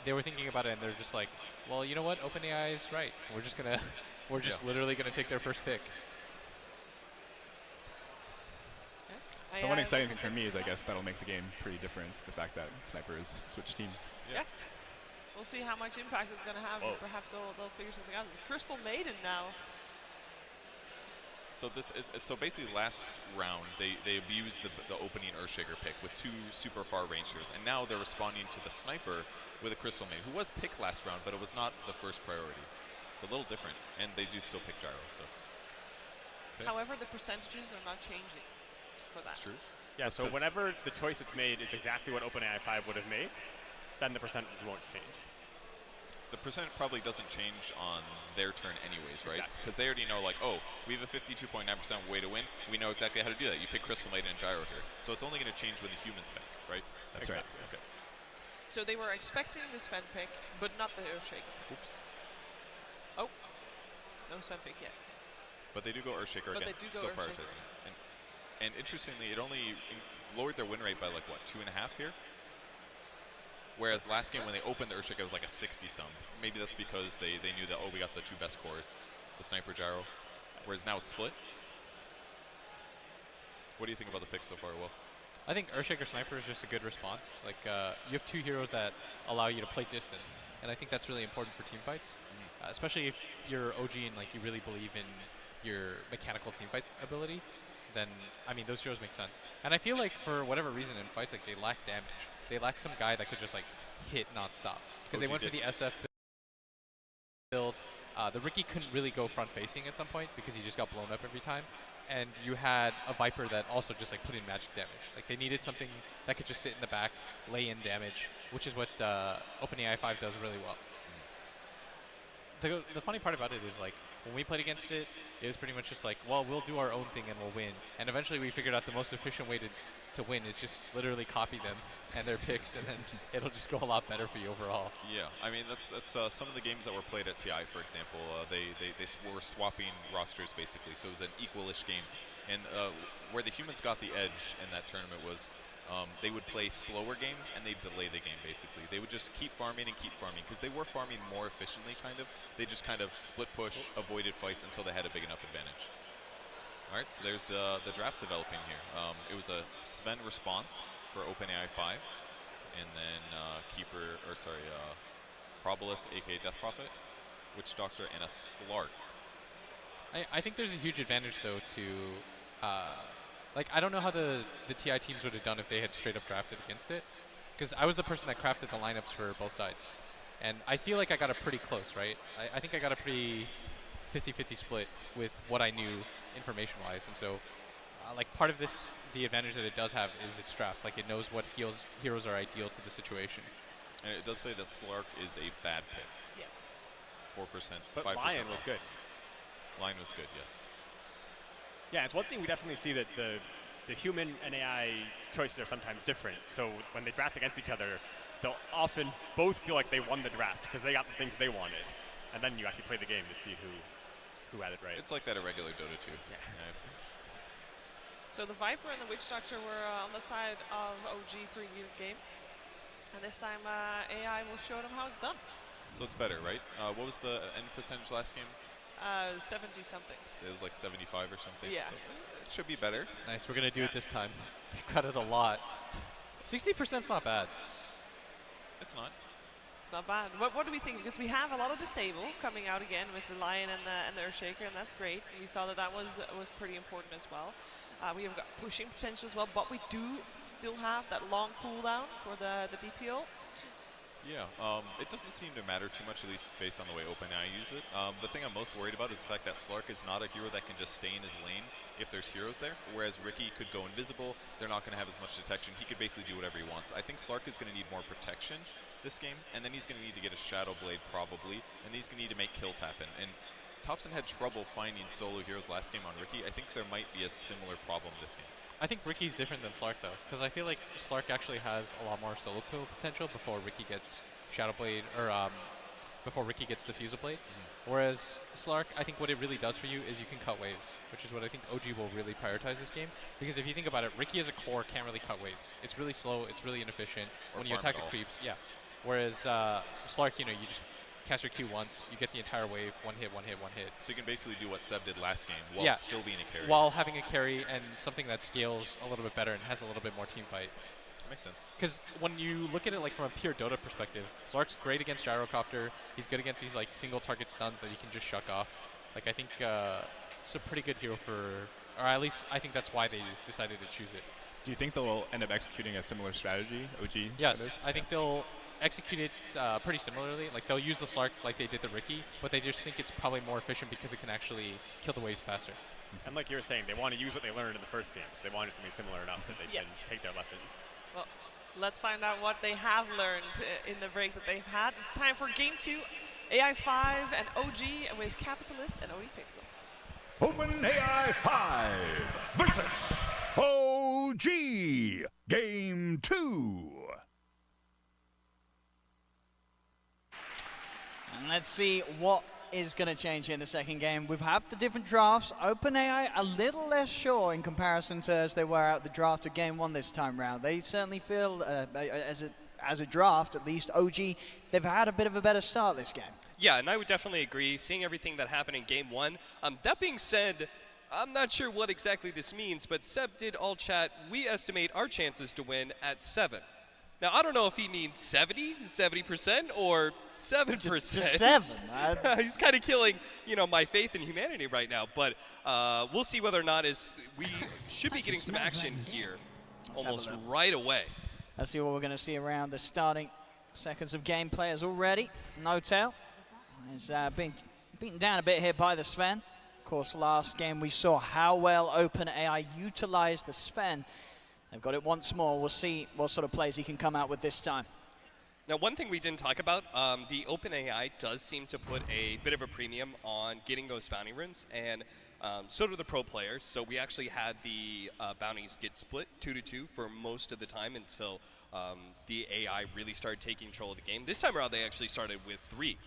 they were thinking about it and they're just like, well, you know what? OpenAI is right. We're just gonna, we're just literally gonna take their first pick. So one exciting thing for me is I guess that'll make the game pretty different. The fact that snipers switch teams. Yeah. We'll see how much impact it's going to have. And perhaps they'll figure something out. Crystal Maiden now. So this is so basically last round they abused the opening Earthshaker pick with 2 super far rangers, and now they're responding to the sniper with a Crystal Maiden, who was picked last round, but it was not the first priority. So a little different, and they do still pick Gyro. So. Okay. However, the percentages are not changing for that. That's true. Yeah. So whenever the choice that's made is exactly what OpenAI 5 would have made, then the percentages won't change. The percent probably doesn't change on their turn anyways, right? Because they already know, like, oh, we have a 52.9% way to win. We know exactly how to do that. You pick Crystal Maiden and Gyro here. So it's only going to change when the humans pick, right? That's right. Okay. So they were expecting the Sven pick, but not the Earthshaker. Oops. Oh, no Sven pick yet. But they do go Earthshaker again. But they do go Still Earthshaker. prioritizing it. And interestingly, it only lowered their win rate by, like, what, 2.5 here? Whereas last game when they opened the Earthshaker, it was like a 60-some. Maybe that's because they knew that, oh, we got the 2 best cores, the Sniper Gyro. Whereas now it's split. What do you think about the pick so far, Will? I think Earthshaker Sniper is just a good response. Like, you have 2 heroes that allow you to play distance, and I think that's really important for team fights, especially if you're OG and like you really believe in your mechanical team fight ability. Then, I mean, those heroes make sense. And I feel like for whatever reason in fights, like they lack damage. They lack some guy that could just like hit non-stop. Because they went for the SF build. The Ricky couldn't really go front-facing at some point because he just got blown up every time. And you had a Viper that also just like put in magic damage. Like they needed something that could just sit in the back, lay in damage, which is what OpenAI 5 does really well. The funny part about it is like when we played against it, it was pretty much just like, well, we'll do our own thing and we'll win. And eventually we figured out the most efficient way to win is just literally copy them and their picks, and then it'll just go a lot better for you overall. Yeah, I mean that's some of the games that were played at TI, for example. They were swapping rosters basically, so it was an equalish game. And where the humans got the edge in that tournament was they would play slower games and they'd delay the game basically. They would just keep farming because they were farming more efficiently kind of. They just kind of split push, avoided fights until they had a big enough advantage. All right, so there's the draft developing here. It was a Sven response for OpenAI 5, and then Probolus, aka Death Prophet, Witch Doctor, and a Slark. I think there's a huge advantage though to, like I don't know how the TI teams would have done if they had straight up drafted against it, because I was the person that crafted the lineups for both sides, and I feel like I got it pretty close, right? I think I got a pretty 50-50 split with what I knew information-wise, and so like part of this, the advantage that it does have is its draft. Like it knows what heroes are ideal to the situation. And it does say that Slark is a bad pick. Yes. 4%, but 5%. Lion was good. Lion was good, yes. Yeah, it's one thing we definitely see that the human and AI choices are sometimes different. So when they draft against each other, they'll often both feel like they won the draft because they got the things they wanted. And then you actually play the game to see who had it right. It's like that at regular Dota too. Yeah. So the Viper and the Witch Doctor were on the side of OG previous game. And this time AI will show them how it's done. So it's better, right? What was the end percentage last game? 70 something. So it was like 75 or something. Yeah. So it should be better. Nice, we're gonna do it this time. We've cut it a lot. 60%'s not bad. It's not. It's not bad. What do we think? Because we have a lot of disable coming out again with the Lion and the Earthshaker, and that's great. We saw that was pretty important as well. We have got pushing potential as well, but we do still have that long cooldown for the DP ult. Yeah, it doesn't seem to matter too much, at least based on the way OpenAI use it. The thing I'm most worried about is the fact that Slark is not a hero that can just stay in his lane if there's heroes there, whereas Ricky could go invisible. They're not going to have as much detection. He could basically do whatever he wants. I think Slark is going to need more protection this game, and then he's going to need to get a Shadow Blade probably, and he's going to need to make kills happen. And Thompson had trouble finding solo heroes last game on Ricky. I think there might be a similar problem this game. I think Ricky's different than Slark though, because I feel like Slark actually has a lot more solo kill potential before Ricky gets Shadow Blade, or before Ricky gets the Fusel Blade. Whereas Slark, I think what it really does for you is you can cut waves, which is what I think OG will really prioritize this game. Because if you think about it, Ricky as a core can't really cut waves. It's really slow, it's really inefficient. Or when you attack farm it at all. creeps, yeah. Whereas Slark, you know, you just cast your Q once, you get the entire wave, one hit, one hit, one hit. So you can basically do what Seb did last game while still being a carry. While having a carry and something that scales a little bit better and has a little bit more team fight. That makes sense. Because when you look at it like from a pure Dota perspective, Slark's great against Gyrocopter. He's good against these like single target stuns that you can just shuck off. Like I think it's a pretty good hero for, or at least I think that's why they decided to choose it. Do you think they'll end up executing a similar strategy, OG? Yes, I think they'll execute it pretty similarly. Like they'll use the Slark like they did the Ricky, but they just think it's probably more efficient because it can actually kill the waves faster. And like you were saying, they want to use what they learned in the first game, so they want it to be similar enough that they can take their lessons. Well, let's find out what they have learned in the break that they've had. It's time for Game 2, AI5 and OG with Capitalist and OE Pixel. OpenAI 5 versus OG. Game 2. And let's see what is going to change here in the second game. We've had the different drafts. OpenAI a little less sure in comparison to as they were at the draft of Game 1 this time round. They certainly feel, as a draft, at least OG, they've had a bit of a better start this game. Yeah, and I would definitely agree, seeing everything that happened in Game 1. That being said, I'm not sure what exactly this means, but Seb did all chat, we estimate our chances to win at 7. Now, I don't know if he means 70%, or 7%. Just 7. He's kind of killing, you know, my faith in humanity right now. But we'll see whether or not we should be getting some action here almost right away. Let's see what we're going to see around the starting seconds of gameplay as already. No-tail is being beaten down a bit here by the Sven. Of course, last game we saw how well OpenAI utilized the Sven. They've got it once more. We'll see what sort of plays he can come out with this time. Now, one thing we didn't talk about, the OpenAI does seem to put a bit of a premium on getting those bounty runes, and so do the pro players. So we actually had the bounties get split 2-2 for most of the time until the AI really started taking control of the game. This time around, they actually started with 3.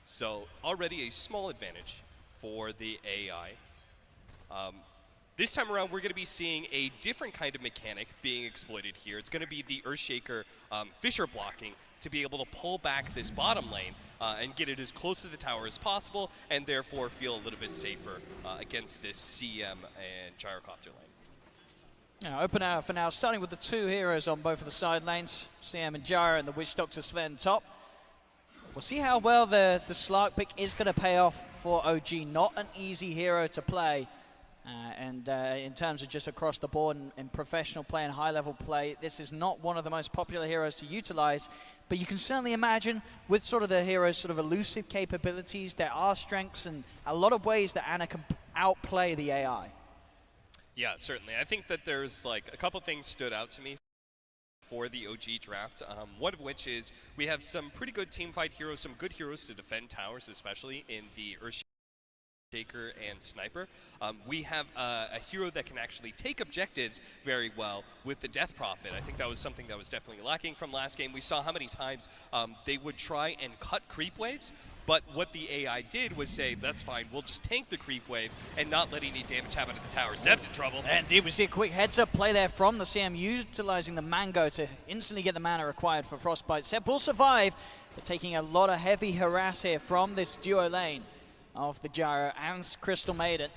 So already a small advantage for the AI. This time around, we're going to be seeing a different kind of mechanic being exploited here. It's going to be the Earthshaker Fissure blocking to be able to pull back this bottom lane and get it as close to the tower as possible, and therefore feel a little bit safer against this CM and Gyrocopter lane. Yeah, OpenAI for now, starting with the 2 heroes on both of the side lanes, CM and Gyro, and the Witch Doctor Sven top. We'll see how well the Slark pick is going to pay off for OG. Not an easy hero to play. In terms of just across the board in professional play and high-level play, this is not one of the most popular heroes to utilize, but you can certainly imagine with sort of the hero's sort of elusive capabilities, there are strengths and a lot of ways that Ana can outplay the AI. Yeah, certainly. I think that there's like a couple things stood out to me for the OG draft, one of which is we have some pretty good team fight heroes, some good heroes to defend towers, especially in the Earthshaker and Sniper. We have a hero that can actually take objectives very well with the Death Prophet. I think that was something that was definitely lacking from last game. We saw how many times they would try and cut creep waves, but what the AI did was say, that's fine, we'll just tank the creep wave and not let any damage happen to the tower. Seb's in trouble. Indeed, we see a quick heads-up play there from the CM, utilizing the Mango to instantly get the mana required for Frostbite. Seb will survive, but taking a lot of heavy harass here from this duo lane of the Gyro and Crystal Maiden.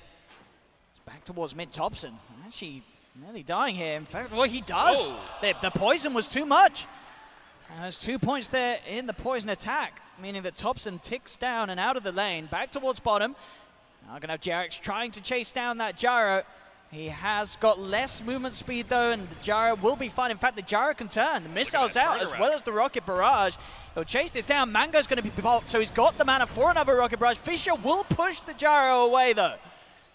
It's back towards mid Thompson. Actually, nearly dying here. In fact, what he does, the poison was too much. And there's 2 points there in the poison attack, meaning that Thompson ticks down and out of the lane, back towards bottom. Now going to have Jarex trying to chase down that Gyro. He has got less movement speed though, and the Gyro will be fine. In fact, the Gyro can turn. The missile's out as well as the Rocket Barrage. He'll chase this down. Mango's going to be popped, so he's got the mana for another Rocket Barrage. Fissure will push the Gyro away though.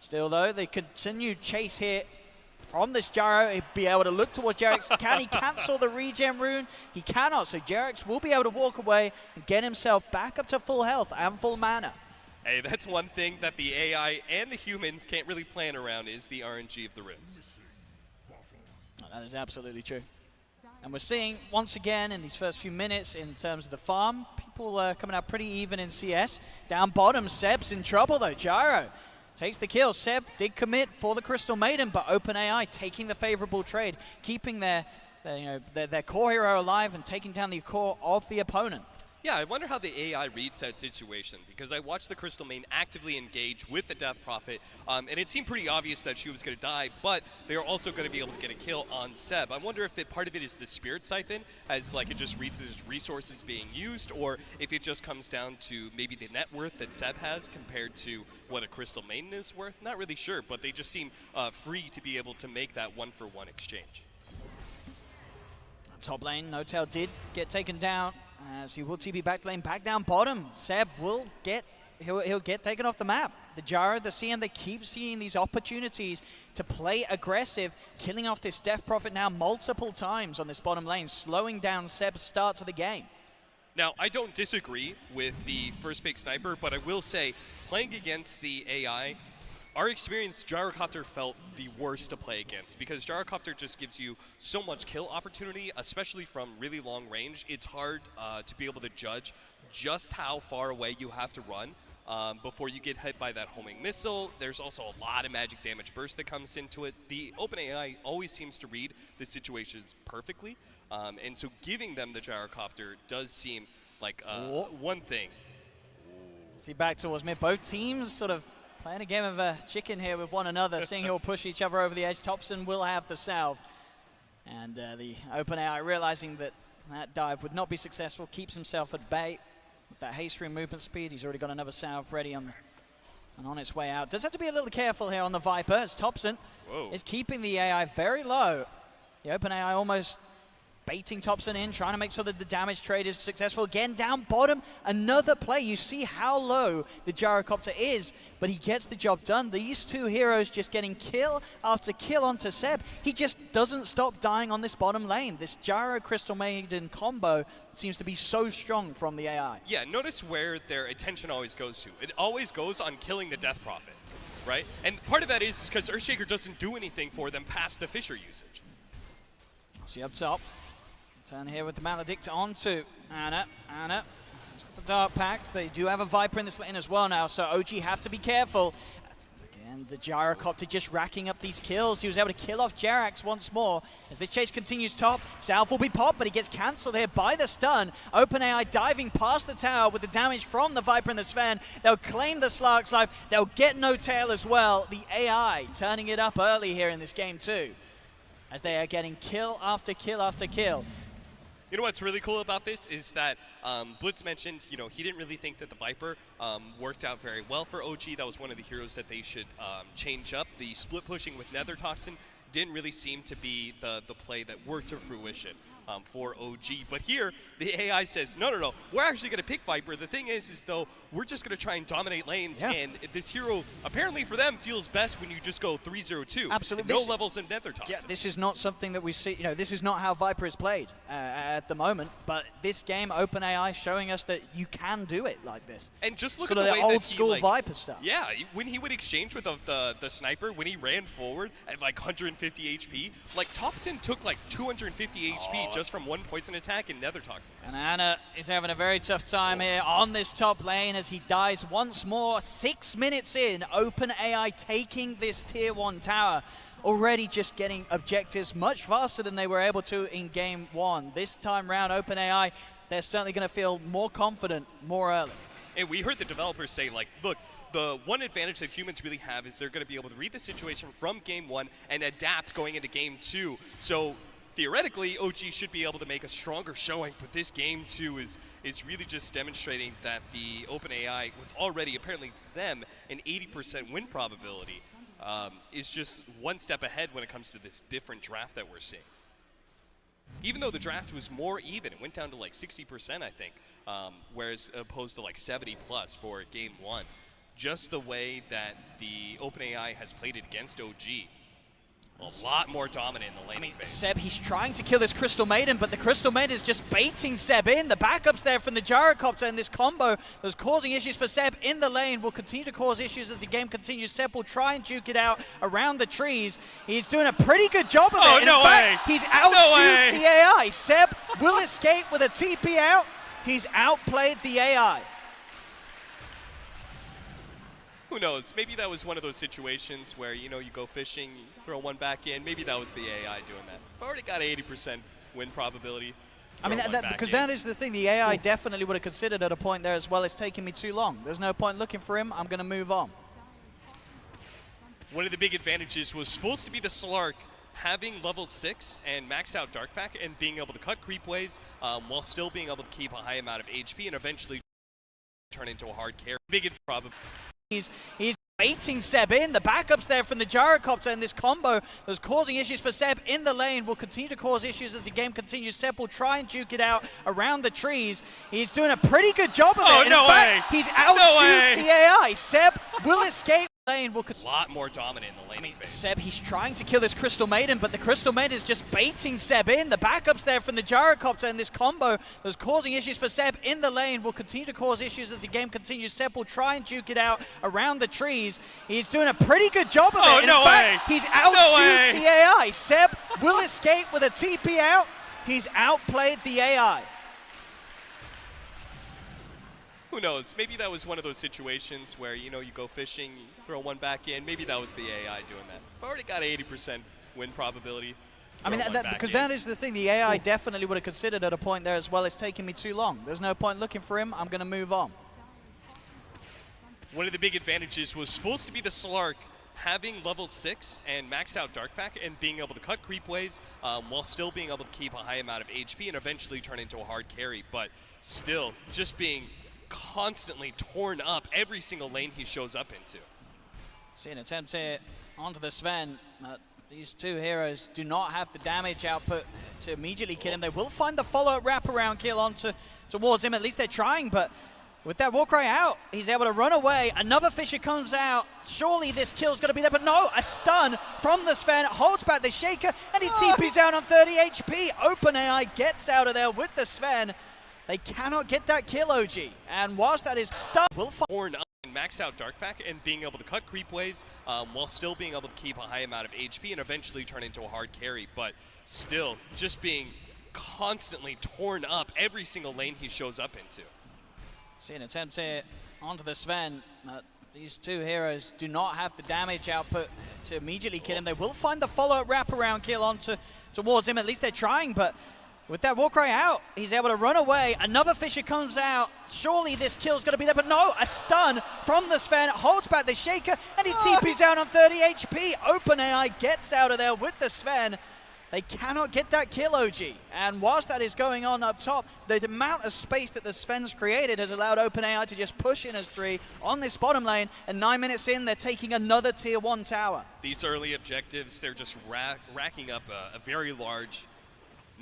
Still though, the continued chase here from this Gyro. He'll be able to look towards Jarex. Can he cancel the regen rune? He cannot, so Jarex will be able to walk away and get himself back up to full health and full mana. Hey, that's one thing that the AI and the humans can't really plan around is the RNG of the runes. Oh, that is absolutely true. And we're seeing, once again, in these first few minutes, in terms of the farm, people coming out pretty even in CS. Down bottom, Seb's in trouble, though. Gyro takes the kill. Seb did commit for the Crystal Maiden, but OpenAI taking the favorable trade, keeping their their core hero alive and taking down the core of the opponent. Yeah, I wonder how the AI reads that situation, because I watched the Crystal Main actively engage with the Death Prophet, and it seemed pretty obvious that she was going to die, but they are also going to be able to get a kill on Seb. I wonder if part of it is the Spirit Siphon, as like it just reads his resources being used, or if it just comes down to maybe the net worth that Seb has compared to what a Crystal Maiden is worth. Not really sure, but they just seem free to be able to make that one-for-one exchange. Top lane, No-Tail did get taken down, as he will TP back lane, back down bottom. Seb will he'll get taken off the map. The Gyro, the CM, they keep seeing these opportunities to play aggressive, killing off this Death Prophet now multiple times on this bottom lane, slowing down Seb's start to the game. Now, I don't disagree with the first pick sniper, but I will say, playing against the AI, our experience, Gyrocopter felt the worst to play against, because Gyrocopter just gives you so much kill opportunity, especially from really long range. It's hard to be able to judge just how far away you have to run before you get hit by that homing missile. There's also a lot of magic damage burst that comes into it. The OpenAI always seems to read the situations perfectly, and so giving them the Gyrocopter does seem like one thing. See, back towards mid. Both teams sort of playing a game of chicken here with one another, seeing who will push each other over the edge. Thompson will have the salve. And the OpenAI realizing that that dive would not be successful, keeps himself at bay with that haste through movement speed. He's already got another salve ready and on its way out. Does have to be a little careful here on the Viper, as Thompson is keeping the AI very low. The OpenAI almost baiting Thompson in, trying to make sure that the damage trade is successful. Again, down bottom, another play. You see how low the Gyrocopter is, but he gets the job done. These two heroes just getting kill after kill onto Seb. He just doesn't stop dying on this bottom lane. This Gyro Crystal Maiden combo seems to be so strong from the AI. Yeah, notice where their attention always goes to. It always goes on killing the Death Prophet, right? And part of that is because Earthshaker doesn't do anything for them past the Fissure usage. See up top. Turn here with the Maledict onto Anna. Anna has got the Dark Pact. They do have a Viper in this lane as well now, so OG have to be careful. Again, the Gyrocopter just racking up these kills. He was able to kill off Jerax once more. As this chase continues top, Salve will be popped, but he gets cancelled here by the stun. OpenAI diving past the tower with the damage from the Viper and the Sven. They'll claim the Slark's life. They'll get No-Tail as well. The AI turning it up early here in this game too, as they are getting kill after kill after kill. You know what's really cool about this is that Blitz mentioned, you know, he didn't really think that the Viper worked out very well for OG. That was one of the heroes that they should change up. The split pushing with Nether Toxin didn't really seem to be the play that worked to fruition for OG. But here, the AI says, no, we're actually going to pick Viper. The thing is though, we're just going to try and dominate lanes, and this hero, apparently for them, feels best when you just go 3-0-2. Absolutely. No levels in Nether Toxin. Yeah, this is not something that we see, this is not how Viper is played at the moment, but this game, OpenAI showing us that you can do it like this. And just look sort at the of way old that school he, Viper stuff. Yeah, when he would exchange with the sniper, when he ran forward at like 150 HP, like Thompson took like 250 HP just from one poison attack in Nether Toxin. And Anna is having a very tough time here on this top lane as he dies once more. 6 minutes in, OpenAI taking this tier 1 tower. Already just getting objectives much faster than they were able to in game 1. This time round, OpenAI, they're certainly going to feel more confident more early. And we heard the developers say, like, look, the one advantage that humans really have is they're going to be able to read the situation from game 1 and adapt going into game 2. So theoretically, OG should be able to make a stronger showing, but this game 2 is really just demonstrating that the OpenAI, with already apparently to them an 80% win probability, is just one step ahead when it comes to this different draft that we're seeing. Even though the draft was more even, it went down to like 60%, I think, whereas opposed to like 70 plus for game 1. Just the way that the OpenAI has played it against OG. A lot more dominant in the laning phase. Seb, he's trying to kill this Crystal Maiden, but the Crystal Maiden is just baiting Seb in. The backups there from the Gyrocopter, and this combo that's causing issues for Seb in the lane will continue to cause issues as the game continues. Seb will try and duke it out around the trees. He's doing a pretty good job of it. No in fact, he's out-duped the AI. Seb will escape with a TP out. He's outplayed the AI. Who knows? Maybe that was one of those situations where, you know, you go fishing, you throw one back in. Maybe that was the AI doing that. I've already got 80% win probability. I mean, because that is the thing. The AI definitely would have considered at a point there as well. It's taking me too long. There's no point looking for him. I'm going to move on. One of the big advantages was supposed to be the Slark having level 6 and maxed out Dark Pack and being able to cut creep waves while still being able to keep a high amount of HP and eventually turn into a hard carry. Big problem. He's baiting Seb in. The backups there from the gyrocopter, and this combo was causing issues for Seb in the lane will continue to cause issues as the game continues. Seb will try and juke it out around the trees. He's doing a pretty good job of it. Oh, no way! He's out-juked the AI. Seb will escape. Lane will a lot more dominant in the laning phase. Seb, he's trying to kill this Crystal Maiden, but the Crystal Maiden is just baiting Seb in. The backups there from the gyrocopter, and this combo was causing issues for Seb in the lane will continue to cause issues as the game continues. Seb will try and juke it out around the trees. He's doing a pretty good job of it. Oh, no way! He's out-juked the AI. Seb will escape with a TP out. He's outplayed the AI. Who knows? Maybe that was one of those situations where, you know, you go fishing, you throw one back in. Maybe that was the AI doing that. I've already got 80% win probability. I mean, because that is the thing. The AI definitely would have considered at a point there as well. It's taking me too long. There's no point looking for him. I'm going to move on. One of the big advantages was supposed to be the Slark having level 6 and maxed out Dark Pack and being able to cut creep waves while still being able to keep a high amount of HP and eventually turn into a hard carry. But still, just being constantly torn up every single lane he shows up into. See an attempt here onto the Sven. These two heroes do not have the damage output to immediately kill him. They will find the follow-up wraparound kill towards him. At least they're trying, but with that Warcry out, he's able to run away. Another Fisher comes out. Surely this kill's going to be there, but no, a stun from the Sven. Holds back the Shaker, and he TP's out on 30 HP. OpenAI gets out of there with the Sven. They cannot get that kill, OG. And whilst that is stuck, will torn up and maxed out Dark Pack and being able to cut creep waves while still being able to keep a high amount of HP and eventually turn into a hard carry. But still, just being constantly torn up every single lane he shows up into. See an attempt here onto the Sven. These two heroes do not have the damage output to immediately kill him. They will find the follow-up wraparound kill towards him. At least they're trying, but with that Warcry out, he's able to run away. Another Fisher comes out. Surely this kill's going to be there, but no, a stun from the Sven. Holds back the Shaker, and he TP's out on 30 HP. OpenAI gets out of there with the Sven. They cannot get that kill, OG. And whilst that is going on up top, the amount of space that the Sven's created has allowed OpenAI to just push in as 3 on this bottom lane. And 9 minutes in, they're taking another tier 1 tower. These early objectives, they're just racking up a very large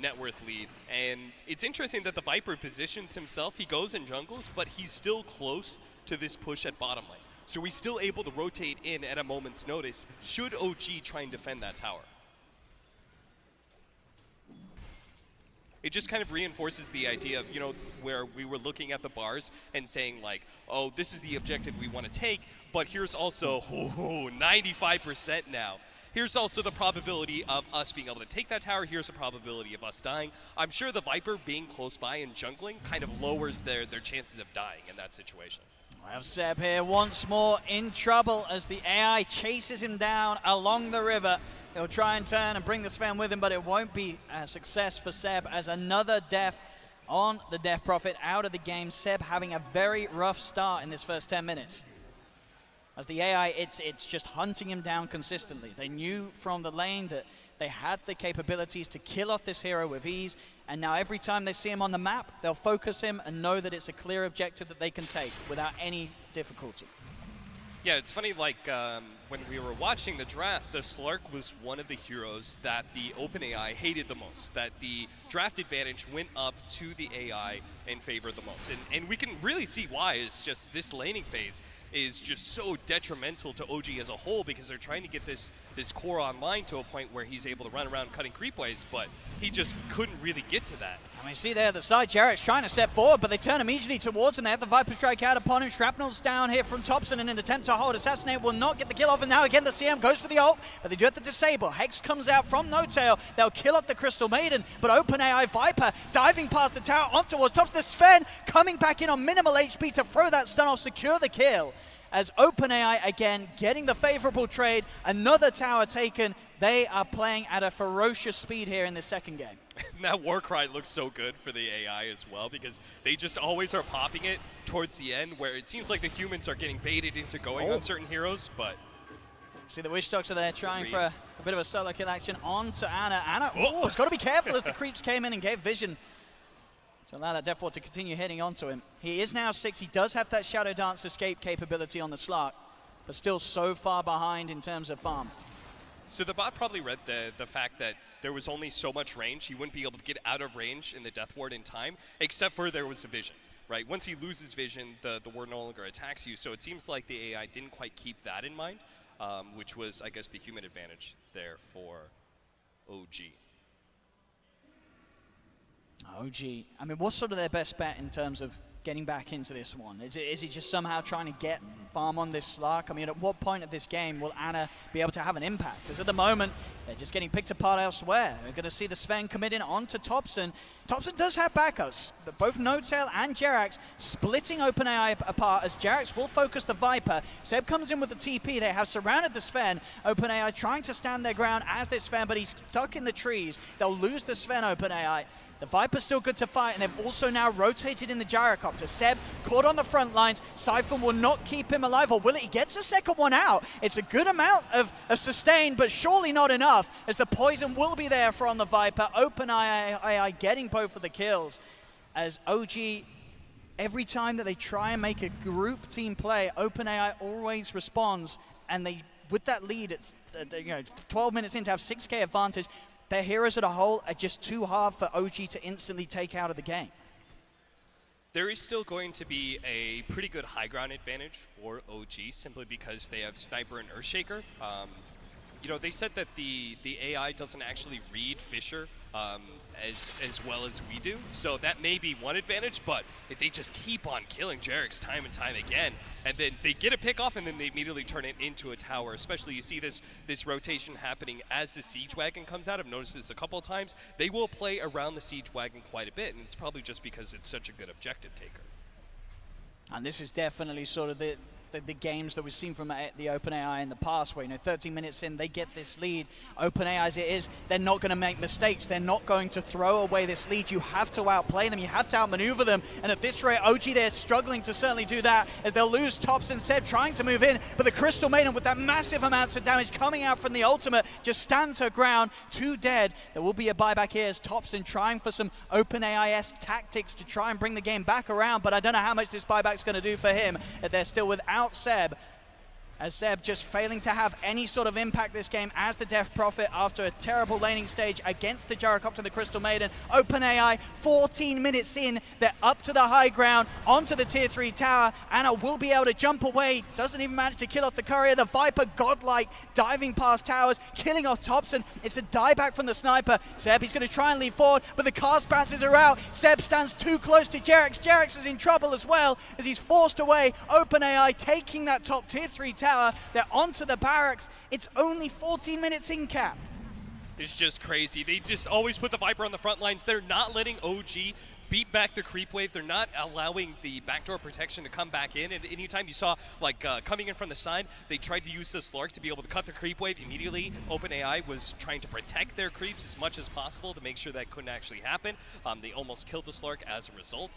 net worth lead. And it's interesting that the Viper positions himself. He goes and jungles, but he's still close to this push at bottom lane. So he's still able to rotate in at a moment's notice should OG try and defend that tower. It just kind of reinforces the idea of, you know, where we were looking at the bars and saying like, oh, this is the objective we want to take, but here's also 95% now. Here's also the probability of us being able to take that tower. Here's the probability of us dying. I'm sure the Viper being close by and jungling kind of lowers their chances of dying in that situation. We have Seb here once more in trouble as the AI chases him down along the river. He'll try and turn and bring the Sven with him, but it won't be a success for Seb as another death on the Death Prophet out of the game. Seb having a very rough start in this first 10 minutes. As the AI, it's just hunting him down consistently. They knew from the lane that they had the capabilities to kill off this hero with ease, and now every time they see him on the map, they'll focus him and know that it's a clear objective that they can take without any difficulty. Yeah, it's funny, like, when we were watching the draft, the Slark was one of the heroes that the OpenAI hated the most, that the draft advantage went up to the AI in favor the most. And we can really see why. It's just this laning phase is just so detrimental to OG as a whole because they're trying to get this core online to a point where he's able to run around cutting creep waves, but he just couldn't really get to that. I mean, see there at the side, Jarrett's trying to step forward, but they turn immediately towards him. They have the Viper strike out upon him. Shrapnel's down here from Thompson in an attempt to hold. Assassinate will not get the kill off, and now again the CM goes for the ult, but they do have to disable. Hex comes out from No Tail. They'll kill up the Crystal Maiden, but OpenAI Viper diving past the tower on towards Thompson. The Sven coming back in on minimal HP to throw that stun off, secure the kill. As OpenAI again getting the favorable trade, another tower taken They are playing at a ferocious speed here in this second game. That Warcry looks so good for the AI as well, because they just always are popping it towards the end, where it seems like the humans are getting baited into going on certain heroes, but... See the Witch Doctor there trying for a bit of a solo kill action onto Ana. Ana, oh, has got to be careful as the creeps came in and gave vision to allow that Death Ward to continue hitting onto him. He is now 6. He does have that Shadow Dance escape capability on the Slark, but still so far behind in terms of farm. So the bot probably read the fact that there was only so much range. He wouldn't be able to get out of range in the Death Ward in time, except for there was a vision, right? Once he loses vision, the ward no longer attacks you. So it seems like the AI didn't quite keep that in mind, which was, I guess, the human advantage there for OG. OG, I mean, what's sort of their best bet in terms of getting back into this one? Is it just somehow trying to get farm on this Slark? I mean, at what point of this game will Ana be able to have an impact? Because at the moment, they're just getting picked apart elsewhere. We're going to see the Sven commit in onto Thompson. Thompson does have backups, but both No-Tail and Jerax splitting OpenAI apart as Jerax will focus the Viper. Seb comes in with the TP. They have surrounded the Sven. OpenAI trying to stand their ground as this Sven, but he's stuck in the trees. They'll lose the Sven, OpenAI. The Viper's still good to fight, and they've also now rotated in the Gyrocopter. Seb caught on the front lines. Siphon will not keep him alive, or will it? He gets a second one out. It's a good amount of sustain, but surely not enough, as the poison will be there from the Viper. OpenAI getting both of the kills, as OG, every time that they try and make a group team play, OpenAI always responds, and they, with that lead, it's 12 minutes in to have 6K advantage. Their heroes as a whole are just too hard for OG to instantly take out of the game. There is still going to be a pretty good high ground advantage for OG, simply because they have Sniper and Earthshaker. They said that the AI doesn't actually read Fissure as well as we do, so that may be one advantage, but if they just keep on killing Jerax time and time again, and then they get a pick off and then they immediately turn it into a tower, especially you see this rotation happening as the Siege Wagon comes out. I've noticed this a couple of times. They will play around the Siege Wagon quite a bit, and it's probably just because it's such a good objective taker. And this is definitely sort of the games that we've seen from the OpenAI in the past, where 13 minutes in they get this lead. OpenAI as it is, they're not going to make mistakes. They're not going to throw away this lead. You have to outplay them. You have to outmaneuver them. And at this rate, OG, they're struggling to certainly do that, as they'll lose Tops and Seb trying to move in. But the Crystal Maiden, with that massive amounts of damage coming out from the ultimate, just stands her ground. 2 dead. There will be a buyback here as Topson trying for some OpenAI-esque tactics to try and bring the game back around. But I don't know how much this buyback's going to do for him, as they're still without Seb, as Seb just failing to have any sort of impact this game as the Death Prophet after a terrible laning stage against the Gyrocopter and the Crystal Maiden. OpenAI, 14 minutes in, they're up to the high ground, onto the tier 3 tower. Ana will be able to jump away, doesn't even manage to kill off the courier. The Viper, godlike, diving past towers, killing off Thompson. It's a dieback from the Sniper. Seb, he's going to try and lead forward, but the cast bounces are out. Seb stands too close to Jerax. Jerax is in trouble as well, as he's forced away. OpenAI taking that top tier 3 tower. They're onto the barracks. It's only 14 minutes in, Cap. It's just crazy. They just always put the Viper on the front lines. They're not letting OG beat back the creep wave. They're not allowing the backdoor protection to come back in. And anytime you saw, coming in from the side, they tried to use the Slark to be able to cut the creep wave immediately. OpenAI was trying to protect their creeps as much as possible to make sure that couldn't actually happen. They almost killed the Slark as a result.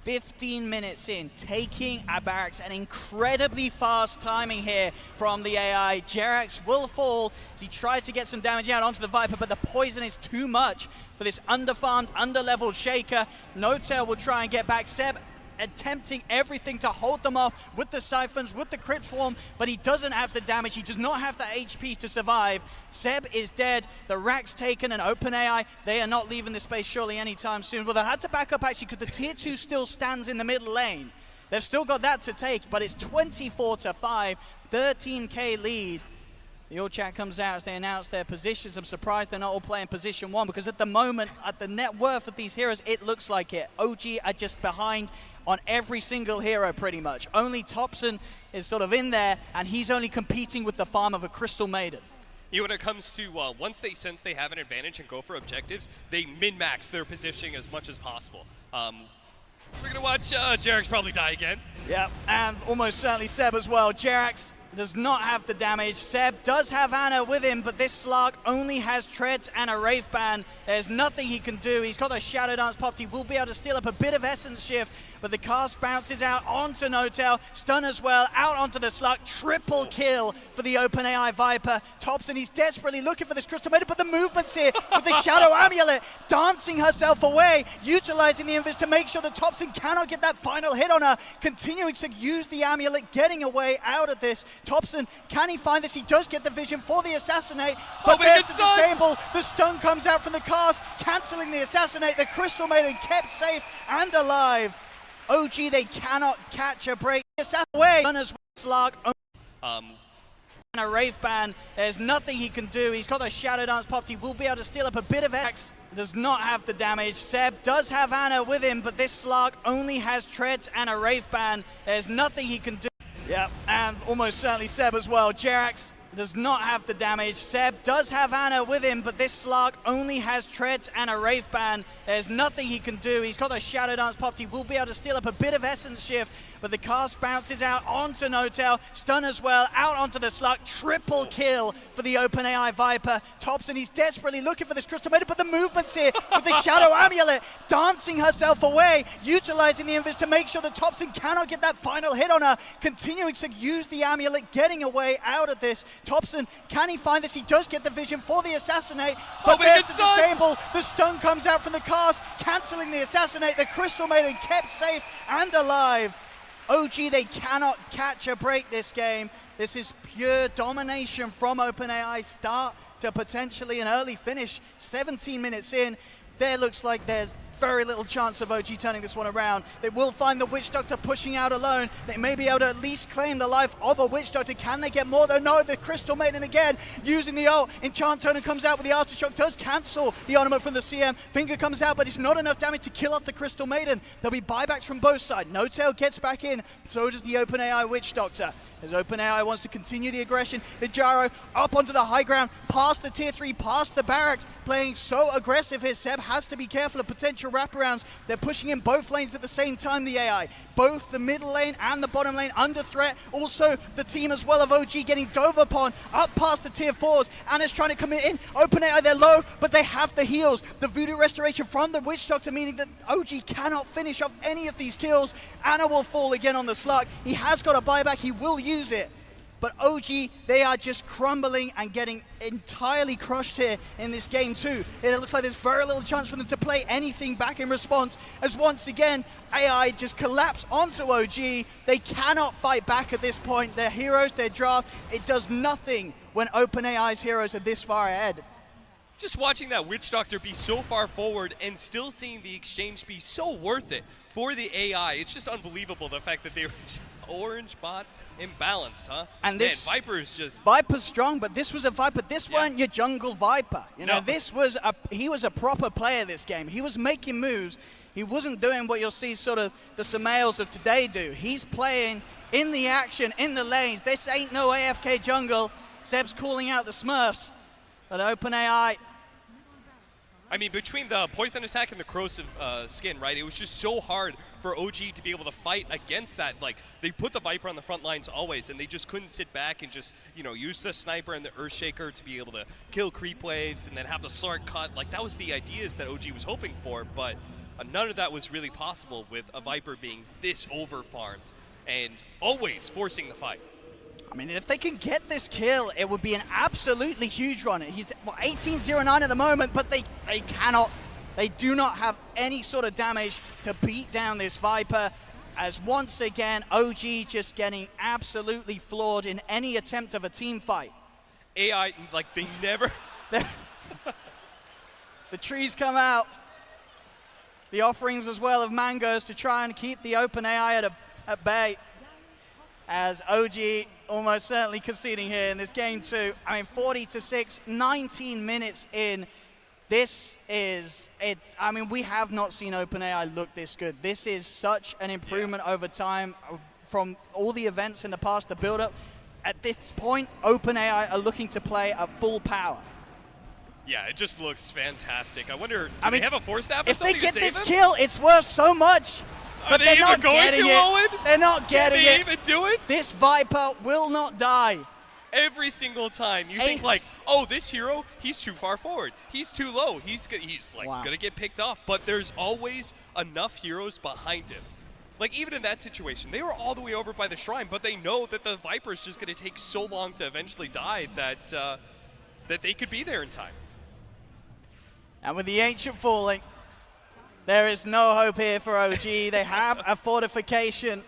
15 minutes in, taking a barracks, an incredibly fast timing here from the AI. Jerax will fall as he tries to get some damage out onto the Viper, but the poison is too much for this underfarmed, underleveled Shaker. No-Tail will try and get back. Seb attempting everything to hold them off with the Siphons, with the Crypt Swarm, but he doesn't have the damage. He does not have the HP to survive. Seb is dead. The rack's taken, and OpenAI, they are not leaving this space surely anytime soon. Well, they had to back up actually because the tier 2 still stands in the middle lane. They've still got that to take, but it's 24-5, 13k lead. The all chat comes out as they announce their positions. I'm surprised they're not all playing position 1, because at the moment, at the net worth of these heroes, it looks like it. OG are just behind on every single hero pretty much. Only Thompson is sort of in there, and he's only competing with the farm of a Crystal Maiden. When it comes to once they sense they have an advantage and go for objectives, they min-max their positioning as much as possible. We're going to watch Jerax probably die again. Yep, and almost certainly Seb as well. Jerax does not have the damage. Seb does have Ana with him, but this Slark only has Treads and a Wraith Band. There's nothing he can do. He's got a Shadow Dance popped. He will be able to steal up a bit of Essence Shift, but the cast bounces out onto N0tail. Stun as well, out onto the Slark. Triple kill for the OpenAI Viper. Thompson, he's desperately looking for this Crystal Maiden, but the movement's here with the Shadow Amulet, dancing herself away, utilizing the Invis to make sure that Thompson cannot get that final hit on her, continuing to use the Amulet, getting away out of this. Thompson, can he find this? He does get the vision for the Assassinate, but there's the disable. The stun comes out from the cast, cancelling the Assassinate. The Crystal Maiden kept safe and alive. OG, they cannot catch a break. Assassinate away. As Slark and a Wraith Band. There's nothing he can do. He's got a Shadow Dance popped. He will be able to steal up a bit of X. Does not have the damage. Seb does have Ana with him, but this Slark only has Treads and a Wraith Band. There's nothing he can do. Yep, and almost certainly Seb as well. Jerax does not have the damage. Seb does have Ana with him, but this Slark only has Treads and a Wraith Band. There's nothing he can do. He's got a Shadow Dance popped. He will be able to steal up a bit of Essence Shift, but the cast bounces out onto N0tail. Stun as well, out onto the Slark. Triple kill for the OpenAI Viper. Thompson, he's desperately looking for this Crystal Maiden, but the movement's here with the Shadow Amulet, dancing herself away, utilizing the Invis to make sure that Thompson cannot get that final hit on her, continuing to use the Amulet, getting away out of this. Thompson, can he find this? He does get the vision for the Assassinate, but there's the disable. The stun comes out from the cast, cancelling the Assassinate. The Crystal Maiden kept safe and alive. OG, they cannot catch a break this game. This is pure domination from OpenAI, start to potentially an early finish. 17 minutes in, there looks like there's very little chance of OG turning this one around. They will find the Witch Doctor pushing out alone. They may be able to at least claim the life of a Witch Doctor. Can they get more though? No, the Crystal Maiden again, using the ult. Enchant Totem comes out with the Aftershock, does cancel the ornament from the CM. Finger comes out, but it's not enough damage to kill off the Crystal Maiden. There'll be buybacks from both sides. N0tail gets back in, so does the OpenAI Witch Doctor. As OpenAI wants to continue the aggression, the Gyro up onto the high ground, past the tier 3, past the barracks, playing so aggressive here. Seb has to be careful of potential wraparounds. They're pushing in both lanes at the same time, the AI. Both the middle lane and the bottom lane under threat. Also, the team as well of OG getting dove upon, up past the tier 4s. Anna's trying to come in. OpenAI, they're low, but they have the heals. The Voodoo Restoration from the Witch Doctor, meaning that OG cannot finish off any of these kills. Anna will fall again on the Slark. He has got a buyback. He will use it. But OG, they are just crumbling and getting entirely crushed here in this game too. It looks like there's very little chance for them to play anything back in response, as once again, AI just collapse onto OG. They cannot fight back at this point. Their heroes, their draft, it does nothing when OpenAI's heroes are this far ahead. Just watching that Witch Doctor be so far forward and still seeing the exchange be so worth it for the AI, it's just unbelievable the fact that they were orange bot imbalanced, huh? And this Viper's just... Viper's strong, but this was a Viper. This weren't your jungle Viper. You know, this was he was a proper player this game. He was making moves. He wasn't doing what you'll see sort of the Samaels of today do. He's playing in the action, in the lanes. This ain't no AFK jungle. Seb's calling out the Smurfs. But OpenAI... I mean, between the poison attack and the corrosive skin, right, it was just so hard for OG to be able to fight against that. Like, they put the Viper on the front lines always, and they just couldn't sit back and just, you know, use the Sniper and the Earthshaker to be able to kill creep waves and then have the Slark cut. Like, that was the ideas that OG was hoping for, but none of that was really possible with a Viper being this over-farmed and always forcing the fight. I mean, if they can get this kill, it would be an absolutely huge run. He's 18-0-9 at the moment, but they cannot, they do not have any sort of damage to beat down this Viper, as once again, OG just getting absolutely floored in any attempt of a team fight. AI, like, they never... The trees come out. The offerings as well of mangoes to try and keep the OpenAI at bay. As OG almost certainly conceding here in this game too. I mean, 40-6, 19 minutes in. This is, I mean, we have not seen OpenAI look this good. This is such an improvement over time from all the events in the past, the build-up. At this point, OpenAI are looking to play at full power. Yeah, it just looks fantastic. I wonder, do they have a Force Staff or if something they get to this save kill, it's worth so much. but they they're even not going getting to, it. Owen? They're not getting Can they it. even do it? This Viper will not die. Every single time you think like, oh, this hero, he's too far forward. He's too low. He's like gonna get picked off. But there's always enough heroes behind him. Like even in that situation, they were all the way over by the shrine, but they know that the Viper is just gonna take so long to eventually die that that they could be there in time. And with the Ancient falling, there is no hope here for OG. They have a fortification.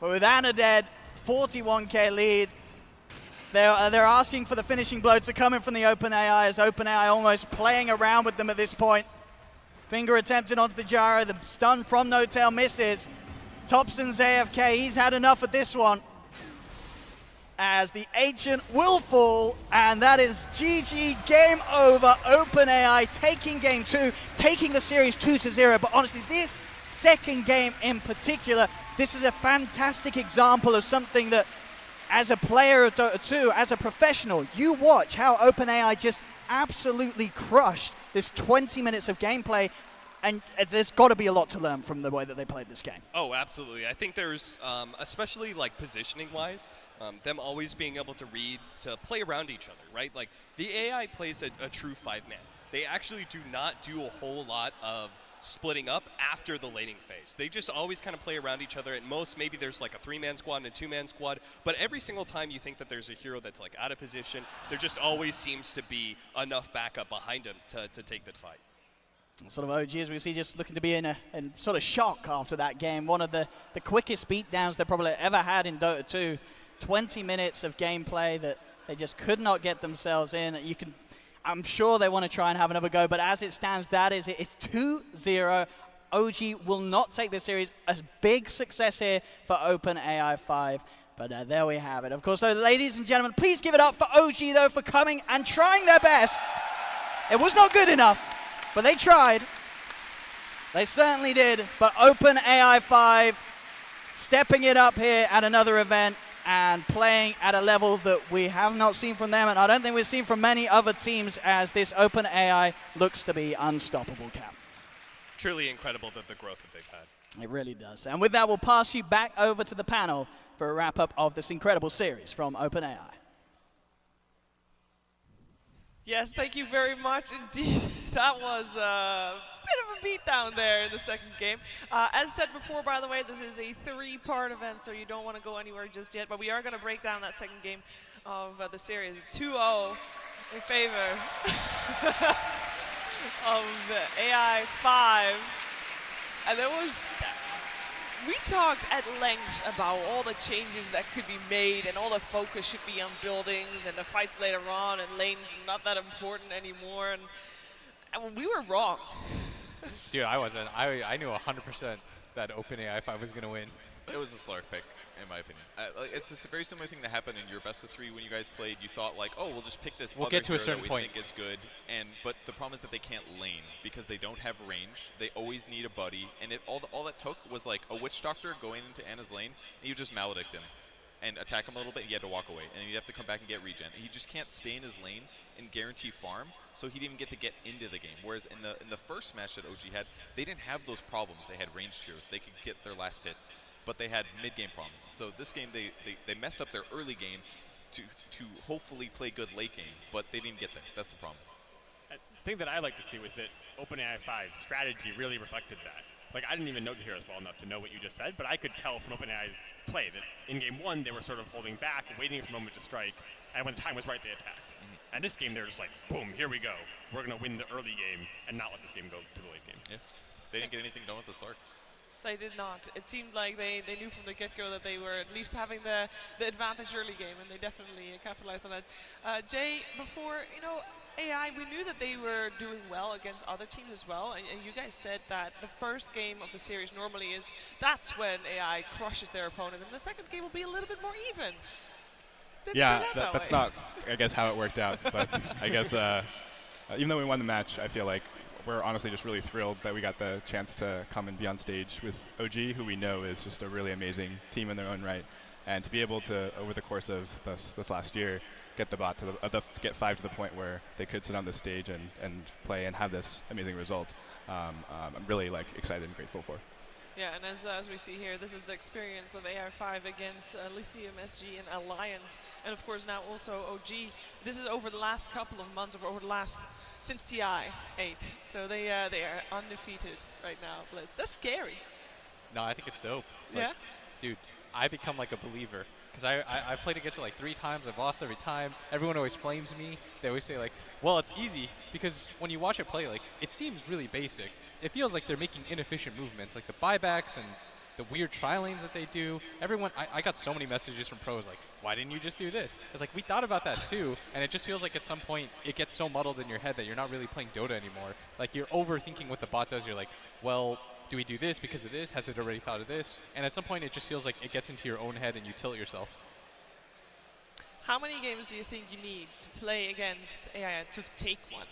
But with Ana dead, 41k lead. They're asking for the finishing blow to come in from the OpenAI, as OpenAI almost playing around with them at this point. Finger attempted onto the gyro, the stun from No Tail misses. Thompson's AFK, he's had enough of this one. As the Ancient will fall, and that is GG, game over. OpenAI taking game 2, taking the series 2-0, but honestly, this second game in particular, this is a fantastic example of something that, as a player of Dota 2, as a professional, you watch how OpenAI just absolutely crushed this 20 minutes of gameplay, and there's got to be a lot to learn from the way that they played this game. Oh, absolutely. I think there's, especially like positioning-wise, them always being able to read, to play around each other, right? Like the AI plays a true 5-man. They actually do not do a whole lot of splitting up after the laning phase. They just always kind of play around each other. At most, maybe there's like a 3-man squad and a 2-man squad, but every single time you think that there's a hero that's like out of position, there just always seems to be enough backup behind him to take that fight. Sort of OG, as we see, just looking to be in sort of shock after that game. One of the quickest beatdowns they probably ever had in Dota 2. 20 minutes of gameplay that they just could not get themselves in. I'm sure they want to try and have another go, but as it stands, that is it. It's 2-0. OG will not take this series. A big success here for OpenAI 5. But there we have it. Of course, though, ladies and gentlemen, please give it up for OG, though, for coming and trying their best. It was not good enough, but they tried. They certainly did. But OpenAI 5 stepping it up here at another event and playing at a level that we have not seen from them, and I don't think we've seen from many other teams, as this OpenAI looks to be unstoppable, Cap. Truly incredible the growth that they've had. It really does. And with that, we'll pass you back over to the panel for a wrap-up of this incredible series from OpenAI. Yes, thank you very much indeed. That was a bit of a beatdown there in the second game. As said before, by the way, this is a 3-part event, so you don't want to go anywhere just yet. But we are going to break down that second game of the series. 2-0 in favor of AI 5. And there was... We talked at length about all the changes that could be made, and all the focus should be on buildings and the fights later on, and lanes not that important anymore. And we were wrong. Dude, I wasn't. I knew 100% that OpenAI 5 was going to win. It was a Slark pick, in my opinion. It's a very similar thing that happened in your best of 3 when you guys played. You thought like, oh, we'll just pick this We'll other get to a hero certain that we point. think is good. But the problem is that they can't lane because they don't have range. They always need a buddy, and all that took was like a Witch Doctor going into Ana's lane, and you just maledict him and attack him a little bit, and he had to walk away, and then you'd have to come back and get regen. He just can't stay in his lane and guarantee farm, so he didn't even get to get into the game. Whereas in the first match that OG had, they didn't have those problems. They had ranged heroes. They could get their last hits, but they had mid-game problems. So this game, they messed up their early game to hopefully play good late game, but they didn't get there. That's the problem. The thing that I like to see was that OpenAI 5's strategy really reflected that. Like, I didn't even know the heroes well enough to know what you just said, but I could tell from OpenAI's play that in game 1, they were sort of holding back, waiting for a moment to strike, and when the time was right, they attacked. And this game, they're just like, boom, here we go. We're going to win the early game and not let this game go to the late game. Yeah. They didn't get anything done with the Slark. They did not. It seemed like they knew from the get-go that they were at least having the advantage early game, and they definitely capitalized on that. Jay, before, AI, we knew that they were doing well against other teams as well, and you guys said that the first game of the series normally that's when AI crushes their opponent, and the second game will be a little bit more even. Yeah, that's not, I guess, how it worked out. But I guess even though we won the match, I feel like we're honestly just really thrilled that we got the chance to come and be on stage with OG, who we know is just a really amazing team in their own right. And to be able to, over the course of this last year, get the bot to get 5 to the point where they could sit on the stage and play and have this amazing result, I'm really excited and grateful for. Yeah, and as we see here, this is the experience of AI5 against Lithium SG and Alliance, and of course now also OG. This is over the last couple of months, or over the last, since TI 8. So they are undefeated right now, Blitz. That's scary. No, I think it's dope. Like, Yeah? dude, I become like a believer. Because I played against it like 3 times. I've lost every time. Everyone always flames me. They always say like, well, it's easy. Because when you watch it play, like, it seems really basic. It feels like they're making inefficient movements. Like the buybacks and the weird tri-lanes that they do. Everyone, I got so many messages from pros like, why didn't you just do this? It's like, we thought about that too. And it just feels like at some point, it gets so muddled in your head that you're not really playing Dota anymore. Like, you're overthinking what the bot does. You're like, well, do we do this because of this? Has it already thought of this? And at some point, it just feels like it gets into your own head and you tilt yourself. How many games do you think you need to play against AI to take one?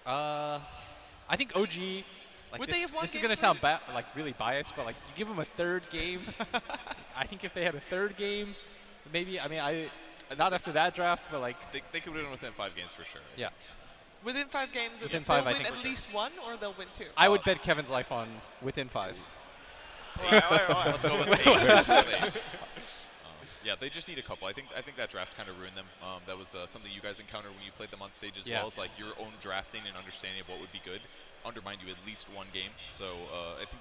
I think OG. Like Would they have won this is game gonna three? sound like really biased, but like you give them a third game. I think if they had a third game, maybe. I mean, not after that draft, but like They could win within 5 games for sure. yeah. Within 5 games, Within they'll 5, I win think at for sure. least 1, or they'll win 2. I would bet Kevin's life on within 5. Let's go with 8. Let's go with 8. Yeah, they just need a couple. I think that draft kind of ruined them. That was something you guys encountered when you played them on stage as Yeah. well. Is like your own drafting and understanding of what would be good undermined you at least 1 game. So I think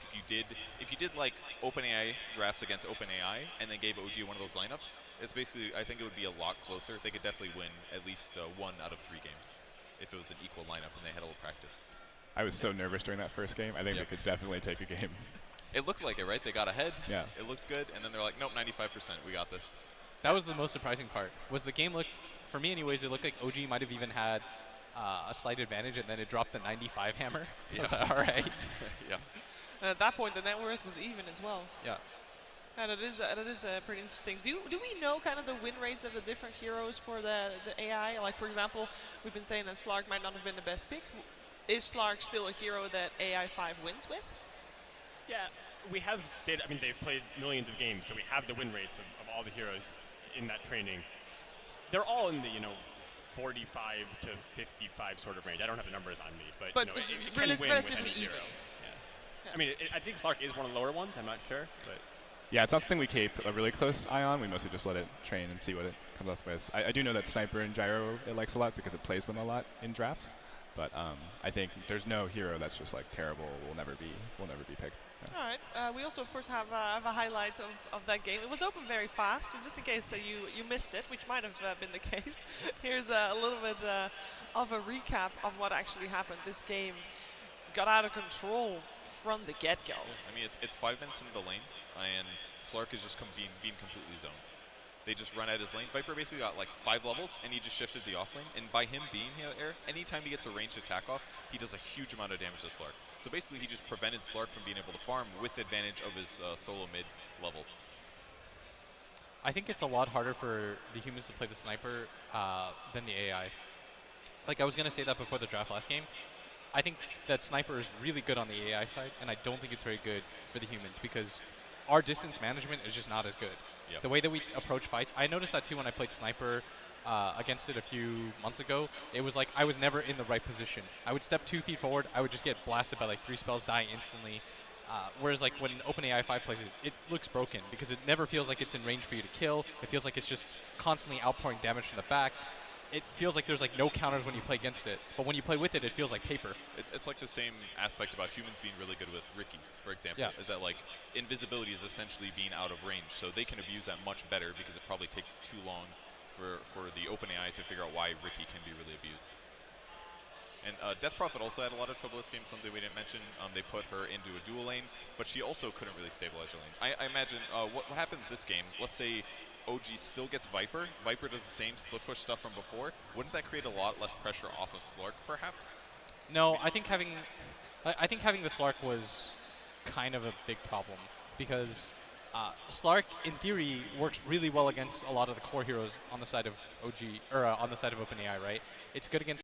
if you did like OpenAI drafts against OpenAI and then gave OG one of those lineups, it's basically, I think it would be a lot closer. They could definitely win at least 1 out of 3 games if it was an equal lineup and they had a little practice. I was so nervous during that first game. I think they could definitely take a game. It looked like it, right? They got ahead. Yeah. It looked good, and then they're like, nope, 95%. We got this. That was the most surprising part. Was the game looked, for me anyways, it looked like OG might have even had a slight advantage, and then it dropped the 95 hammer. I was like, all right. Yeah. And at that point, the net worth was even as well. Yeah. And it is pretty interesting. Do we know kind of the win rates of the different heroes for the AI? Like, for example, we've been saying that Slark might not have been the best pick. Is Slark still a hero that AI5 wins with? Yeah, we have data. I mean, they've played millions of games, so we have the win rates of all the heroes in that training. They're all in the 45 to 55 sort of range. I don't have the numbers on me, but you know, it's it can win with relatively any hero. even. Yeah. I mean, I think Slark is one of the lower ones. I'm not sure, but Yeah, it's not something we keep a really close eye on. We mostly just let it train and see what it comes up with. I do know that Sniper and Gyro it likes a lot because it plays them a lot in drafts. But I think there's no hero that's just like terrible. Will never be picked. Yeah. All right. We also, of course, have a highlight of that game. It was open very fast, just in case you missed it, which might have been the case. Here's a little bit of a recap of what actually happened. This game got out of control from the get-go. I mean, it's 5 minutes into the lane, and Slark is just being completely zoned. They just run out his lane. Viper basically got like 5 levels, and he just shifted the off lane. And by him being here, anytime he gets a ranged attack off, he does a huge amount of damage to Slark. So basically, he just prevented Slark from being able to farm with advantage of his solo mid levels. I think it's a lot harder for the humans to play the Sniper than the AI. Like, I was going to say that before the draft last game. I think that Sniper is really good on the AI side, and I don't think it's very good for the humans because our distance management is just not as good. Yep. The way that we approach fights, I noticed that too when I played Sniper against it a few months ago. It was like I was never in the right position. I would step 2 feet forward, I would just get blasted by like 3 spells, die instantly. Whereas like when OpenAI 5 plays it, it looks broken because it never feels like it's in range for you to kill. It feels like it's just constantly outpouring damage from the back. It feels like there's like no counters when you play against it, but when you play with it, it feels like paper. It's like the same aspect about humans being really good with Ricky, for example. Yeah. Is that like invisibility is essentially being out of range, so they can abuse that much better because it probably takes too long for the OpenAI to figure out why Ricky can be really abused. And Death Prophet also had a lot of trouble this game, something we didn't mention. They put her into a dual lane, but she also couldn't really stabilize her lane. I imagine what happens this game, let's say OG still gets Viper. Viper does the same split push stuff from before. Wouldn't that create a lot less pressure off of Slark, perhaps? No, I think having the Slark was kind of a big problem because Slark, in theory, works really well against a lot of the core heroes on the side of OG or on the side of OpenAI, right? It's good against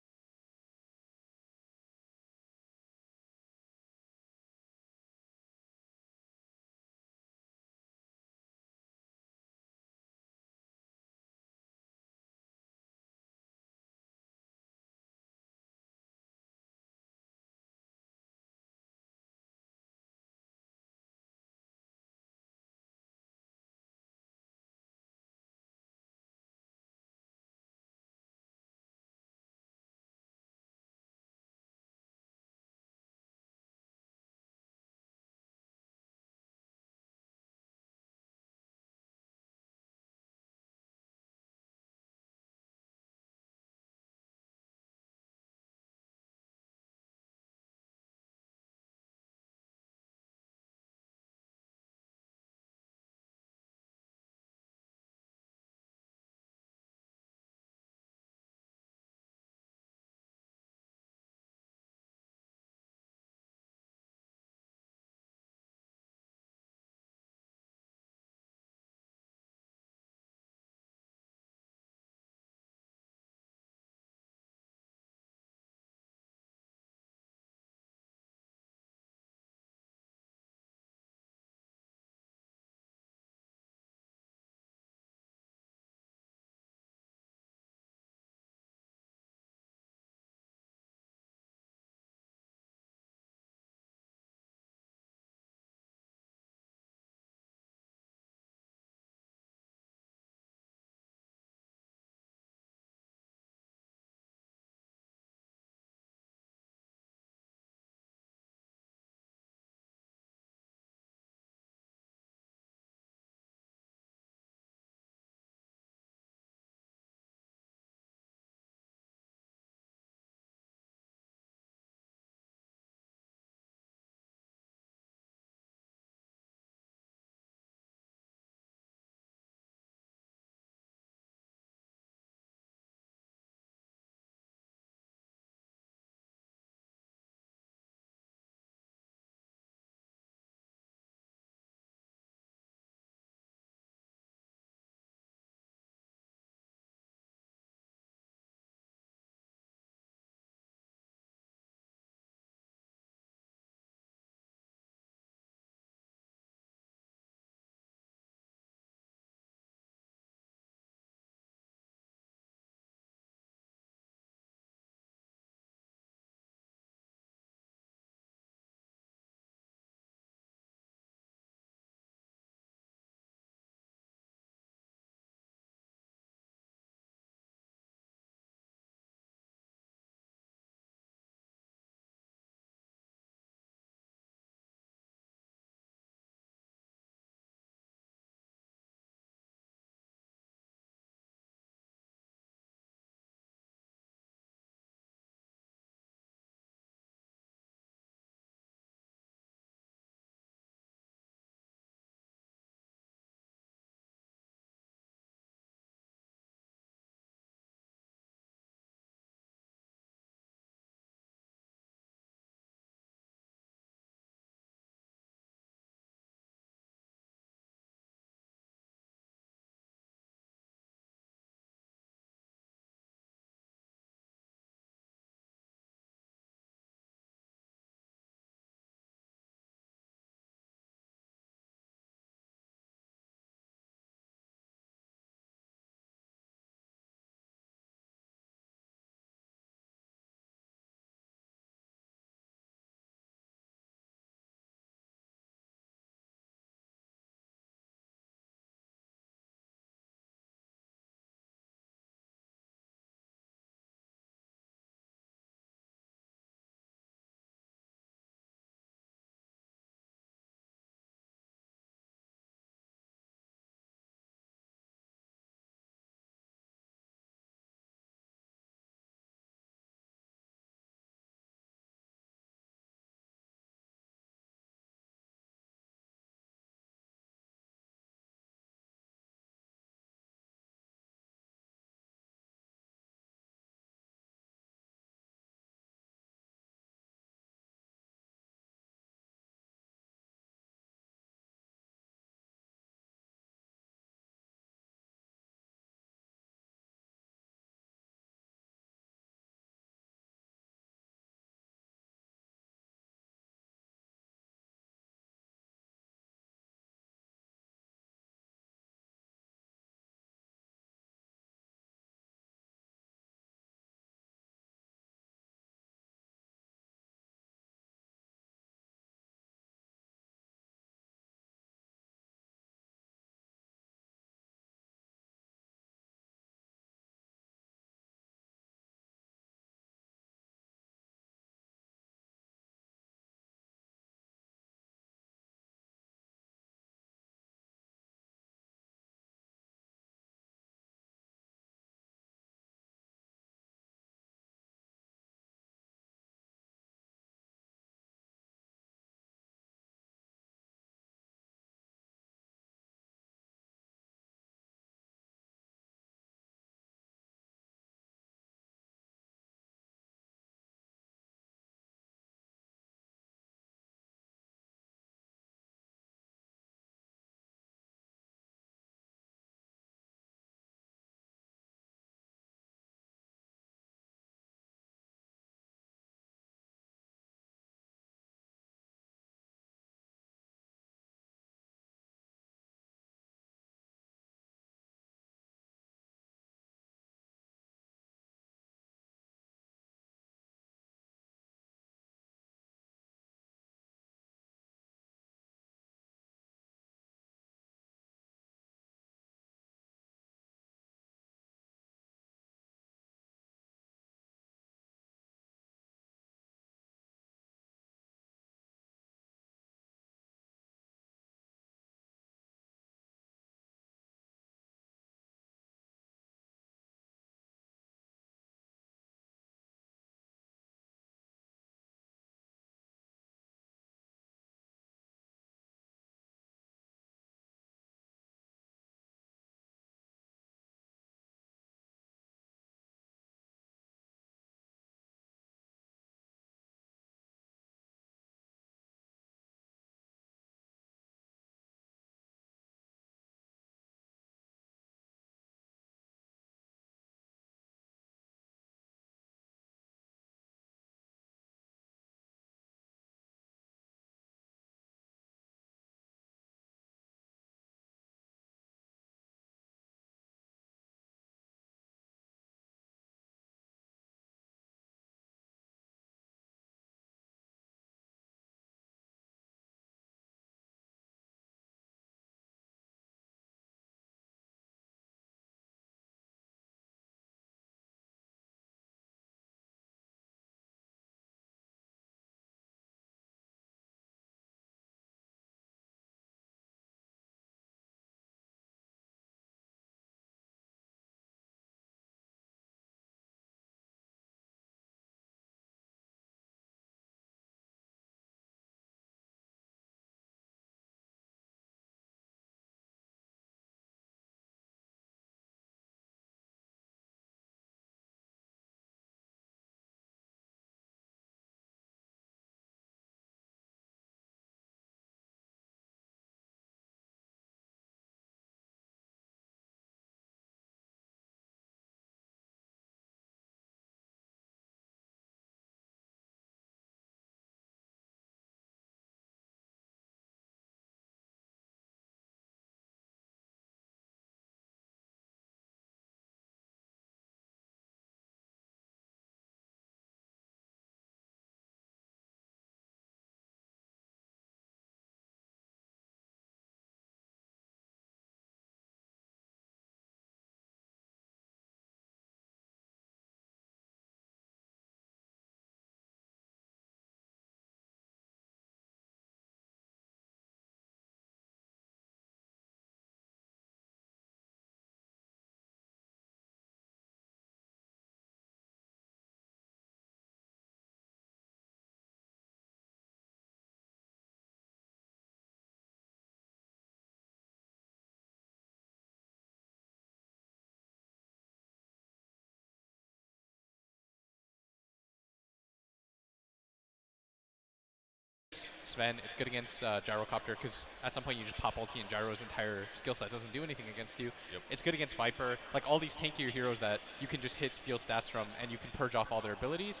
Sven. It's good against Gyrocopter because at some point you just pop ulti and Gyro's entire skill set doesn't do anything against you. Yep. It's good against Viper. Like all these tankier heroes that you can just hit steal stats from and you can purge off all their abilities.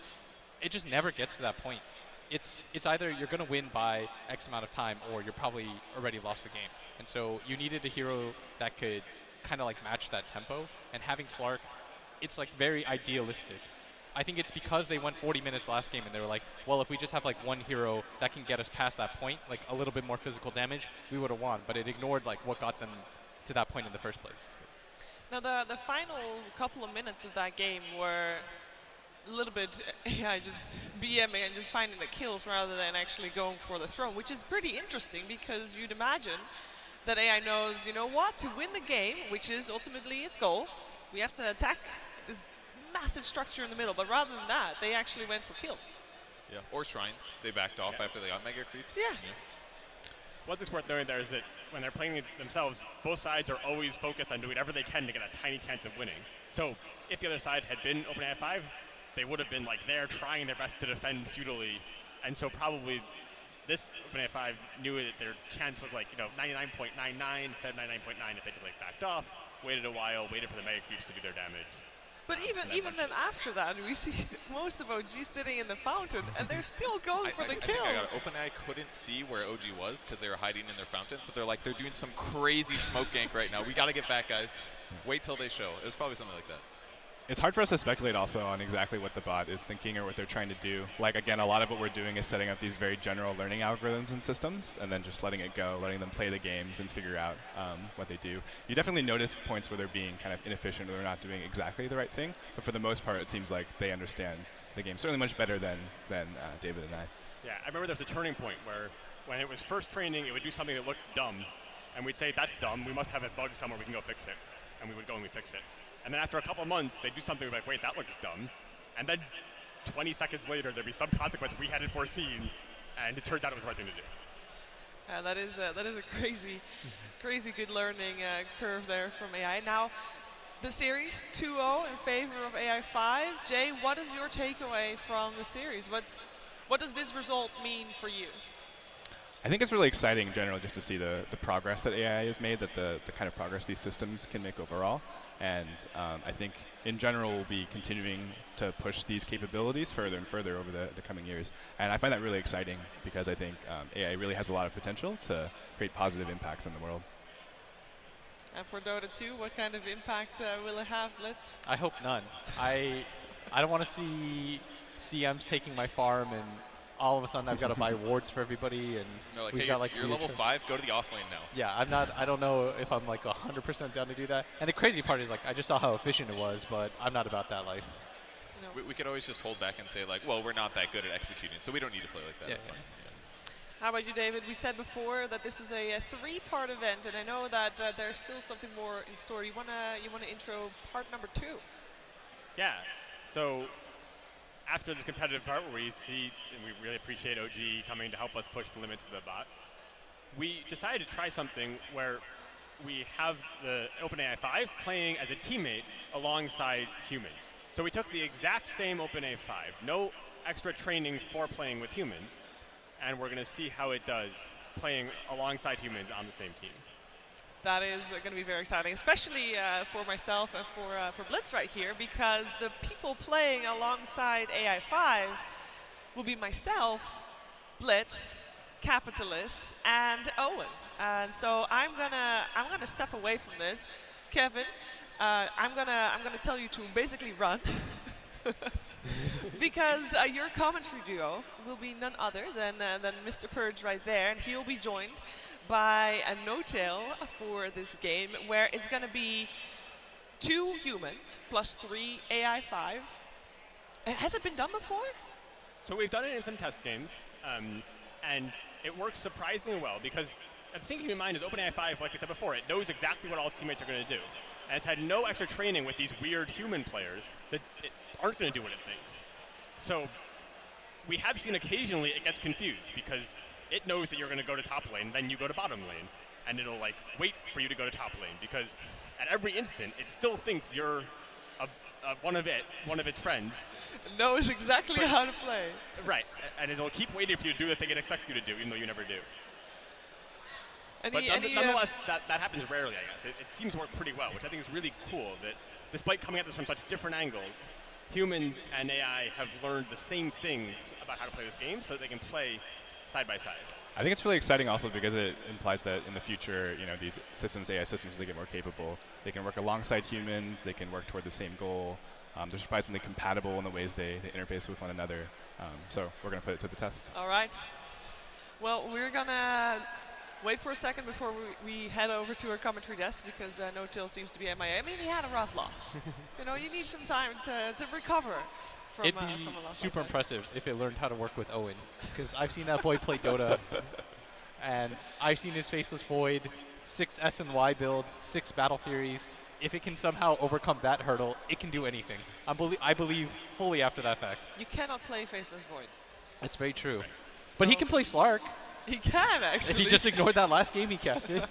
It just never gets to that point. It's either you're going to win by X amount of time or you're probably already lost the game. And so you needed a hero that could kind of like match that tempo. And having Slark, it's like very idealistic. I think it's because they went 40 minutes last game and they were like, well, if we just have like one hero that can get us past that point, like a little bit more physical damage, we would have won. But it ignored like what got them to that point in the first place. Now the final couple of minutes of that game were a little bit AI just BMing and just finding the kills rather than actually going for the throne, which is pretty interesting because you'd imagine that AI knows, you know what, to win the game, which is ultimately its goal, we have to attack this massive structure in the middle, but rather than that, they actually went for kills. Yeah, or shrines. They backed off after they got mega creeps. Yeah. What's worth noting there is that when they're playing themselves, both sides are always focused on doing whatever they can to get a tiny chance of winning. So if the other side had been OpenAI 5, they would have been like there trying their best to defend feudally, and so probably this OpenAI 5 knew that their chance was like 99.99 instead of 99.9 if they just like backed off, waited a while, waited for the mega creeps to do their damage. But even then after that, we see most of OG sitting in the fountain, and they're still going for the kills. I think OpenAI couldn't see where OG was because they were hiding in their fountain, so they're doing some crazy smoke gank right now. We got to get back, guys. Wait till they show. It was probably something like that. It's hard for us to speculate also on exactly what the bot is thinking or what they're trying to do. Like, again, a lot of what we're doing is setting up these very general learning algorithms and systems and then just letting it go, letting them play the games and figure out what they do. You definitely notice points where they're being kind of inefficient or they're not doing exactly the right thing, but for the most part, it seems like they understand the game certainly much better than David and I. Yeah, I remember there was a turning point where when it was first training, it would do something that looked dumb, and we'd say, that's dumb, we must have a bug somewhere, we can go fix it. And we would go and we fix it. And then after a couple of months, they'd do something like, wait, that looks dumb. And then 20 seconds later, there'd be some consequence we hadn't foreseen, and it turns out it was the right thing to do. That is a crazy good learning curve there from AI. Now, the series 2-0 in favor of AI 5. Jay, what is your takeaway from the series? What does this result mean for you? I think it's really exciting in general just to see the progress that AI has made, that the kind of progress these systems can make overall. And I think in general we'll be continuing to push these capabilities further and further over the coming years. And I find that really exciting because I think AI really has a lot of potential to create positive impacts in the world. And for Dota 2, what kind of impact will it have, Blitz? I hope none. I don't want to see CMs taking my farm and all of a sudden I've got to buy wards for everybody, and like, we've hey, got like you're level 5, go to the off lane now. Yeah, I don't know if I'm like 100% down to do that. And the crazy part is like I just saw how efficient it was, but I'm not about that life. No. We could always just hold back and say like, well, we're not that good at executing, so we don't need to play like that. Yeah, That's fine. How about you, David? We said before that this was a 3-part event, and I know that there's still something more in store. You wanna intro part number 2? Yeah. So after this competitive part where we see and we really appreciate OG coming to help us push the limits of the bot, we decided to try something where we have the OpenAI 5 playing as a teammate alongside humans. So we took the exact same OpenAI 5, no extra training for playing with humans, and we're going to see how it does playing alongside humans on the same team. That is going to be very exciting, especially for myself and for Blitz right here, because the people playing alongside AI5 will be myself, Blitz, Capitalist, and Owen. And so I'm gonna step away from this. Kevin, I'm gonna tell you to basically run. Because your commentary duo will be none other than Mr. Purge right there, and he'll be joined by a no-tail for this game, where it's going to be 2 humans plus 3 AI5. Has it been done before? So we've done it in some test games, and it works surprisingly well because the thing to keep in mind is OpenAI 5, like we said before, it knows exactly what all its teammates are going to do. And it's had no extra training with these weird human players that aren't going to do what it thinks. So we have seen occasionally it gets confused because it knows that you're going to go to top lane, then you go to bottom lane, and it'll like wait for you to go to top lane because at every instant it still thinks you're one of its friends. Knows exactly how to play. Right, and it'll keep waiting for you to do the thing it expects you to do, even though you never do. But nonetheless, that happens rarely, I guess. It seems to work pretty well, which I think is really cool, that despite coming at this from such different angles, humans and AI have learned the same things about how to play this game so that they can play side by side. I think it's really exciting also because it implies that in the future, these systems, AI systems, they get more capable. They can work alongside humans. They can work toward the same goal. They're surprisingly compatible in the ways they interface with one another. So we're going to put it to the test. All right. Well, we're going to wait for a second before we head over to our commentary desk because No-Till seems to be MIA. I mean, he had a rough loss. You need some time to recover. It'd be super impressive if it learned how to work with Owen, because I've seen that boy play Dota, and I've seen his Faceless Void, 6 S and Y build, 6 Battle Theories. If it can somehow overcome that hurdle, it can do anything. I believe fully after that fact. You cannot play Faceless Void. That's very true. But he can play Slark. He can, actually. If he just ignored that last game he casted.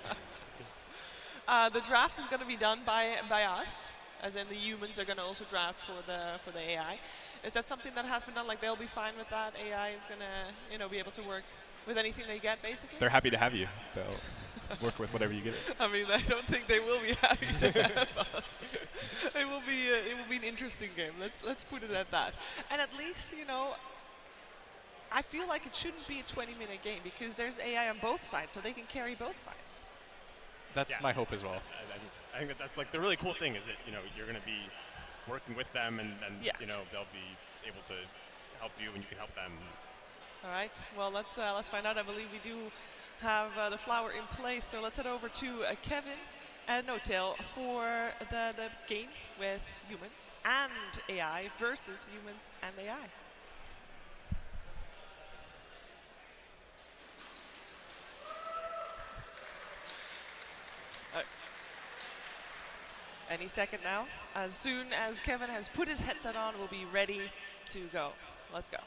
The draft is going to be done by us, as in the humans are going to also draft for the AI. Is that something that has been done? Like, they'll be fine with that? AI is going to, be able to work with anything they get, basically? They're happy to have you. They'll work with whatever you give it. I mean, I don't think they will be happy to have us. It will be an interesting game. Let's put it at that. And at least, I feel like it shouldn't be a 20-minute game because there's AI on both sides, so they can carry both sides. That's my hope as well. I think that's like the really cool thing is that you're going to be working with them and they'll be able to help you and you can help them. All right. Well, let's find out. I believe we do have the flower in place, so let's head over to Kevin and No-Till for the game with humans and AI versus humans and AI. Any second now. As soon as Kevin has put his headset on, we'll be ready to go. Let's go.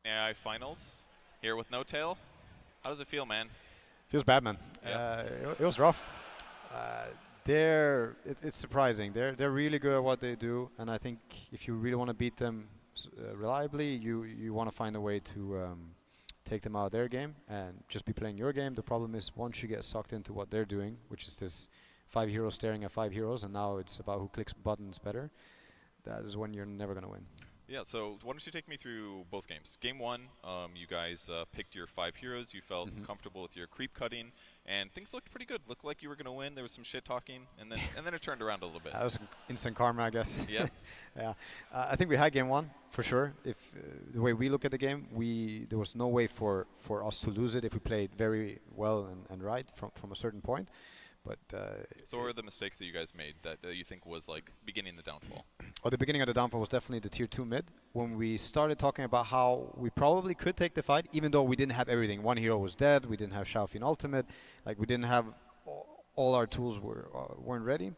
AI finals here with No Tail. How does it feel, man? Feels bad, man. Yeah. It was rough. It's surprising. They're really good at what they do, and I think if you really want to beat them reliably, you want to find a way to take them out of their game and just be playing your game. The problem is once you get sucked into what they're doing, which is this 5 heroes staring at 5 heroes, and now it's about who clicks buttons better, that is when you're never going to win. Yeah, so why don't you take me through both games? Game 1, you guys picked your 5 heroes. You felt comfortable with your creep cutting, and things looked pretty good. Looked like you were going to win. There was some shit talking, and then it turned around a little bit. That was instant karma, I guess. Yeah. Yeah. I think we had game 1 for sure. If the way we look at the game, there was no way for us to lose it if we played very well and right from a certain point. But so what were the mistakes that you guys made that you think was like beginning the downfall? The beginning of the downfall was definitely the tier 2 mid. When we started talking about how we probably could take the fight, even though we didn't have everything. One hero was dead. We didn't have Xiaofin ultimate. Like we didn't have all our tools weren't ready.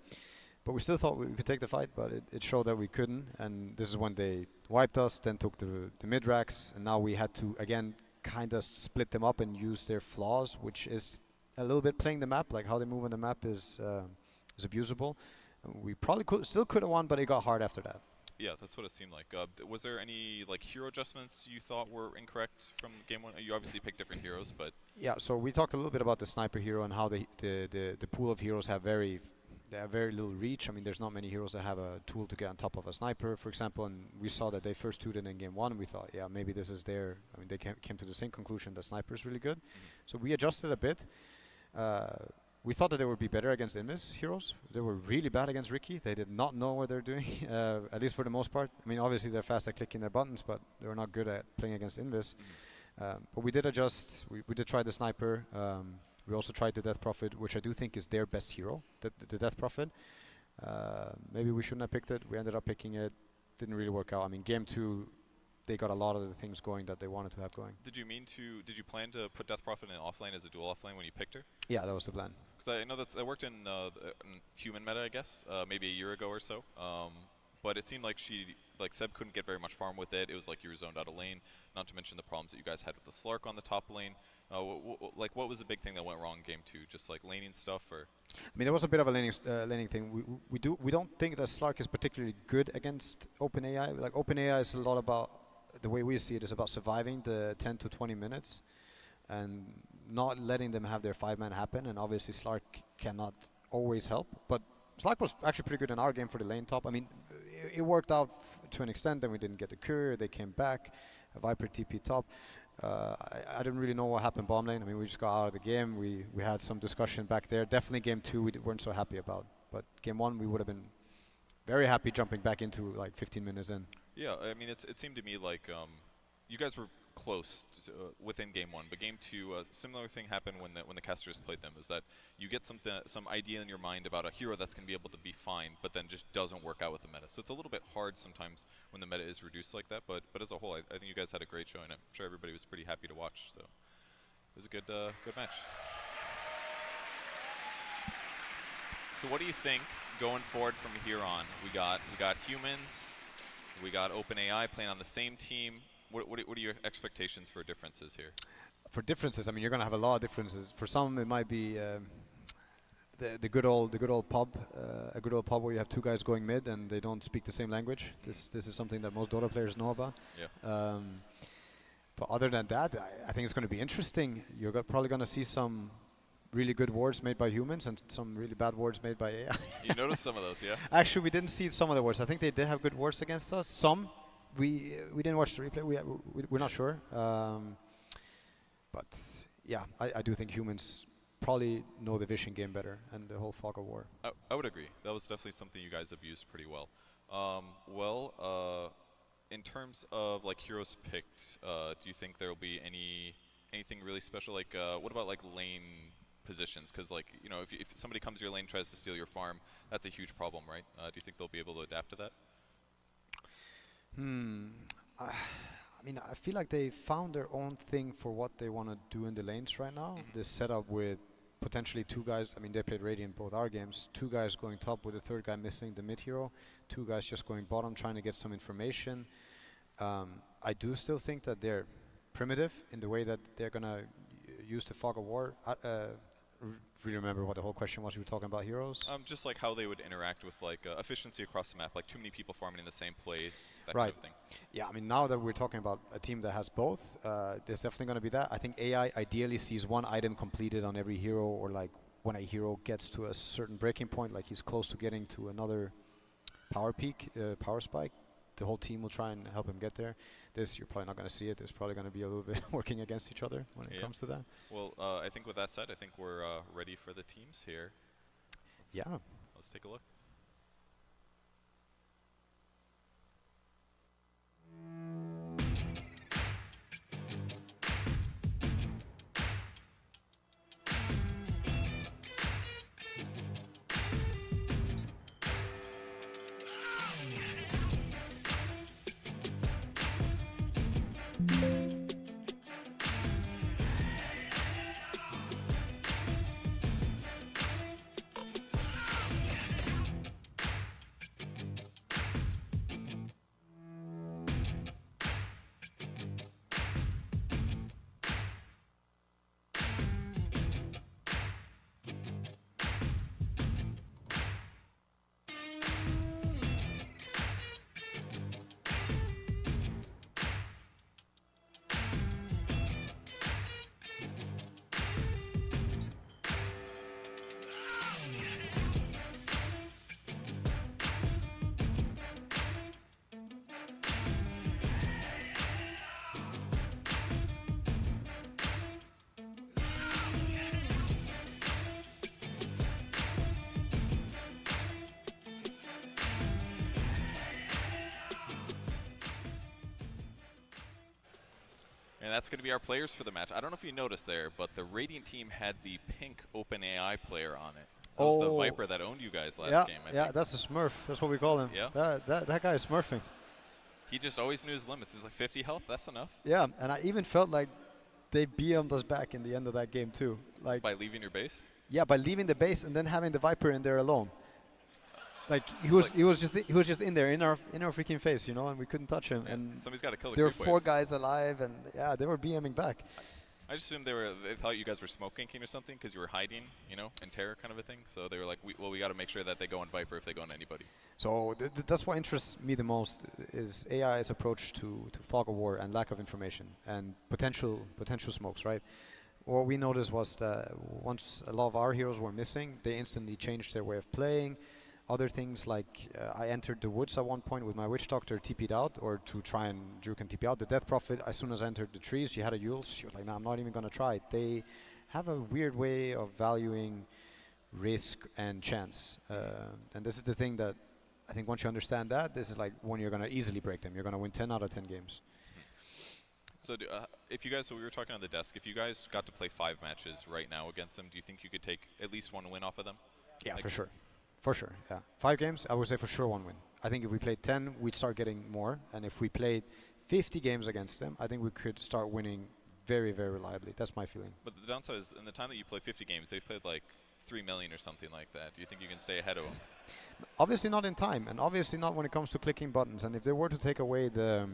But we still thought we could take the fight. But it showed that we couldn't. And this is when they wiped us. Then took the mid racks, and now we had to again kind of split them up and use their flaws, which is a little bit playing the map, like how they move on the map is abusable. We probably still could have won, but it got hard after that. Yeah, that's what it seemed like. Was there any like hero adjustments you thought were incorrect from game 1? You obviously picked different heroes, but yeah. So we talked a little bit about the sniper hero and how the pool of heroes have very little reach. I mean, there's not many heroes that have a tool to get on top of a sniper, for example. And we saw that they first tooted in game 1, and we thought, yeah, maybe this is their. I mean, they came to the same conclusion that sniper is really good. So we adjusted a bit. We thought that they would be better against Invis heroes. They were really bad against Ricky. They did not know what they're doing, at least for the most part. I mean, obviously they're fast at clicking their buttons, but they were not good at playing against Invis. But we did adjust. We did try the sniper. We also tried the Death Prophet, which I do think is their best hero, the Death Prophet. Maybe we shouldn't have picked it. We ended up picking it. Didn't really work out. I mean, game 2, they got a lot of the things going that they wanted to have going. Did you plan to put Death Prophet in offlane as a dual offlane when you picked her? Yeah, that was the plan. Because I know that worked in human meta, I guess, maybe a year ago or so. But it seemed like Seb couldn't get very much farm with it. It was like you were zoned out of lane, not to mention the problems that you guys had with the Slark on the top lane. What was the big thing that went wrong in game 2? Just like laning stuff, or? I mean, there was a bit of a laning thing. We don't think that Slark is particularly good against OpenAI. Like OpenAI is a lot about, the way we see it, is about surviving the 10 to 20 minutes and not letting them have their 5-man happen. And obviously Slark cannot always help, but Slark was actually pretty good in our game for the lane top. I mean, it worked out to an extent. Then we didn't get the courier. They came back. Viper TP top. I didn't really know what happened bottom lane. I mean, we just got out of the game. We had some discussion back there. Definitely game 2 we weren't so happy about. But game 1 we would have been very happy jumping back into like 15 minutes in. Yeah, I mean, it seemed to me like you guys were close within game 1, but game 2, a similar thing happened when the casters played them. Is that you get some idea in your mind about a hero that's going to be able to be fine, but then just doesn't work out with the meta. So it's a little bit hard sometimes when the meta is reduced like that. But as a whole, I think you guys had a great show, and I'm sure everybody was pretty happy to watch. So it was a good match. So what do you think going forward from here on? We got humans, we got OpenAI playing on the same team. What are your expectations for differences here? For differences, I mean, you're going to have a lot of differences. For some, it might be the good old pub, a good old pub where you have 2 guys going mid and they don't speak the same language. This is something that most Dota players know about. Yeah. But other than that, I think it's going to be interesting. You're probably going to see some really good wards made by humans and some really bad wards made by AI. You noticed some of those, yeah? Actually, we didn't see some of the wards. I think they did have good wards against us. Some. We didn't watch the replay. We're not sure. But yeah, I do think humans probably know the vision game better and the whole fog of war. I would agree. That was definitely something you guys have used pretty well. In terms of like heroes picked, do you think there will be anything really special? Like, what about like lane positions? Because like, you know, if somebody comes to your lane, tries to steal your farm, that's a huge problem, right? Do you think they'll be able to adapt to that? I mean, I feel like they found their own thing for what they want to do in the lanes right now. This setup with potentially 2 guys. I mean, they played Radiant both our games. 2 guys going top with the 3rd guy missing the mid hero. 2 guys just going bottom trying to get some information. I do still think that they're primitive in the way that they're gonna use the fog of war. Really remember what the whole question was. We were talking about heroes. Just like how they would interact with like efficiency across the map, like too many people farming in the same place, that Right. kind of thing. Yeah, I mean, now that we're talking about a team that has both, there's definitely going to be that. I think AI ideally sees one item completed on every hero, or like when a hero gets to a certain breaking point, like he's close to getting to another power peak, power spike, the whole team will try and help him get there. This, you're probably not going to see it. There's probably going to be a little bit working against each other when it comes to that. Well, I think with that said, I think we're ready for the teams here. Let's take a look. And that's going to be our players for the match. I don't know if you noticed there, but the Radiant team had the pink OpenAI player on it. That was the Viper that owned you guys last game, I think. That's a Smurf. That's what we call him. Yeah. That guy is Smurfing. He just always knew his limits. He's like 50 health, that's enough. Yeah, and I even felt like they BM'd us back in the end of that game too. Like by leaving your base? Yeah, by leaving the base and then having the Viper in there alone. Like he was just in there in our freaking face, you know, and we couldn't touch him. Yeah, and somebody's got to kill the there were creep 4 waves. guys alive, and yeah, they were BMing back. I just assumed they thought you guys were smoke ganking or something because you were hiding, you know, in terror kind of a thing. So they were like, we got to make sure that they go on Viper if they go on anybody. So that's what interests me the most is AI's approach to fog of war and lack of information and potential smokes, right? What we noticed was that once a lot of our heroes were missing, they instantly changed their way of playing. Other things like I entered the woods at one point with my Witch Doctor TP'd out, or to try and juke and TP out. The Death Prophet, as soon as I entered the trees, she had a Yule. She was like, no, I'm not even going to try it. They have a weird way of valuing risk and chance. And this is the thing that I think once you understand that, this is like when you're going to easily break them. You're going to win 10 out of 10 games. So if you guys, so we were talking on the desk, if you guys got to play 5 matches right now against them, do you think you could take at least 1 win off of them? Yeah, like for sure. For sure, yeah. 5 games, I would say for sure 1 win. I think if we played 10, we'd start getting more. And if we played 50 games against them, I think we could start winning very, very reliably. That's my feeling. But the downside is, in the time that you play 50 games, they've played like 3 million or something like that. Do you think you can stay ahead of them? Obviously not in time, and obviously not when it comes to clicking buttons. And if they were to take away the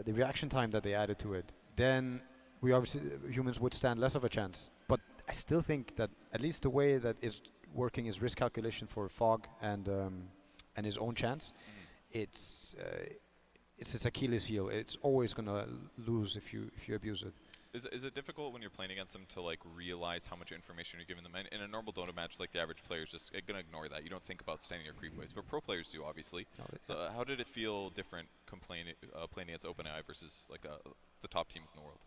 reaction time that they added to it, then we obviously, humans would stand less of a chance. But I still think that at least the way that is working his risk calculation for Fog and his own chance, it's his Achilles heel. It's always gonna lose if you abuse it. Is it difficult when you're playing against them to like realize how much information you're giving them? And in a normal Dota match, like the average player is just gonna ignore that. You don't think about standing your creep waves, but pro players do obviously. So how did it feel different playing against OpenAI versus like the top teams in the world?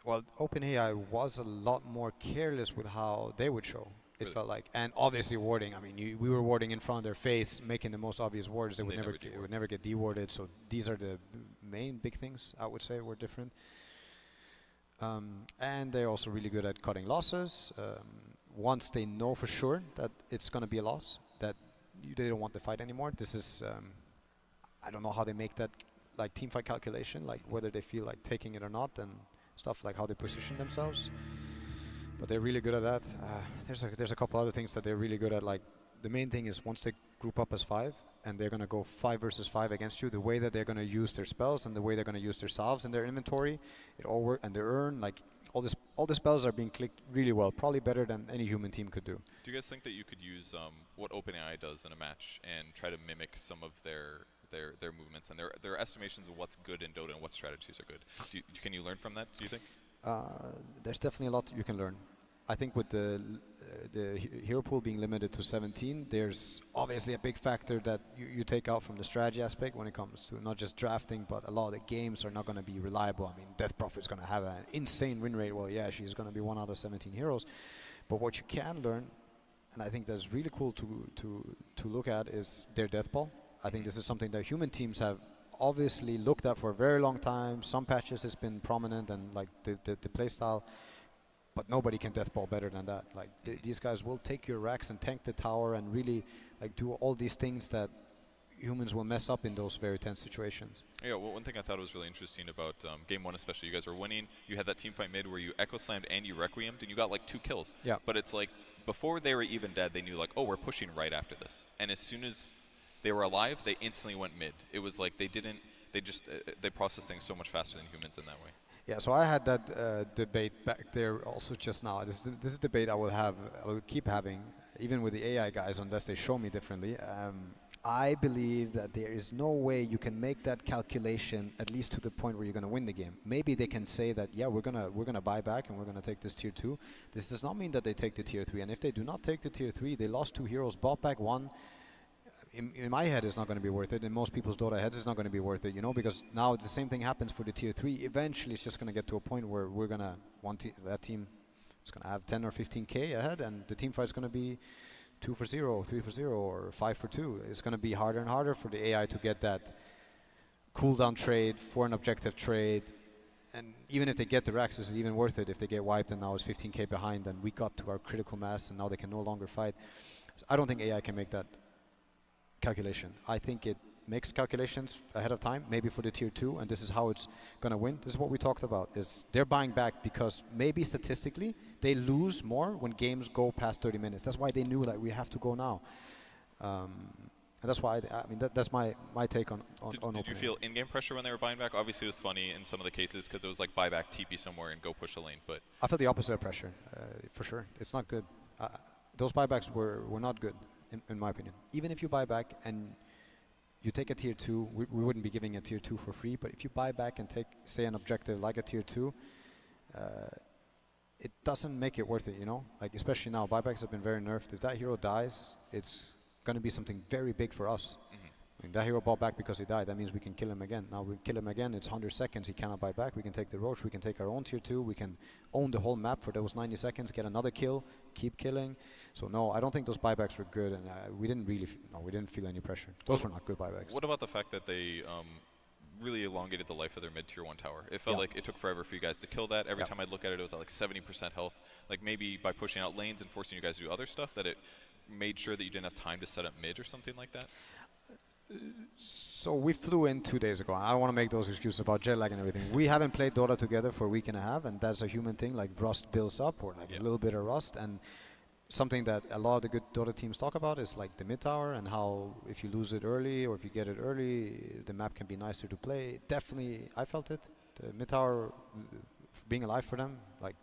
Well, OpenAI was a lot more careless with how they would show. It felt like, and obviously warding. I mean, we were warding in front of their face, making the most obvious wards. They would never get dewarded. So these are the main big things I would say were different. And they're also really good at cutting losses. Once they know for sure that it's going to be a loss, that they don't want the fight anymore. This is, I don't know how they make that like team fight calculation, like whether they feel like taking it or not, and stuff like how they position themselves. But they're really good at that. There's a couple other things that they're really good at. Like the main thing is once they group up as 5, and they're going to go 5 versus 5 against you, the way that they're going to use their spells and the way they're going to use their salves in their inventory, it all work, and their urn, like all the spells are being clicked really well, probably better than any human team could do. Do you guys think that you could use what OpenAI does in a match and try to mimic some of their movements and their estimations of what's good in Dota and what strategies are good? Can you learn from that, do you think? There's definitely a lot you can learn. I think with the hero pool being limited to 17, there's obviously a big factor that you take out from the strategy aspect when it comes to not just drafting, but a lot of the games are not going to be reliable. I mean, Death Prophet's going to have an insane win rate. Well, yeah, she's going to be 1 out of 17 heroes. But what you can learn, and I think that's really cool to look at, is their death ball. I think this is something that human teams have obviously looked at for a very long time. Some patches has been prominent and like the play style. But nobody can death ball better than that. Like these guys will take your racks and tank the tower and really like do all these things that humans will mess up in those very tense situations. Yeah, well, one thing I thought was really interesting about game 1 especially, you guys were winning, you had that team fight mid where you echo slammed and you requiem'd and you got like 2 kills. Yeah. But it's like before they were even dead, they knew like, oh, we're pushing right after this. And as soon as they were alive, they instantly went mid. It was like they processed things so much faster than humans in that way. Yeah, so I had that debate back there also just now. This is a debate I will keep having, even with the AI guys, unless they show me differently. I believe that there is no way you can make that calculation at least to the point where you're going to win the game. Maybe they can say that, yeah, we're gonna buy back and we're gonna take this tier 2. This does not mean that they take the tier 3. And if they do not take the tier 3, they lost 2 heroes, bought back 1. In my head, it's not going to be worth it. In most people's Dota heads, it's not going to be worth it, you know, because now the same thing happens for the tier 3. Eventually, it's just going to get to a point where we're going to that team is going to have 10 or 15k ahead, and the team fight is going to be 2 for 0, 3 for 0, or 5 for 2. It's going to be harder and harder for the AI to get that cooldown trade for an objective trade. And even if they get the racks, is it even worth it if they get wiped and now it's 15k behind and we got to our critical mass and now they can no longer fight? So I don't think AI can make that calculation. I think it makes calculations ahead of time, maybe for the tier 2, and this is how it's going to win. This is what we talked about, is they're buying back because maybe statistically they lose more when games go past 30 minutes. That's why they knew that we have to go now. And that's why, I mean, that's my take on Did you feel in-game pressure when they were buying back? Obviously it was funny in some of the cases because it was like buy back, TP somewhere and go push a lane, but... I felt the opposite of pressure, for sure. It's not good. Those buybacks were not good. In my opinion, even if you buy back and you take a tier 2, we wouldn't be giving a tier 2 for free, but if you buy back and take, say, an objective like a tier 2, it doesn't make it worth it, you know? Like, especially now, buybacks have been very nerfed. If that hero dies, it's going to be something very big for us. Mm-hmm. I mean, that hero bought back because he died. That means we can kill him again. Now we kill him again, it's 100 seconds, he cannot buy back. We can take the Roach, we can take our own tier 2, we can own the whole map for those 90 seconds, get another kill, keep killing. So no, I don't think those buybacks were good, and we didn't really, we didn't feel any pressure. Those were not good buybacks. What about the fact that they really elongated the life of their mid-tier 1 tower? It felt like it took forever for you guys to kill that. Every time I'd look at it, it was at like 70% health. Like maybe by pushing out lanes and forcing you guys to do other stuff, that it made sure that you didn't have time to set up mid or something like that? So we flew in 2 days ago. I don't want to make those excuses about jet lag and everything. We haven't played Dota together for a week and a half, and that's a human thing. Like rust builds up, or like a little bit of rust. And something that a lot of the good Dota teams talk about is like the mid tower and how if you lose it early or if you get it early, the map can be nicer to play. Definitely, I felt it. The mid tower being alive for them, like,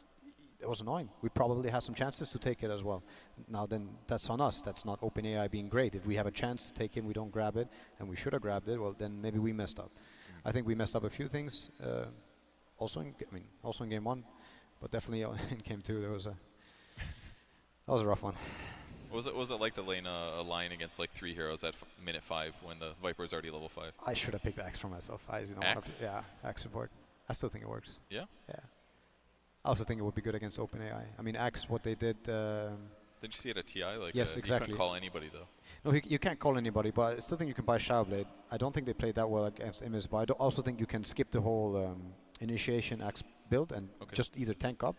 it was annoying. We probably had some chances to take it as well. Now then, that's on us. That's not OpenAI being great. If we have a chance to take it, we don't grab it, and we should have grabbed it, well, then maybe we messed up. I think we messed up a few things, also in game 1, but definitely in game 2, that was a rough one. What was it like to lane a line against like 3 heroes at minute 5 when the Viper is already level 5? I should have picked Axe for myself. Axe? Yeah, Axe support. I still think it works. Yeah? Yeah. I also think it would be good against OpenAI. I mean, Axe, what they did... Didn't you see it at TI? Like, yes, exactly. You couldn't call anybody, though. No, you can't call anybody, but I still think you can buy Shadowblade. I don't think they played that well against Immis, but I also think you can skip the whole initiation Axe build and just either tank up.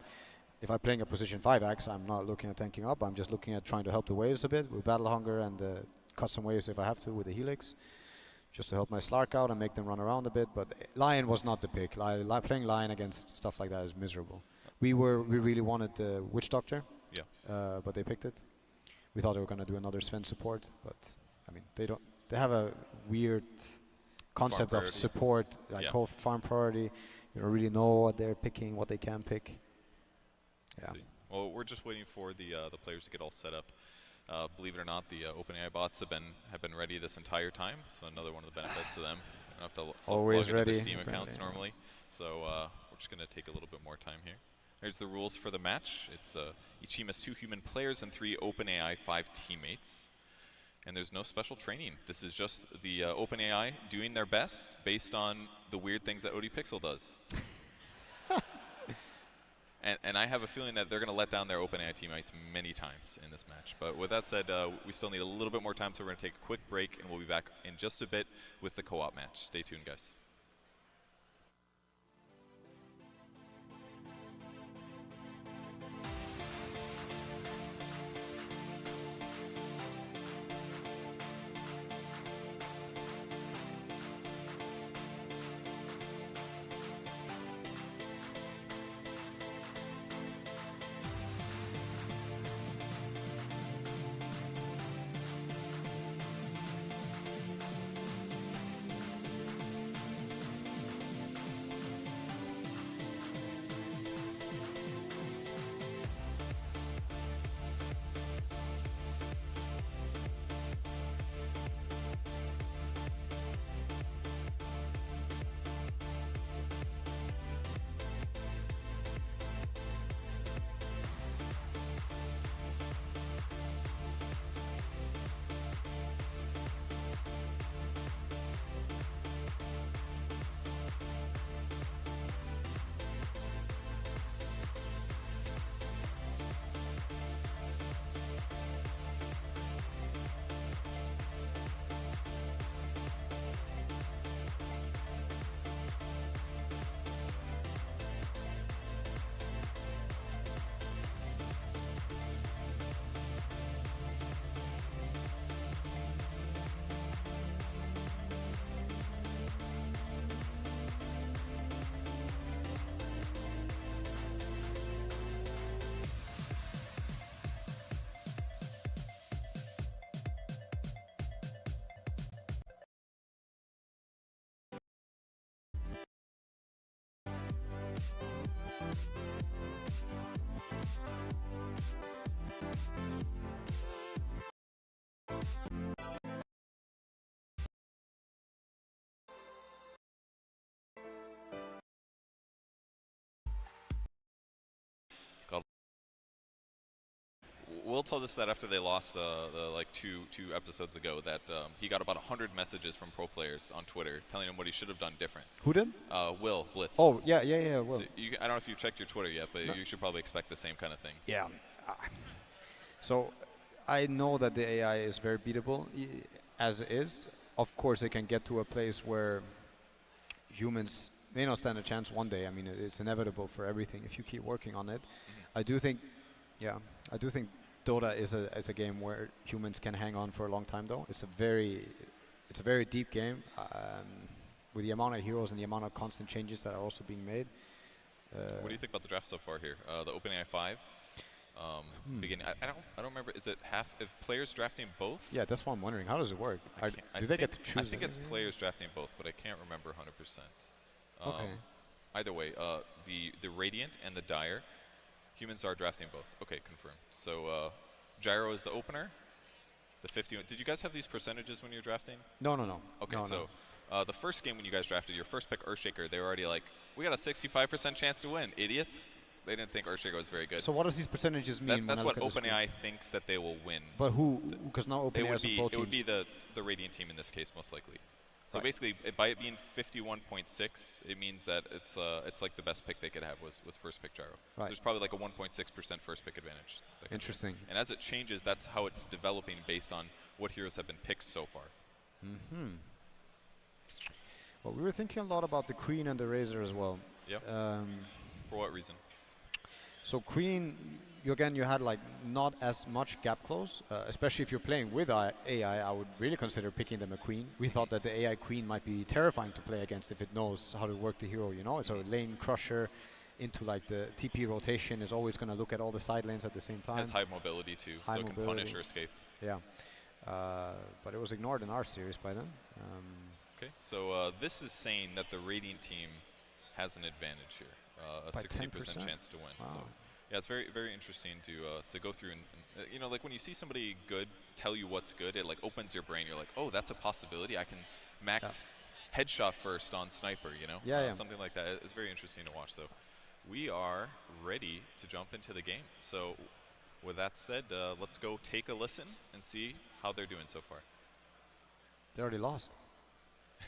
If I'm playing a position 5 Axe, I'm not looking at tanking up. I'm just looking at trying to help the waves a bit with Battle Hunger and cut some waves if I have to with the Helix, just to help my Slark out and make them run around a bit. But Lion was not the pick. Playing Lion against stuff like that is miserable. We really wanted the Witch Doctor, but they picked it. We thought they were going to do another Sven support, but I mean, they have a weird concept of priority. support, like Yeah. called farm priority. You don't really know what they're picking, what they can pick. Let's see. Well, we're just waiting for the players to get all set up. Believe it or not, the OpenAI bots have been ready this entire time. So another one of the benefits to them. They don't have to Always log into ready, their Steam accounts apparently. normally. So we're just going to take a little bit more time here. There's the rules for the match. It's each team has 2 human players and 3 OpenAI 5 teammates. And there's no special training. This is just the OpenAI doing their best based on the weird things that ODPixel does. And I have a feeling that they're going to let down their OpenAI teammates many times in this match. But with that said, we still need a little bit more time, so we're going to take a quick break, and we'll be back in just a bit with the co-op match. Stay tuned, guys. Will told us that after they lost like two episodes ago that he got about 100 messages from pro players on Twitter telling him what he should have done different. Who did? Will Blitz. Oh, yeah. Well, So I don't know if you've checked your Twitter yet, but you should probably expect the same kind of thing. yeah. So I know that the AI is very beatable as is. Of course, it can get to a place where humans may not stand a chance one day. I mean, it's inevitable for everything if you keep working on it. I do think Dota is a game where humans can hang on for a long time, though. It's a very deep game with the amount of heroes and the amount of constant changes that are also being made. What do you think about the draft so far here? The OpenAI 5 beginning. I don't remember. Is it half players drafting both? Yeah, that's what I'm wondering. How does it work? Do they get to choose? I think it's players drafting both, but I can't remember 100%. Okay. Either way, the Radiant and the Dire, humans are drafting both. Okay, confirmed. So Gyro is the opener. The 51. Did you guys have these percentages when you were drafting? No. Okay, no, so the first game when you guys drafted, your first pick Earthshaker, they were already like, we got a 65% chance to win, idiots. They didn't think Earthshaker was very good. So what does these percentages mean? That's when I what look at the OpenAI thinks that they will win. But who? Because now OpenAI has both teams. It would be the Radiant team in this case, most likely. So Right. basically, by it being 51.6, it means that it's like the best pick they could have was first pick Gyro. Right. There's probably like a 1.6% first pick advantage. Interesting. And as it changes, that's how it's developing based on what heroes have been picked so far. Mm-hmm. Well, we were thinking a lot about the Queen and the Razor as well. Yep. For what reason? So Queen, you had like not as much gap close, especially if you're playing with AI. I would really consider picking them a Queen. We thought that the AI Queen might be terrifying to play against if it knows how to work the hero. It's a lane crusher into like the TP rotation, is always going to look at all the side lanes at the same time. Has high mobility too, High so it can punish or escape. Yeah. but it was ignored in our series by them. Okay, so this is saying that the Radiant team has an advantage here, a By 60% 10%? chance to win. Wow. So yeah, it's very, very interesting to go through and you know, like when you see somebody good tell you what's good, it like opens your brain. You're like, oh, that's a possibility. I can max headshot first on sniper. You know, Yeah, yeah. something like that. It's very interesting to watch. So we are ready to jump into the game. So with that said, let's go take a listen and see how they're doing so far. They already lost.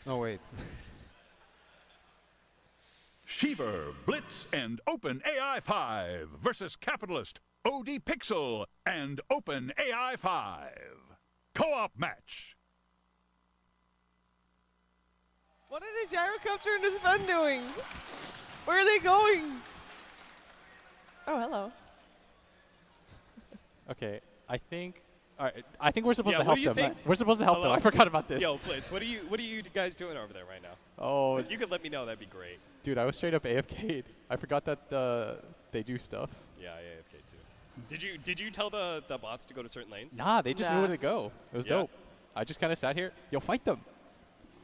No, wait. Shiver, Blitz, and OpenAI 5 versus Capitalist, OD Pixel, and OpenAI 5. Co-op match. What are the gyrocopter and this ven doing? Where are they going? Oh, hello. Okay, I think. All right, I think we're supposed to what help do you them. think? We're supposed to help them. Hello? I forgot about this. Yo, Blitz, what are you guys doing over there right now? Oh, If you could let me know, that'd be great. dude, I was straight up AFK'd. I forgot that they do stuff. Yeah, I AFK too. Did you tell the bots to go to certain lanes? Nah, they just knew Nah. where to go. It was Yeah. dope. I just kind of sat here. Yo, fight them.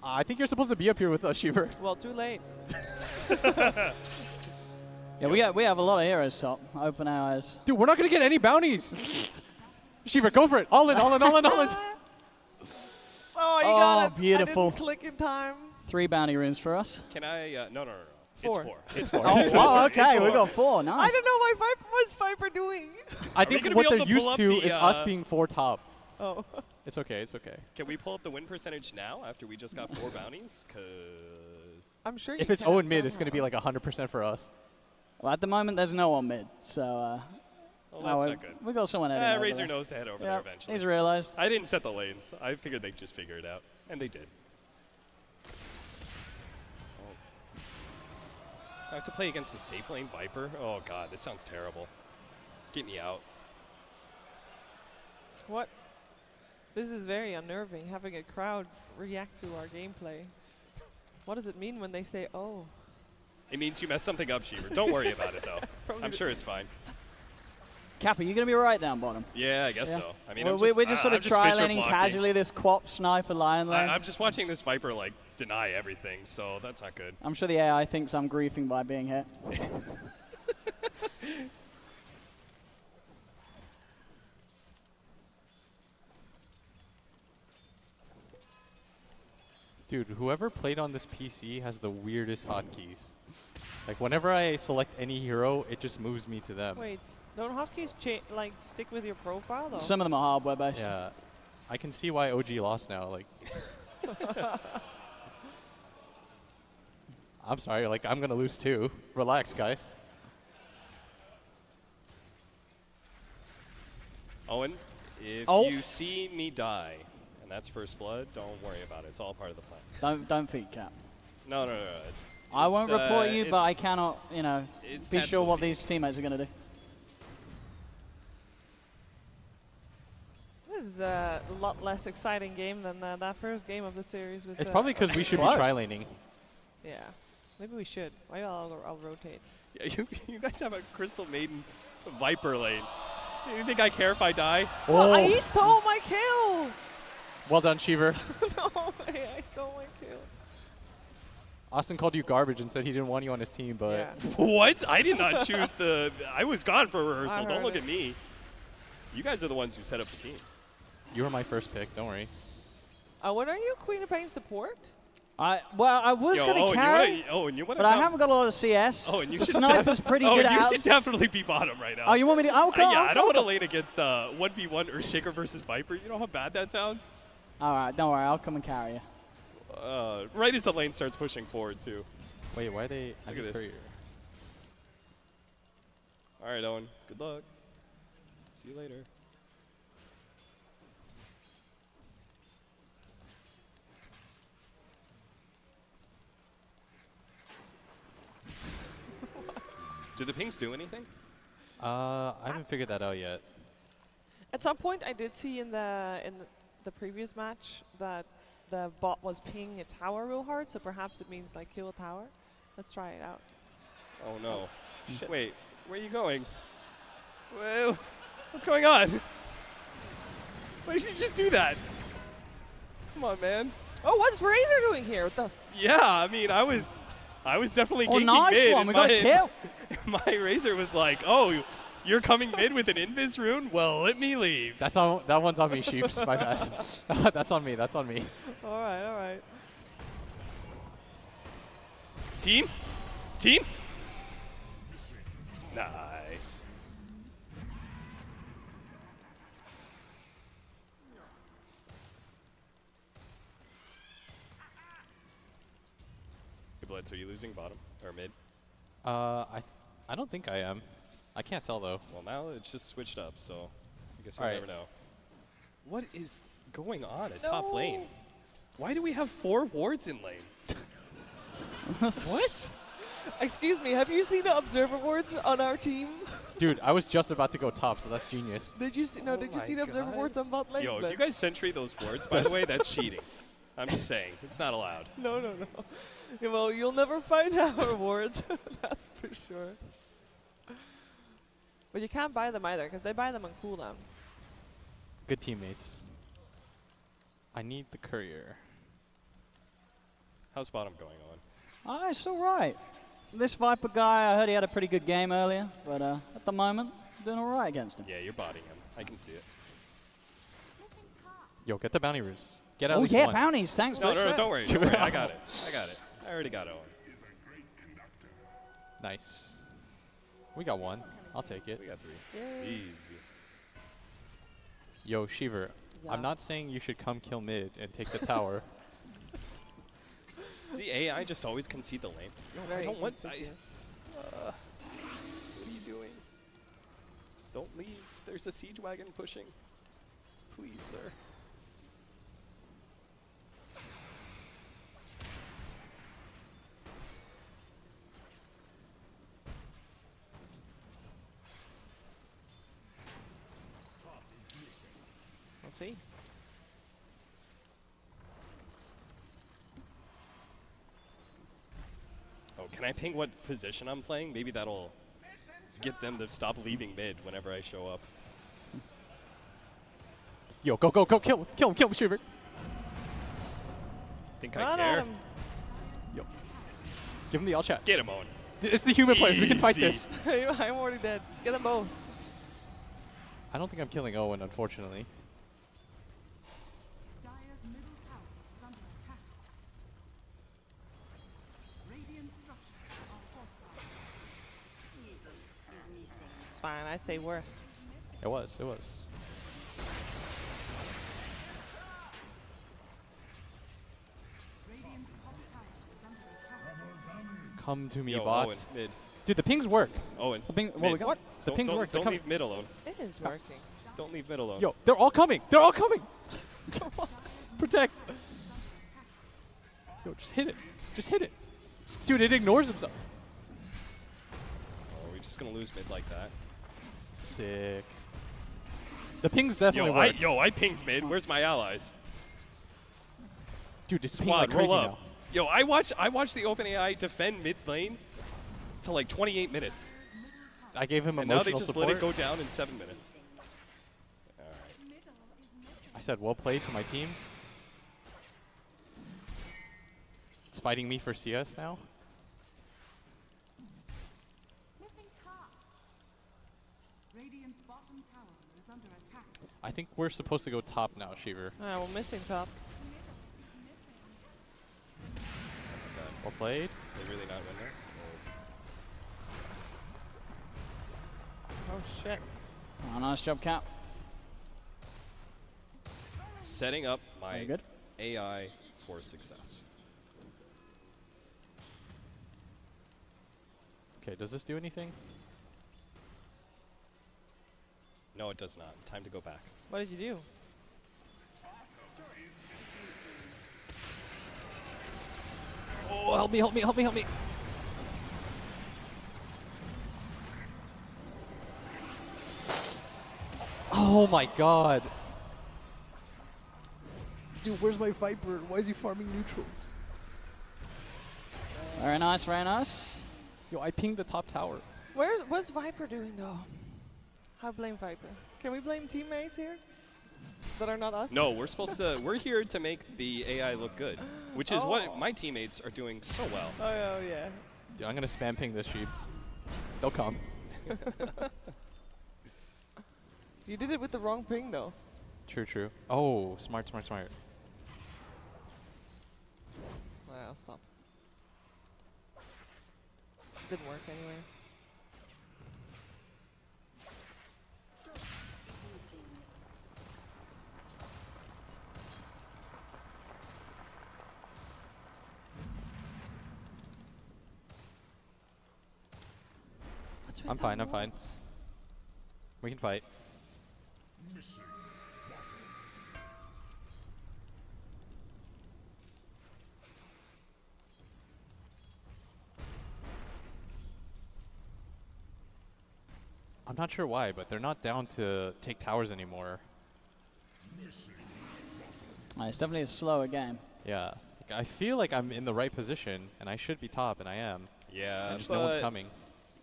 I think you're supposed to be up here with us, Shiver. Well, too late. Yeah, we have a lot of heroes top. Open eyes. Dude, we're not gonna get any bounties. Shiver, go for it. All in, all in, all in, all in. Oh, you Oh, got it. beautiful. I didn't click in time. 3 bounty runes for us. Can I? No. 4. It's 4. It's 4. Oh, okay, we It's got 4. Nice. I don't know what's Viper doing. I we think gonna what be they're able to pull used up to the, is us being 4 top. Oh. It's okay, it's okay. Can we pull up the win percentage now after we just got 4 bounties? Cause I'm sure If you it's can 0 and mid, it's gonna be somehow. like 100% for us. Well, at the moment, there's no one mid, so well, no, that's we- not good. we got someone heading over Razor there. knows to head over there Yeah, eventually. he's realized. I didn't set the lanes. I figured they'd just figure it out, and they did. I have to play against the safe lane Viper? Oh god, this sounds terrible. Get me out. What? This is very unnerving, having a crowd react to our gameplay. What does it mean when they say, oh? It means you messed something up, Sheaver. Don't worry about it, though. I'm sure it's fine. Kappa, you going to be right down bottom? Yeah, I guess Yeah. so. I mean, Well, we're just sort of trialing casually this quap sniper lion lane. I'm just watching this Viper, like, deny everything, so that's not good. I'm sure the AI thinks I'm griefing by being hit. Dude, whoever played on this PC has the weirdest hotkeys. Like, whenever I select any hero, it just moves me to them. Wait, don't hotkeys like stick with your profile though? Some of them are hardware based. Yeah. I can see why OG lost now. Like, I'm sorry. Like, I'm going to lose too. Relax, guys. Owen, if Oh. you see me die, and that's first blood, don't worry about it. It's all part of the plan. Don't feed Cap. No. I won't report you, it's- but I cannot, it's be sure tactical what feed. these teammates are going to do. This is a lot less exciting game than that first game of the series. With It's probably because we should be Close. tri-laning. Yeah, maybe we should. Maybe I'll rotate. Yeah, you guys have a Crystal Maiden Viper lane. You think I care if I die? Oh, Oh, he stole my kill! well done, Shiver. No way, I stole my kill. Austin called you garbage and said he didn't want you on his team, but Yeah. What? I did not choose the... I was gone for rehearsal. Don't heard look it. at me. You guys are the ones who set up the teams. you were my first pick. Don't worry. When are you Queen of Pain support? I was going to and carry, you wanna but I come- haven't got a lot of CS. Oh, and you the should sniper's pretty oh, good and you at should definitely be bottom right now. Oh, you want me to? I'll go. yeah, I'll I don't go. want to lane against 1v1 Earthshaker versus Viper. You know how bad that sounds? All right, don't worry. I'll come and carry you. Right as the lane starts pushing forward, too. Wait, why are they? Look at this. courier? All right, Owen. Good luck. See you later. Do the pings do anything? I haven't figured that out yet. At some point, I did see in the previous match that the bot was pinging a tower real hard, so perhaps it means like kill a tower. Let's try it out. Oh, no. Shit. Wait, where are you going? Well, what's going on? Why did you just do that? Come on, man. Oh, what's Razor doing here? What the? Yeah, I mean, I was definitely ganking nice mid. one. and We got a kill. My Razor was like, oh, you're coming mid with an invis rune? Well, let me leave. That one's on me, Sheeps. My bad. That's on me. That's on me. All right, all right. Team? Team? Nice. Hey, Blitz, are you losing bottom or mid? I don't think I am. I can't tell though. Well, now it's just switched up, so I guess All you'll right. never know. What is going on at top lane? Why do we have 4 wards in lane? What? Excuse me, have you seen the observer wards on our team? Dude, I was just about to go top, so that's genius. Did you see? No, did you my see the observer God. wards on bot lane? Yo, if you That's- guys sentry those wards, by the way, that's cheating. I'm just saying, it's not allowed. No, no, no. Yeah, well, you'll never find our wards. That's for sure. But you can't buy them either, because they buy them on cooldown. Good teammates. I need the courier. How's bottom going on? Oh, it's all right. This Viper guy, I heard he had a pretty good game earlier, but at the moment, doing all right against him. Yeah, you're botting him. I can see it. Yo, get the bounty runes. Get at Oh least yeah, one. bounties. Thanks, No, Blitz. no, no, don't worry. Don't worry. I got it. I got it. I already got Owen. Nice. We got one. I'll take it. We got 3. Yay. Easy. Yo, Shiver. Yeah. I'm not saying you should come kill mid and take the tower. See, AI just always concede the lane. No, I Very don't want. inconspicuous. What are you doing? Don't leave. There's a siege wagon pushing. Please, sir. We'll see. Oh, can I ping what position I'm playing? Maybe that'll get them to stop leaving mid whenever I show up. Yo, go, go, go, kill him, Shiver. Think Run I at care? him. Yo. Give him the all chat. Get him, Owen. It's the human players. We can fight Easy. this. I'm already dead. Get them both. I don't think I'm killing Owen, unfortunately. Dire's middle tower is under attack. Radiant structures are fortified. It's fine. I'd say worse. It was. It was. Radiant's top tower is under attack. Come to me, Yo, bot. Owen, mid. Dude, the pings work. Owen. The ping. Well, Mid. we got. The Don't- pings don't- work. They're Don't coming. leave mid alone. It is working. Don't leave mid alone. Yo, they're all coming. They're all coming. Protect. Yo, just hit it. Just hit it. Dude, it ignores himself. Oh, we're just gonna lose mid like that. Sick. The pings definitely work. I pinged mid. Where's my allies? Dude, just ping Squad, like crazy roll now. up. Yo, I watched the OpenAI defend mid lane to like 28 minutes. I gave him And now they emotional just support. let it go down in 7 minutes. Alright. I said, well played to my team. It's fighting me for CS now. Missing top. Radiant's bottom tower is under attack. I think we're supposed to go top now, Shiver. Ah, we're missing top. Well played. They really not win there? Oh shit. Oh, nice job, Cap. Setting up my Very good. AI for success. Okay, does this do anything? No, it does not. Time to go back. What did you do? Oh, help me, help me, help me, help me. Oh my god. Dude, where's my Viper? Why is he farming neutrals? Very nice, very nice. Yo, I pinged the top tower. What's Viper doing though? I blame Viper. Can we blame teammates here? that are not us? No, we're supposed to. We're here to make the AI look good, which is what my teammates are doing so well. Oh yeah. Dude, I'm gonna spam ping this sheep. They'll come. You did it with the wrong ping though. True. Oh, smart. I'll stop. Didn't work anyway. I'm fine. We can fight. I'm not sure why, but they're not down to take towers anymore. It's definitely a slower game. Yeah. Like, I feel like I'm in the right position, and I should be top, and I am. Yeah, and just no one's coming.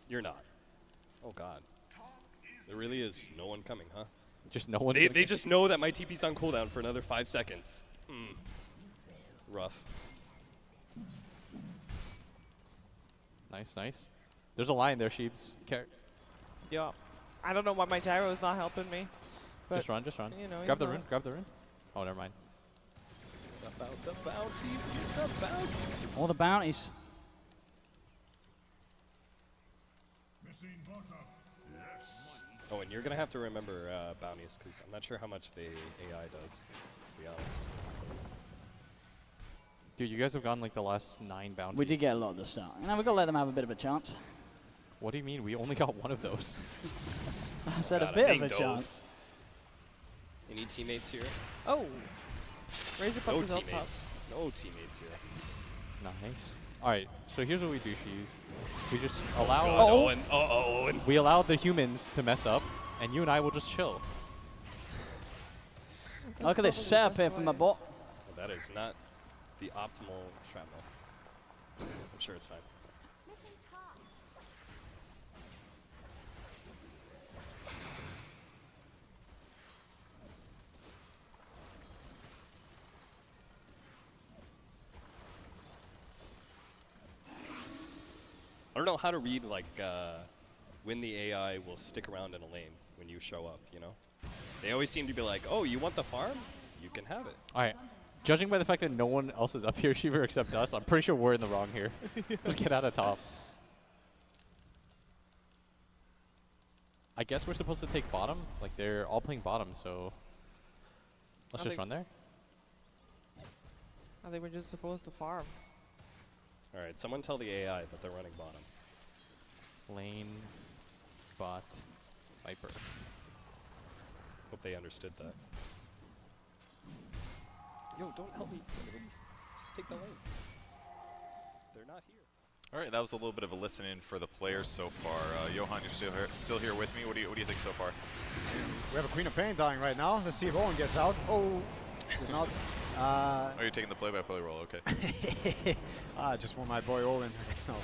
You're not. Oh God. There really is no one coming, huh? Just no one's. They just know that my TP's on cooldown for another 5 seconds. Rough. Nice. There's a lion there, Sheeps. Yeah. I don't know why my gyro is not helping me. Just run. You know, Grab the rune. Oh, never mind. About the bounties, get the bounties. All the bounties. Oh, and you're gonna have to remember bounties, because I'm not sure how much the AI does, to be honest. Dude, you guys have gotten like the last 9 bounties. We did get a lot at the start. Now we've got to let them have a bit of a chance. What do you mean? We only got one of those. I said God, a bit I'm of a being chance. You need teammates here? Oh. Razor No Pup is up top. teammates. No teammates here. Nice. All right. So here's what we do, Sheev. We just allow. God, Owen. We allow the humans to mess up, and you and I will just chill. Look at this setup here from my bot. Well, that is not the optimal shrapnel. I'm sure it's fine. Missing top. I don't know how to read like when the AI will stick around in a lane when you show up, you know? They always seem to be like, oh, you want the farm? You can have it. All right. Judging by the fact that no one else is up here, Sheever, except us, I'm pretty sure we're in the wrong here. Just get out of top. I guess we're supposed to take bottom. Like, they're all playing bottom, so let's just run there. I think we're just supposed to farm. All right, someone tell the AI that they're running bottom. Lane, bot, Viper. Hope they understood that. Yo, don't help me. Just take the lane. They're not here. All right, that was a little bit of a listen-in for the players so far. Johan, you're still here with me. What do you think so far? We have a Queen of Pain dying right now. Let's see if Owen gets out. Oh, did not. Oh, you're taking the play-by-play role, okay. Just want my boy Owen. No.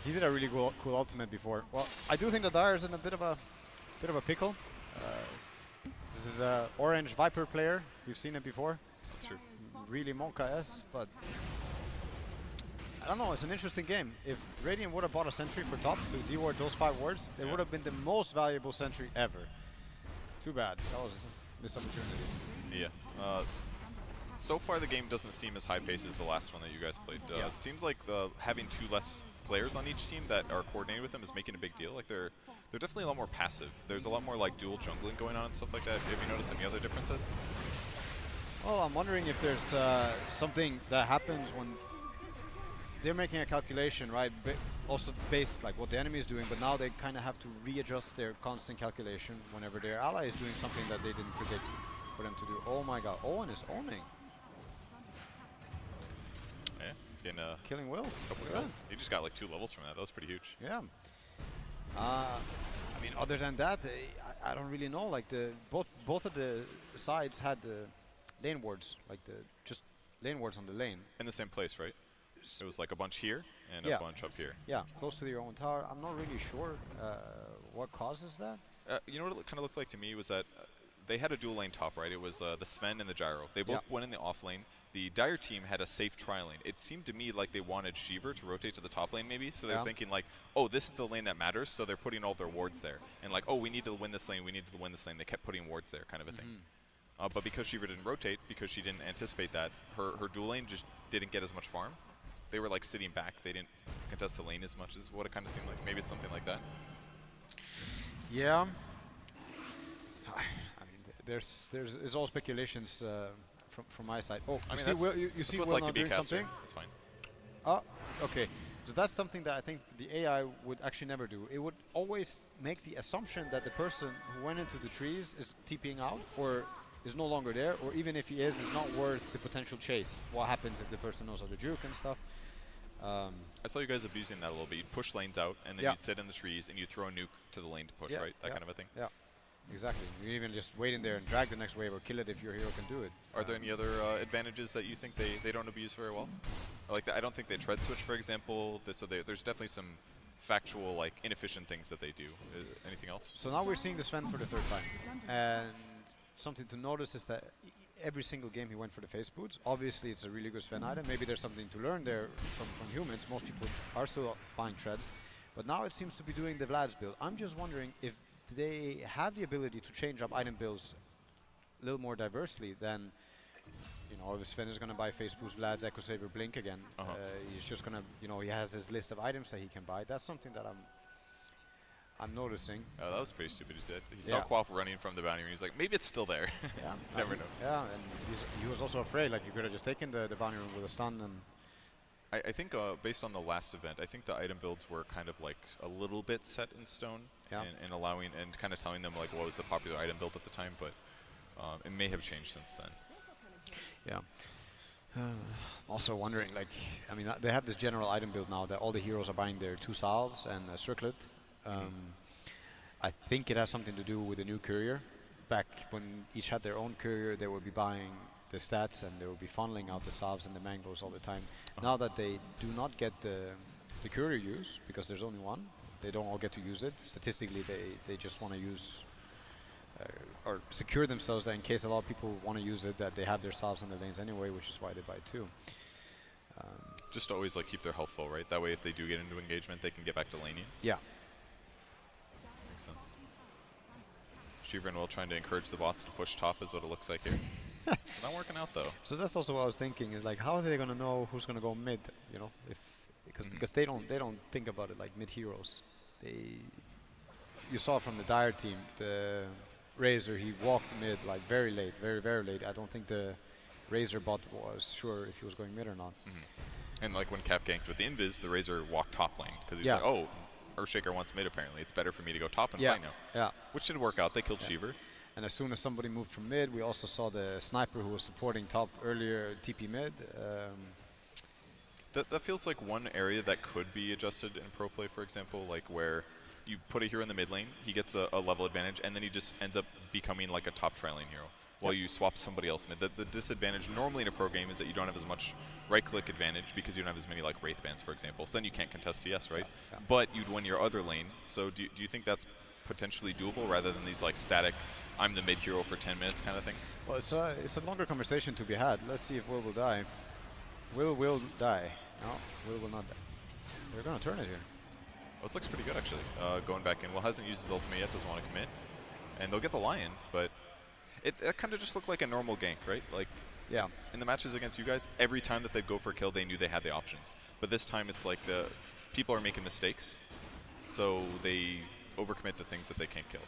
He did a really cool ultimate before. Well, I do think the Dire's in a bit of a pickle. This is a orange Viper player. We've seen it before. That's true. Really Monka-esque, but I don't know. It's an interesting game. If Radiant would have bought a sentry for top to deward those 5 wards, it would have been the most valuable sentry ever. Too bad. That was a missed opportunity. Yeah. So far, the game doesn't seem as high-paced as the last one that you guys played. It seems like having 2 less players on each team that are coordinated with them is making a big deal. Like they're definitely a lot more passive. There's a lot more like dual jungling going on and stuff like that. Have you noticed any other differences? Well, I'm wondering if there's something that happens when they're making a calculation, right? Also based like what the enemy is doing, but now they kind of have to readjust their constant calculation whenever their ally is doing something that they didn't predict for them to do. Oh my God, Owen is owning. Yeah, he's getting a killing Will. Couple kills. He just got like 2 levels from that. That was pretty huge. Yeah. I mean, other than that, I don't really know. Like both of the sides had the lane wards, like just lane wards on the lane. In the same place, right? It was like a bunch here and a bunch up here. Yeah, close to your own tower. I'm not really sure what causes that. You know what it kind of looked like to me was that they had a dual lane top, right? It was the Sven and the Gyro. They both Yeah. went in the off lane. The Dire team had a safe tri lane. It seemed to me like they wanted Shiver to rotate to the top lane maybe, so they're Yeah. thinking like, oh, this is the lane that matters, so they're putting all their wards there. And like, oh, we need to win this lane, we need to win this lane. They kept putting wards there, kind of a thing. But because Shiver didn't rotate, because she didn't anticipate that, her dual lane just didn't get as much farm. They were like sitting back. They didn't contest the lane as much as what it kind of seemed like. Maybe it's something like that. Yeah. I mean, there's all speculations from my side. Oh, I mean, see, Will, you that's see what it's Will like not to be a doing caster. something? It's fine. Oh, okay. So that's something that I think the AI would actually never do. It would always make the assumption that the person who went into the trees is TPing out or is no longer there, or even if he is not worth the potential chase. What happens if the person knows how to juke and stuff? I saw you guys abusing that a little bit. You'd push lanes out, and then Yeah. you'd sit in the trees, and you'd throw a nuke to the lane to push, Yeah, right? That yeah, kind of a thing. Yeah, exactly. You even just wait in there and drag the next wave or kill it if your hero can do it. Are there any other advantages that you think they don't abuse very well? Like, I don't think they tread switch, for example. So there's definitely some factual, like, inefficient things that they do. Anything else? So now we're seeing the Sven for the third time. And something to notice is that every single game he went for the face boots. Obviously, it's a really good Sven item. Maybe there's something to learn there from humans. Most people are still buying treads. But now it seems to be doing the Vlad's build. I'm just wondering if they have the ability to change up item builds a little more diversely than, you know, if Sven is going to buy face boost, Vlad's Echo Saber Blink again. He's just going to, you know, he has his list of items that he can buy. That's something that I'm noticing. Oh, that was pretty stupid. He saw Quap running from the bounty, and he's like, maybe it's still there. Yeah, Never know. Yeah, and he was also afraid, like, he could have just taken the bounty room with a stun. And I think based on the last event, I think the item builds were kind of like a little bit set in stone, and allowing and kind of telling them like what was the popular item build at the time, but it may have changed since then. Yeah. Also wondering, like, I mean, they have this general item build now that all the heroes are buying their 2 salves and a circlet. I think it has something to do with the new courier. Back when each had their own courier, they would be buying the stats and they would be funneling out the salves and the mangoes all the time. Now that they do not get the courier use, because there's only one, they don't all get to use it. Statistically, they just want to use or secure themselves that in case a lot of people want to use it, that they have their salves in the lanes anyway, which is why they buy 2. Just always like keep their health full, right? That way, if they do get into engagement, they can get back to laning. Yeah. Makes sense. Shiver and Will trying to encourage the bots to push top is what it looks like here. It's not working out though. So that's also what I was thinking, is like, how are they going to know who's going to go mid? You know, because they don't think about it like mid heroes. You saw from the Dire team, the Razor, he walked mid like very late, very late. I don't think the Razor bot was sure if he was going mid or not. And like when Cap ganked with the Invis, the Razor walked top lane because he's like, oh, Earthshaker wants mid apparently. It's better for me to go top and fight now. Yeah. Which did work out. They killed Shiver. And as soon as somebody moved from mid, we also saw the sniper who was supporting top earlier, TP mid. That feels like one area that could be adjusted in pro play, for example, like where you put a hero in the mid lane, he gets a level advantage, and then he just ends up becoming like a top tri-lane hero while you swap somebody else mid. The disadvantage normally in a pro game is that you don't have as much right-click advantage because you don't have as many like Wraith Bands, for example. So then you can't contest CS, right? But you'd win your other lane. So do you think that's potentially doable rather than these like static, I'm the mid hero for 10 minutes kind of thing? Well, it's a longer conversation to be had. Let's see if Will die. Will die. No, Will not die. They're going to turn it here. Well, this looks pretty good, actually. Going back in. Will hasn't used his ultimate yet, doesn't want to commit. And they'll get the Lion, but it kind of just looked like a normal gank, right? Like, in the matches against you guys, every time that they'd go for a kill, they knew they had the options. But this time, it's like the people are making mistakes, so they overcommit to things that they can't kill.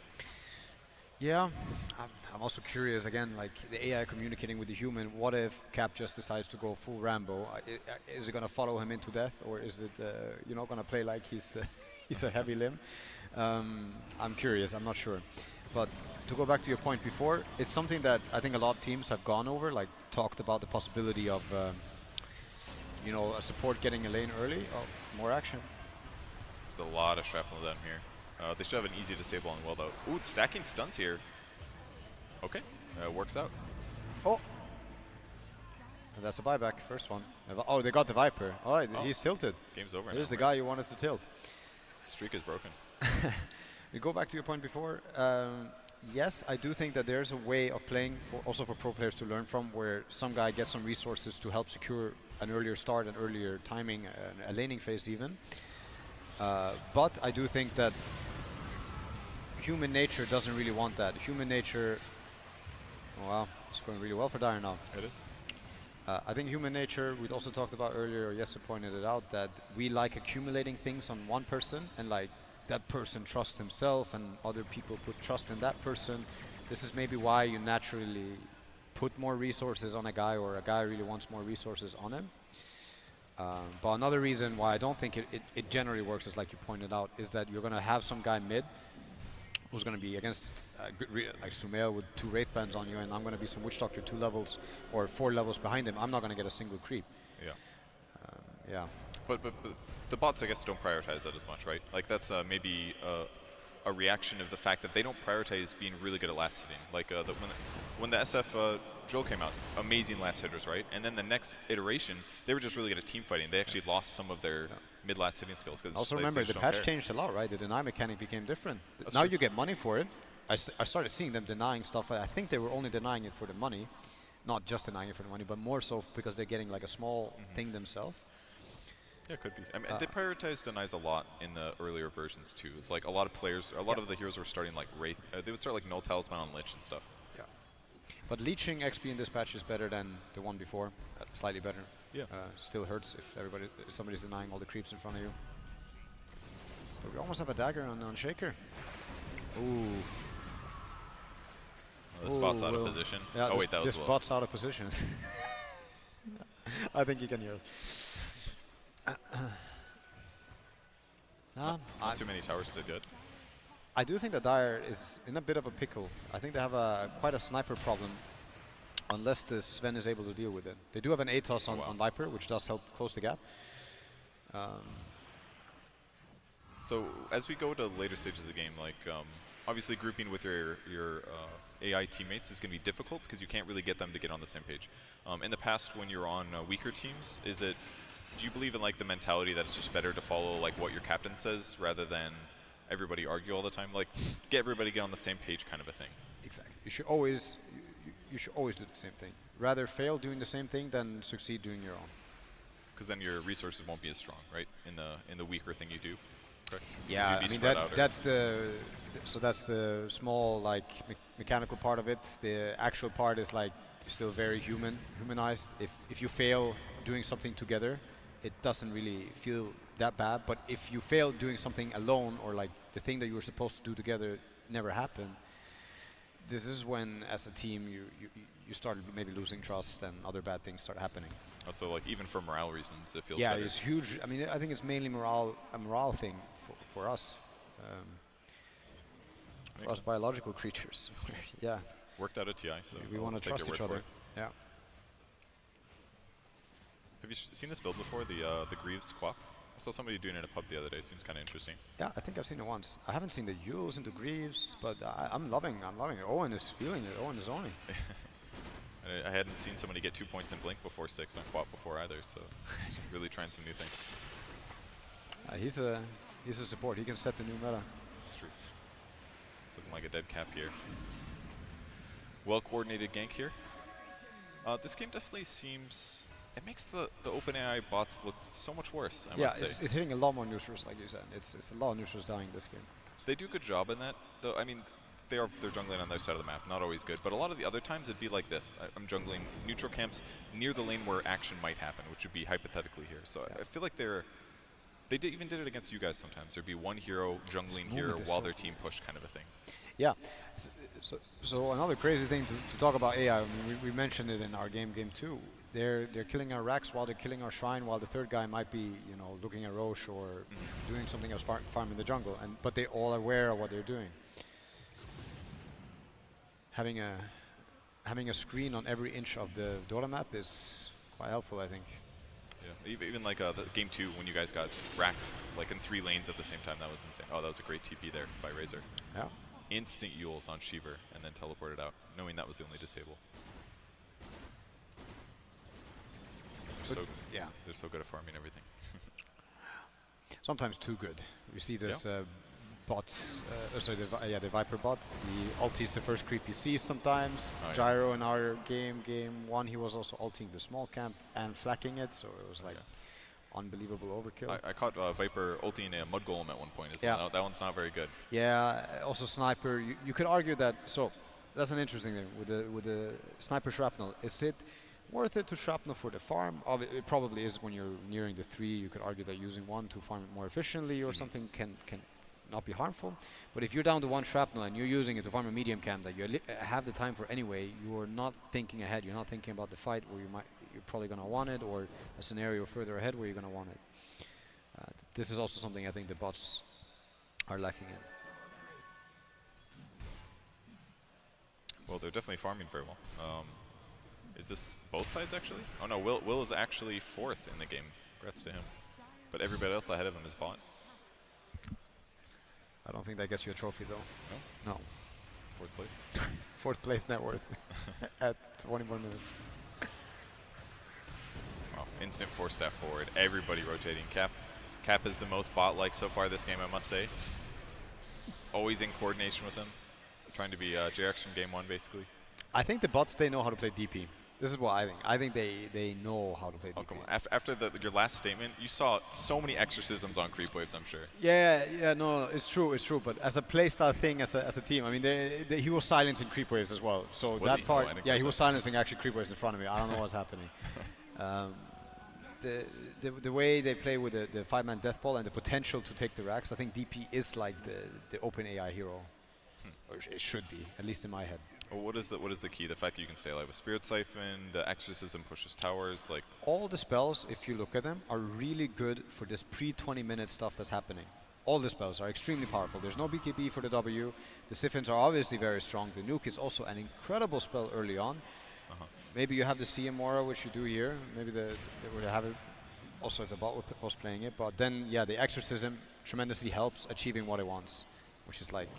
Yeah, I'm also curious, again, like the AI communicating with the human. What if Cap just decides to go full Rambo? Is it going to follow him into death, or is it, going to play like he's a heavy limb? I'm curious, I'm not sure. But to go back to your point before, it's something that I think a lot of teams have gone over, like talked about the possibility of, a support getting a lane early. Oh, more action. There's a lot of shrapnel down here. They should have an easy disable on Will, though. Ooh, stacking stuns here. Okay, works out. Oh! And that's a buyback, first one. Oh, they got the Viper. Oh, he's tilted. Game's over. There's the guy you wanted to tilt. Streak is broken. We go back to your point before. yes, I do think that there's a way of playing also for pro players to learn from, where some guy gets some resources to help secure an earlier start, an earlier timing, a laning phase even. But I do think that human nature doesn't really want that. Human nature, oh wow, it's going really well for Dire now. It is. I think human nature, we'd also talked about earlier, or Jesse pointed it out, that we like accumulating things on one person, and like that person trusts himself and other people put trust in that person. This is maybe why you naturally put more resources on a guy, or a guy really wants more resources on him. But another reason why I don't think it generally works is, like you pointed out, is that you're going to have some guy mid who's going to be against like Sumail with 2 Wraith Bands on you, and I'm going to be some Witch Doctor 2 levels or 4 levels behind him. I'm not going to get a single creep. Yeah. Yeah. But the bots, I guess, don't prioritize that as much, right? Like that's maybe a reaction of the fact that they don't prioritize being really good at last hitting. Like when the SF drill came out, amazing last hitters, right? And then the next iteration, they were just really good at team fighting. They actually lost some of their mid-last hitting skills. Also remember, the patch changed a lot, right? The deny mechanic became different. That's now true. you get money for it. I started seeing them denying stuff. I think they were only denying it for the money. Not just denying it for the money, but more so because they're getting like a small thing themselves. Yeah, it could be. I mean, they prioritized denies a lot in the earlier versions too. It's like a lot of players, a lot of the heroes were starting like Wraith. They would start like Null Talisman on Lich and stuff. Yeah. But leeching XP in this patch is better than the one before. Slightly better. Yeah. Still hurts if somebody's denying all the creeps in front of you. But we almost have a dagger on Shaker. Ooh. Well, this bot's out of position. Yeah, oh wait, that was this bot's out of position. I think you can hear it. Not too many towers did good. I do think that Dire is in a bit of a pickle. I think they have quite a sniper problem, unless the Sven is able to deal with it. They do have an ATOS on Viper, which does help close the gap. So as we go to later stages of the game, like obviously grouping with your AI teammates is going to be difficult because you can't really get them to get on the same page. In the past, when you're on weaker teams, do you believe in like the mentality that it's just better to follow like what your captain says rather than everybody argue all the time? Like get everybody get on the same page kind of a thing. Exactly. You should always do the same thing. Rather fail doing the same thing than succeed doing your own. Because then your resources won't be as strong, right? In the weaker thing you do. Correct? Yeah, I mean that's the small like mechanical part of it. The actual part is like still very humanized. If you fail doing something together, it doesn't really feel that bad. But if you fail doing something alone, or like the thing that you were supposed to do together never happened, this is when, as a team, you start maybe losing trust and other bad things start happening. Also, like even for morale reasons, it feels yeah, better. It's huge. I mean, I think it's mainly a morale thing for us. For us biological creatures. Yeah. Worked out at TI, so we want to trust each other. Yeah. Have you seen this build before, the Greaves Quap? I saw somebody doing it in a pub the other day. Seems kind of interesting. Yeah, I think I've seen it once. I haven't seen the Yules into Greaves, but I'm loving it. Owen is feeling it. Owen is owning. I hadn't seen somebody get 2 points in Blink before 6 on Quap before either, so he's really trying some new things. He's a support. He can set the new meta. That's true. It's looking like a dead cap here. Well-coordinated gank here. This game definitely seems... It makes the OpenAI bots look so much worse, I must say. It's hitting a lot more neutrals, like you said. It's a lot of neutrals dying this game. They do a good job in that, though. I mean, they're jungling on their side of the map, not always good. But a lot of the other times, it'd be like this. I'm jungling neutral camps near the lane where action might happen, which would be hypothetically here. So I feel like they even did it against you guys sometimes. There'd be one hero jungling here while their team pushed, kind of a thing. Yeah. So another crazy thing to talk about AI, I mean, we mentioned it in our game 2. They're killing our Rax while they're killing our Shrine, while the third guy might be, looking at Roche or doing something else, farming the jungle. But they all are aware of what they're doing. Having a screen on every inch of the Dota map is quite helpful, I think. Yeah, even like the game 2 when you guys got Raxed like in 3 lanes at the same time, that was insane. Oh, that was a great TP there by Razor. Yeah. Instant Yules on Sheever and then teleported out, knowing that was the only disable. They're so good at farming everything. Sometimes too good. We see this bots. Sorry, the Viper bot. He ulties the first creep he sees sometimes. Oh, yeah. Gyro in our game 1, he was also ulting the small camp and flacking it, so it was like unbelievable overkill. I caught Viper ulting a mud golem at one point as Yeah. well. That one's not very good. Yeah, also sniper. You could argue that. So that's an interesting thing with the sniper shrapnel. Is it worth it to shrapnel for the farm? It probably is when you're nearing the 3. You could argue that using 1 to farm it more efficiently or something can not be harmful. But if you're down to 1 shrapnel and you're using it to farm a medium camp that you have the time for anyway, you're not thinking ahead. You're not thinking about the fight where you're probably going to want it, or a scenario further ahead where you're going to want it. This is also something I think the bots are lacking in. Well, they're definitely farming very well. Is this both sides actually? Oh no, Will is actually 4th in the game. Congrats to him. But everybody else ahead of him is bot. I don't think that gets you a trophy though. No. 4th place. 4th place net worth at 21 minutes. Wow. Instant 4-step forward. Everybody rotating. Cap is the most bot-like so far this game, I must say. It's always in coordination with him. Trying to be JX from game 1, basically. I think the bots, they know how to play DP. This is what I think. I think they know how to play DP. Come on. After your last statement, you saw so many exorcisms on creep waves, I'm sure. Yeah, no, it's true. But as a playstyle thing, as a team, I mean, he was silencing creep waves as well. So Was that he? part, Oh, I didn't yeah, catch he was that. silencing actually creep waves in front of me. I don't know what's happening. The way they play with the 5-man death ball and the potential to take the racks, I think DP is like the open AI hero, or it should be, at least in my head. Well, what is the key? The fact that you can stay alive with Spirit Siphon, the exorcism pushes towers, like. All the spells, if you look at them, are really good for this pre-20-minute stuff that's happening. All the spells are extremely powerful. There's no BKB for the W. The Siphons are obviously very strong. The Nuke is also an incredible spell early on. Maybe you have the CM Aura, which you do here. Maybe they would have it also if the bot was playing it. But then, yeah, the Exorcism tremendously helps achieving what it wants, which is like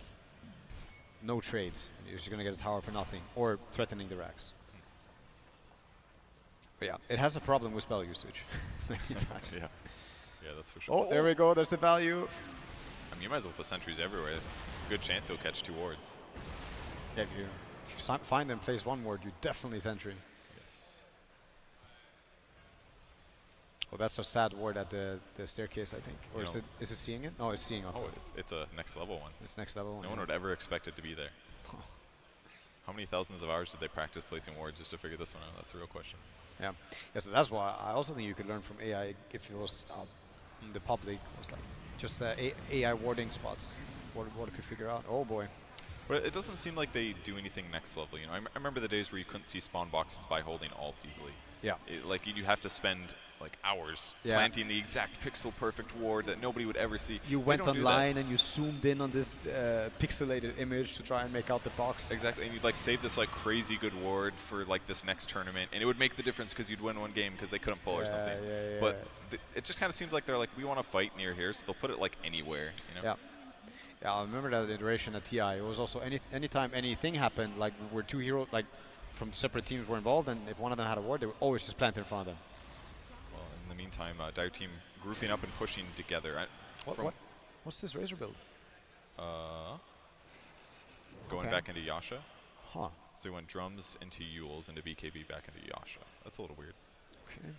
no trades. You're just going to get a tower for nothing, or threatening the racks. But yeah, it has a problem with spell usage many times. Yeah, that's for sure. Oh, there we go. There's the value. I mean, you might as well put sentries everywhere. There's a good chance he'll catch 2 wards. Yeah, if you find and place 1 ward, you definitely sentry. Yes. Oh, that's a sad ward at the staircase, I think. Or is it seeing it? No, it's seeing up. Oh, it's a next level one. It's next level one. No one would ever expect it to be there. How many thousands of hours did they practice placing wards just to figure this one out? That's the real question. Yeah, so that's why I also think you could learn from AI if it was in the public. It was like just AI warding spots. What it could figure out. Oh boy. But it doesn't seem like they do anything next level. You know, I remember the days where you couldn't see spawn boxes by holding Alt easily. Yeah. Like you have to spend like hours Yeah. planting the exact pixel perfect ward that nobody would ever see. You They went don't do that. online and you zoomed in on this pixelated image to try and make out the box. Exactly, and you'd like save this like crazy good ward for like this next tournament, and it would make the difference because you'd win one game because they couldn't pull or something. Yeah. But it just kind of seems like they're like, we want to fight near here, so they'll put it like anywhere. You know? Yeah. Yeah, I remember that iteration at TI. It was also anytime anything happened, like where 2 heroes like from separate teams were involved, and if one of them had a ward, they would always just plant it in front of them. Well, in the meantime, Dire Team grouping up and pushing together. What's this Razor build? Going Okay. back into Yasha. Huh. So he went drums into Yules into BKB back into Yasha. That's a little weird. Okay.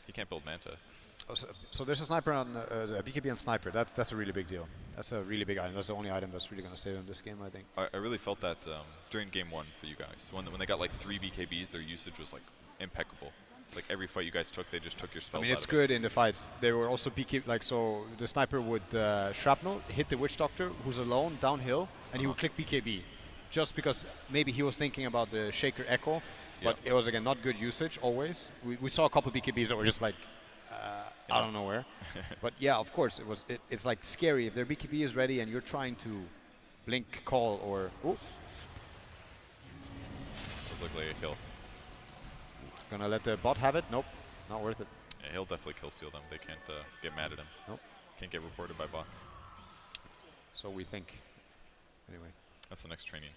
He can't build Manta. Oh, so there's a sniper on a BKB on sniper. That's a really big deal. That's a really big item. That's the only item that's really going to save him this game, I think. I really felt that during game 1 for you guys. When they got like 3 BKBs, their usage was like impeccable. Like every fight you guys took, they just took your I spells mean, out it's of it. good in the fights. They were also BKB, like, so the sniper would shrapnel, hit the Witch Doctor, who's alone, downhill, and he would click BKB. Just because maybe he was thinking about the Shaker Echo, but it was, again, not good usage, always. We saw a couple BKBs that were just like, I don't know where. But yeah, of course, it's like scary. If their BKB is ready and you're trying to blink, call, or... Ooh. Does look like a kill. Gonna let the bot have it? Nope, not worth it. Yeah, he'll definitely kill steal them. They can't get mad at him. Nope. Can't get reported by bots. So we think. Anyway. That's the next training.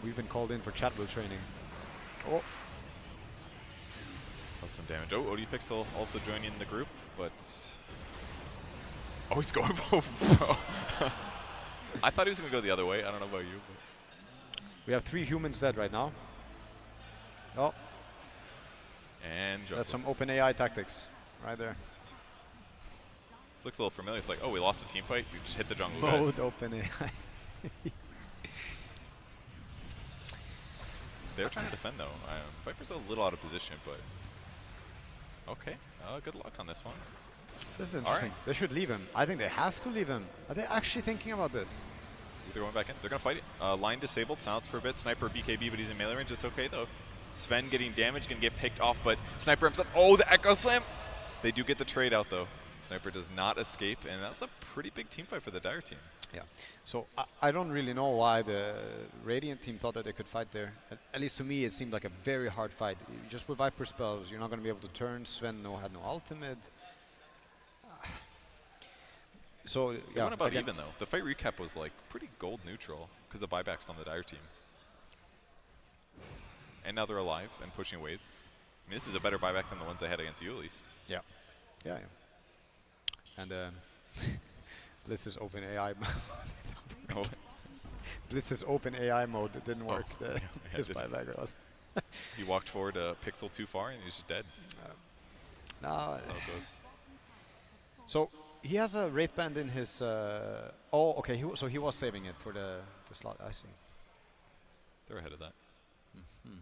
We've been called in for chat build training. Oh. Plus some damage. Oh, OD Pixel also joining the group, but Oh, he's going for. I thought he was going to go the other way. I don't know about you. But. We have 3 humans dead right now. Oh, And that's some jungle. OpenAI tactics right there. This looks a little familiar. It's like, oh, we lost a team fight. We just hit the jungle, Mode guys. OpenAI. They're trying to defend, though. Viper's a little out of position, but... Okay. Good luck on this one. This is All interesting. right. They should leave him. I think they have to leave him. Are they actually thinking about this? They're going back in. They're going to fight it. Line disabled. Silence for a bit. Sniper BKB, but he's in melee range. It's okay, though. Sven getting damage, going to get picked off, but Sniper himself. Oh, the Echo Slam! They do get the trade out, though. Sniper does not escape, and that was a pretty big team fight for the Dire team. Yeah. So I don't really know why the Radiant team thought that they could fight there. At least to me, it seemed like a very hard fight. Just with Viper spells, you're not going to be able to turn. Sven had no ultimate. So They yeah, went about again, even, though. The fight recap was like pretty gold neutral because of buybacks on the Dire team. And now they're alive and pushing waves. I mean, this is a better buyback than the ones they had against you, at least. Yeah. Yeah. And Blitz's OpenAI mode. Oh, Blitz's OpenAI mode didn't work. yeah, His it didn't. buyback was. he walked forward a pixel too far and he's just dead. No. That's how it goes. So he has a Wraith Band in his. Oh, okay. So he was saving it for the slot. I see. They're ahead of that. Mm-hmm.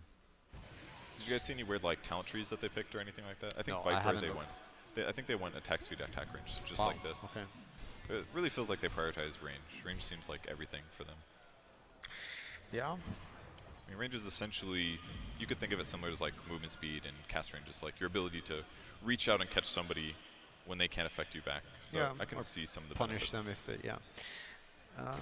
Did you guys see any weird like talent trees that they picked or anything like that? I think No, I Viper haven't they looked. went. I think they went attack speed, attack range, just Wow, like this. Okay. It really feels like they prioritize range. Range seems like everything for them. Yeah. I mean, range is essentially, you could think of it similar to like movement speed and cast range, just like your ability to reach out and catch somebody when they can't affect you back. So Yeah, I can or see some of the punish benefits. them if they. Yeah.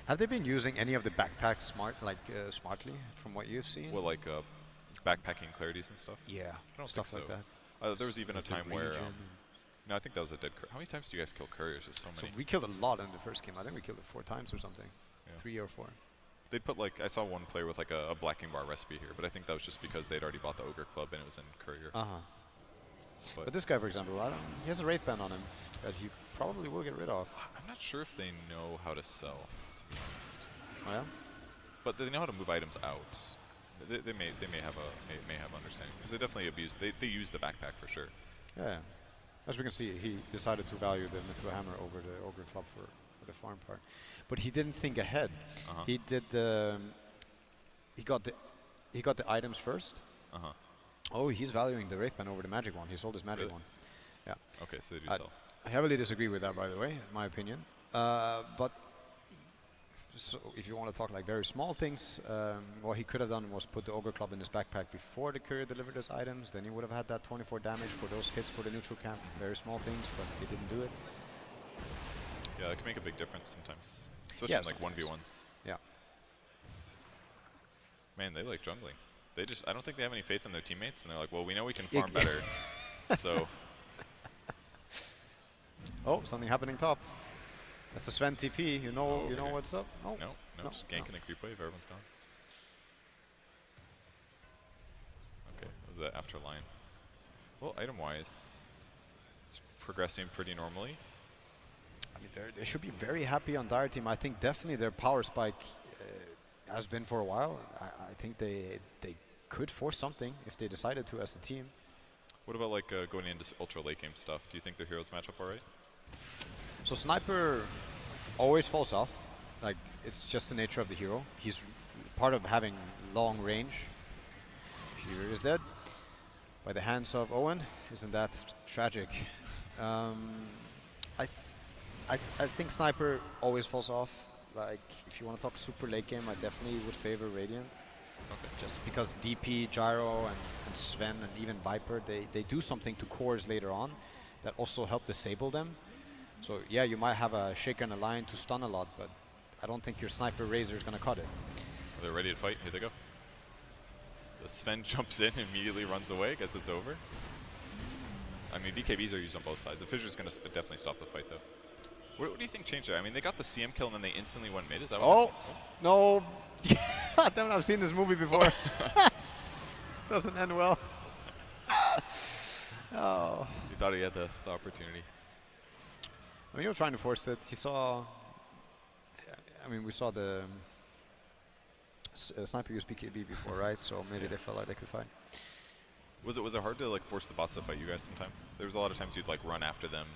Have they been using any of the backpacks smartly from what you've seen? Well, like backpacking clarities and stuff. Yeah. I don't Stuff think like so. that. There was even a Like the time where, region no, I think that was a dead courier. How many times do you guys kill couriers? There's so So many. we killed a lot in the first game. I think we killed it 4 times or something. Yeah. 3 or 4. They put like, I saw one player with like a blacking bar recipe here, but I think that was just because they'd already bought the Ogre Club and it was in courier. But this guy, for example, he has a Wraith Band on him that he probably will get rid of. I'm not sure if they know how to sell, to be honest. Oh yeah. But they know how to move items out. They may have understanding because they definitely abuse. They use the backpack for sure. Yeah. As we can see, he decided to value the Mythical Hammer over the Ogre Club for the farm part. But he didn't think ahead. He did the. He got the items first. Oh, he's valuing the Wraith Band over the magic one. He sold his magic Really? one. Yeah. Okay, so they do sell. I heavily disagree with that, by the way, in my opinion. But so if you want to talk like very small things, what he could have done was put the Ogre Club in his backpack before the courier delivered his items. Then he would have had that 24 damage for those hits for the neutral camp. Very small things, but he didn't do it. Yeah, it can make a big difference sometimes, especially in like 1v1s. Yeah. Man, they like jungling. They just, I don't think they have any faith in their teammates, and they're like, well, we know we can farm better, so. Oh, something happening top. That's a Sven TP. You know, you know okay. what's up. Oh, No, just ganking the creep wave. Everyone's gone. Okay, that was the after line. Well, item-wise, it's progressing pretty normally. I mean, they should be very happy on Dire team. I think definitely their power spike has been for a while. I think they could force something if they decided to as a team. What about like going into ultra late game stuff? Do you think their heroes match up alright? So Sniper always falls off. Like, it's just the nature of the hero. He's part of having long range. Hero is dead by the hands of Owen. Isn't that tragic? I think Sniper always falls off. Like, if you want to talk super late game, I definitely would favor Radiant. Okay. Just because DP, Gyro, and Sven, and even Viper, they do something to cores later on that also help disable them. So yeah, you might have a Shaker and a Lion to stun a lot, but I don't think your Sniper Razor is going to cut it. Are they ready to fight? Here they go. The Sven jumps in and immediately runs away. Guess it's over. I mean, BKBs are used on both sides. The Fissure's going to definitely stop the fight, though. What do you think changed there? I mean, they got the CM kill and then they instantly went mid. Is that what No. Damn it, I've seen this movie before. Doesn't end well. Oh. He thought he had the opportunity. I mean, he was trying to force it. He saw. I mean, we saw the sniper use BKB before, right? So maybe they felt like they could fight. Was it hard to like force the bots to fight you guys sometimes? There was a lot of times you'd like run after them,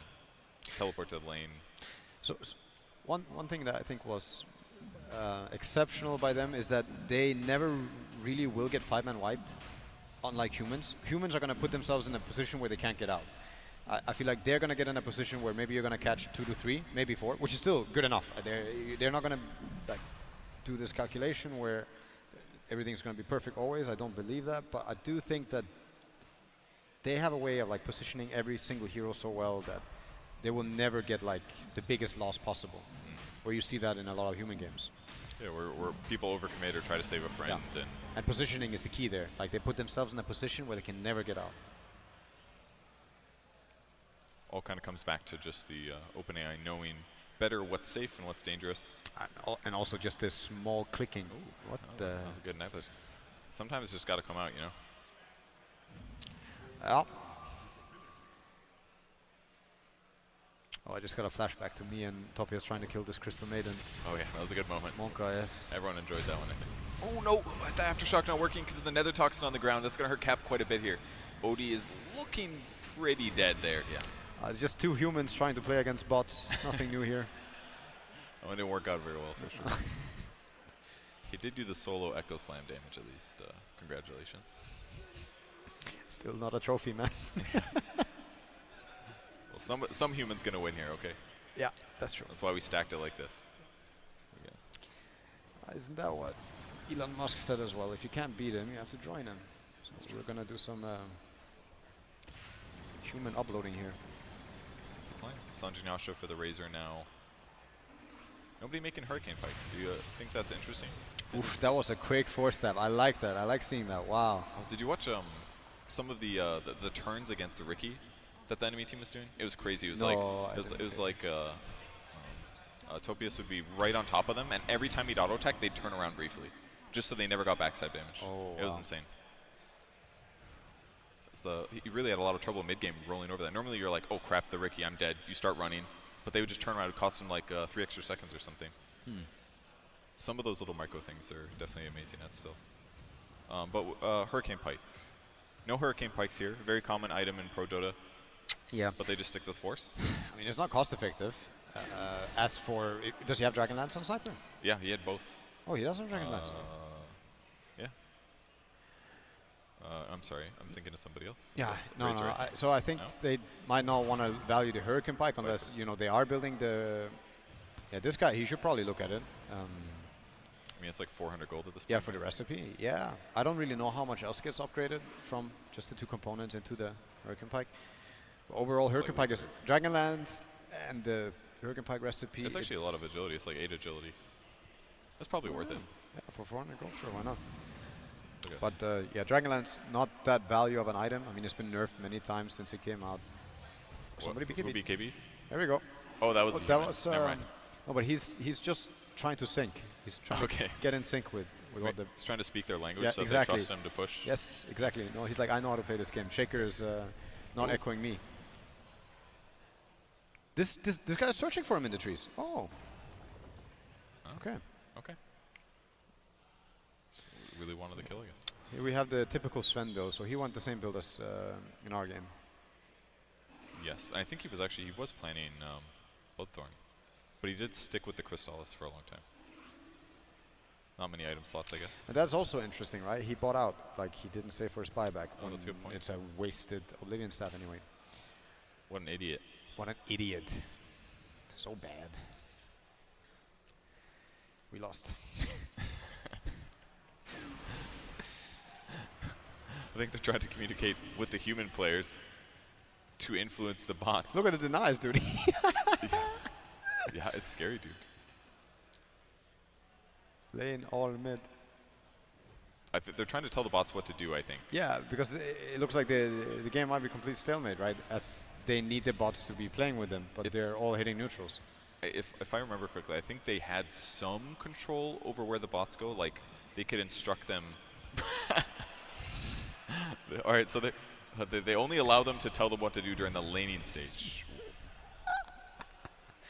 teleport to the lane. So one thing that I think was exceptional by them is that they never really will get 5-man wiped, unlike humans. Humans are going to put themselves in a position where they can't get out. I feel like they're going to get in a position where maybe you're going to catch 2 to 3, maybe 4, which is still good enough. They're not going to like do this calculation where everything's going to be perfect always. I don't believe that, but I do think that they have a way of like positioning every single hero so well that they will never get like the biggest loss possible. Where you see that in a lot of human games. Yeah, where people overcommit or try to save a friend. Yeah. And positioning is the key there. Like they put themselves in a position where they can never get out. All kind of comes back to just the OpenAI knowing better what's safe and what's dangerous. And also just this small clicking. Ooh, what the? That was a good knife. Sometimes it's just got to come out, you know. Yeah. Oh, I just got a flashback to me and Topias trying to kill this Crystal Maiden. Oh yeah, that was a good moment. Monka, yes. Everyone enjoyed that one, I think. Oh no, the Aftershock not working because of the Nether Toxin on the ground. That's going to hurt Cap quite a bit here. Odie is looking pretty dead there, yeah. Just 2 humans trying to play against bots. Nothing new here. Oh, it didn't work out very well for sure. He did do the solo Echo Slam damage at least. Congratulations. Still not a trophy, man. Well, some human's going to win here, okay? Yeah, that's true. That's why we stacked it like this. Isn't that what Elon Musk said as well? If you can't beat him, you have to join him. So we're going to do some human uploading here. That's the plan. Sanjinasha for the Razor now. Nobody making Hurricane Pike. Do you think that's interesting? Oof, that was a quick 4-step. I like that. I like seeing that. Wow. Did you watch some of the turns against the Ricky that the enemy team was doing? It was crazy. It was like Topias would be right on top of them, and every time he'd auto attack, they'd turn around briefly, just so they never got backside damage. Oh, it was insane. So he really had a lot of trouble mid game rolling over that. Normally you're like, oh crap, the Ricky, I'm dead. You start running, but they would just turn around. It cost them like 3 extra seconds or something. Some of those little micro things are definitely amazing at still. But Hurricane Pike. No Hurricane Pikes here. Very common item in Pro Dota. Yeah. But they just stick with Force. I mean, it's not cost effective. As for, does he have Dragonlance on Sniper? Yeah, he had both. Oh, he does have Dragonlance. Yeah. I'm sorry, I'm thinking of somebody else. Yeah, no. So I think they might not want to value the Hurricane Pike unless they are building the. Yeah, this guy, he should probably look at it. I mean, it's like 400 gold at this point. Yeah, for the recipe. Yeah, I don't really know how much else gets upgraded from just the 2 components into the Hurricane Pike. But overall, Hurricane Pike is Dragonlance and the Hurricane Pike recipe. It's actually a lot of agility. It's like 8 agility. That's probably worth it. Yeah, for 400 gold, sure, why not? Okay. But yeah, Dragonlance, not that value of an item. I mean, it's been nerfed many times since it came out. Somebody BKB. BKB? There we go. Oh, that was. That was. No, but he's just trying to sync. He's trying to get in sync with what the. He's trying to speak their language, Yeah, so exactly. they trust him to push. Yes, exactly. No, he's like, I know how to play this game. Shaker is not echoing me. This guy's searching for him in the trees. Oh. Okay. Okay. Really wanted the kill, I guess. Here we have the typical Sven build, so he went the same build as in our game. Yes, I think he was planning Bloodthorn, but he did stick with the Crystallis for a long time. Not many item slots, I guess. And that's also interesting, right? He bought out, like he didn't save for his buyback. Oh, that's a good point. It's a wasted Oblivion stat anyway. What an idiot. What an idiot. So bad. We lost. I think they're trying to communicate with the human players to influence the bots. Look at the denies, dude. Yeah, it's scary, dude. Lane all mid. They're trying to tell the bots what to do, I think. Yeah, because it looks like the game might be complete stalemate, right? As they need the bots to be playing with them, but they're all hitting neutrals. If I remember correctly, I think they had some control over where the bots go. Like, they could instruct them. All right, so They only allow them to tell them what to do during the laning stage.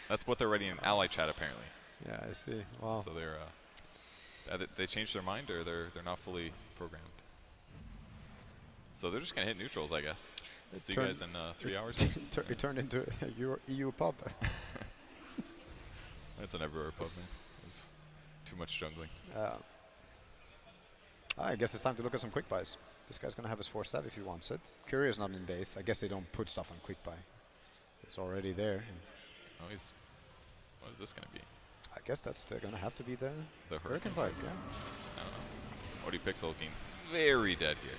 That's what they're writing in ally chat apparently. Yeah, I see. Wow. So they're they changed their mind, or they're not fully programmed. So they're just gonna hit neutrals, I guess. See you guys in 3 hours. It turned into a EU pub. That's an everywhere pub, man. It's too much jungling. I guess it's time to look at some quick buys. This guy's gonna have his 4-7 if he wants it. Courier's not in base. I guess they don't put stuff on quick buy. It's already there. Oh, he's. What is this gonna be? I guess that's gonna have to be the Hurricane Pike. Yeah. I don't know. OD Pixel looking very dead here.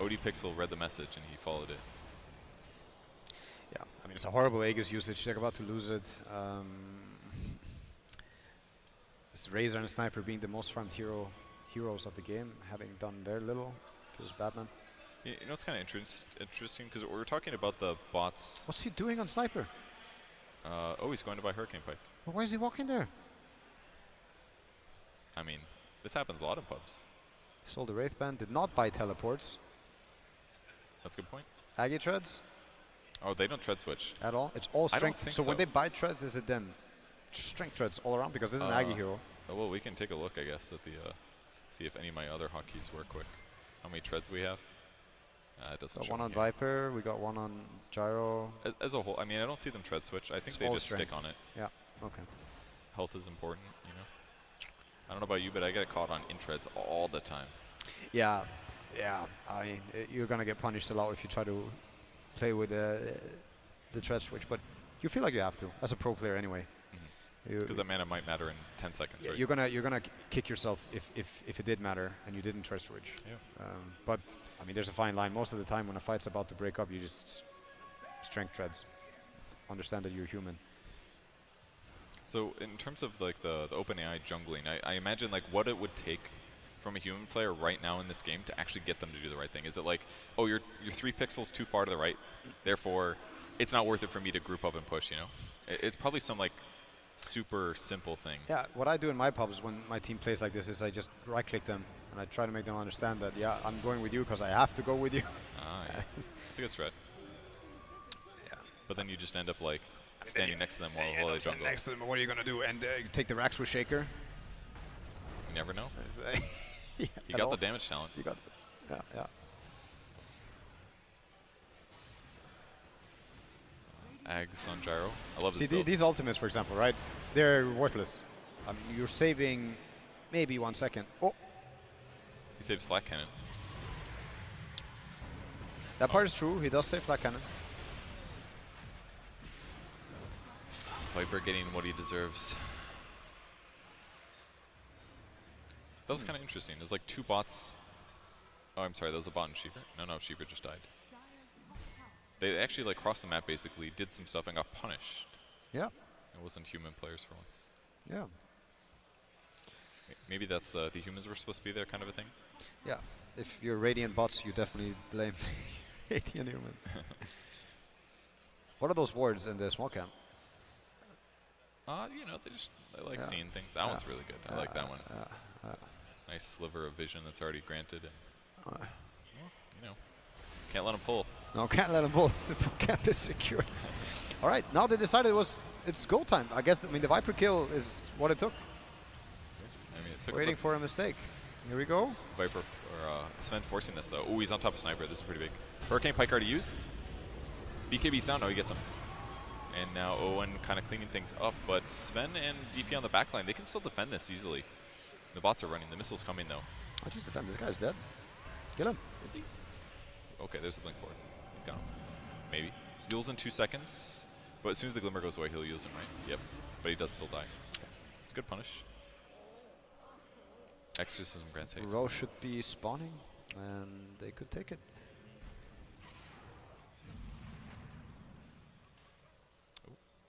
OD Pixel read the message and he followed it. Yeah, I mean, it's a horrible Aegis usage. They're about to lose it. This Razor and Sniper being the most farmed heroes of the game, having done very little. Kills Batman. You know, it's kind of interesting because we're talking about the bots. What's he doing on Sniper? Oh, he's going to buy Hurricane Pike. Well, why is he walking there? I mean, this happens a lot in pubs. Sold the Wraith Band, did not buy teleports. That's a good point. Aggie treads? Oh, they don't tread switch. At all? It's all I don't strength. think So when so. they buy treads, is it then strength treads all around? Because this is an Aggie hero. Oh, well, we can take a look, I guess, at the see if any of my other hotkeys work quick. How many treads we have? It doesn't Got show one me on here. Viper, we got one on Gyro. As a whole, I mean, I don't see them tread switch. I think It's they all just strength. stick on it. Yeah, okay. Health is important, you know. I don't know about you, but I get caught on in treads all the time. Yeah, I mean, you're gonna get punished a lot if you try to play with the tread switch, but you feel like you have to, as a pro player anyway. Because that mana might matter in 10 seconds, Yeah, right? you're gonna kick yourself if it did matter and you didn't tread switch. Yeah. But I mean, there's a fine line. Most of the time, when a fight's about to break up, you just strength treads. Understand that you're human. So in terms of like the OpenAI jungling, I imagine like what it would take from a human player right now in this game to actually get them to do the right thing. Is it like, oh, you're 3 pixels too far to the right, therefore it's not worth it for me to group up and push, you know? It's probably some like super simple thing. Yeah, what I do in my pubs when my team plays like this is I just right-click them and I try to make them understand that, yeah, I'm going with you because I have to go with you. Ah, yes. That's a good strat. Yeah. But then you just end up like standing next to them while they jungle. Next to them, what are you gonna do? And you take the racks with Shaker. You never know. Yeah, You got the damage talent. You got, yeah. Ags on Gyro. I love See, this build. these ultimates, for example, right? They're worthless. I mean, you're saving maybe 1 second. Oh, He saves Slack Cannon. that part is true. He does save Flat Cannon. Viper getting what he deserves. That was kind of interesting. There's like 2 bots. Oh, I'm sorry. That was a bot and Sheever. No, Sheever just died. They actually like crossed the map basically, did some stuff and got punished. Yeah. It wasn't human players for once. Yeah. Maybe that's the humans were supposed to be there kind of a thing. Yeah. If you're Radiant bots, you definitely blame Radiant humans. What are those wards in the small camp? You know, they like seeing things. That one's really good. I like that one. Nice sliver of vision that's already granted. And well, you know, can't let them pull. No, can't let them pull. The camp is secure. All right, now they decided it's go time. I guess, I mean, the Viper kill is what it took. I mean, it took Waiting for a mistake. Here we go. Viper or Sven forcing this though. Oh, he's on top of Sniper. This is pretty big. Hurricane Pike already used. BKB's down. No, he gets him. And now Owen kind of cleaning things up, but Sven and DP on the backline, they can still defend this easily. The bots are running. The missile's coming though. I just defend. This guy's dead. Kill him. Is he? Okay, there's a blink forward. He's gone. Maybe. Heals in 2 seconds, but as soon as the glimmer goes away, he'll use him, right? Yep. But he does still die. It's a good punish. Exorcism grants haste. Row should be spawning, and they could take it.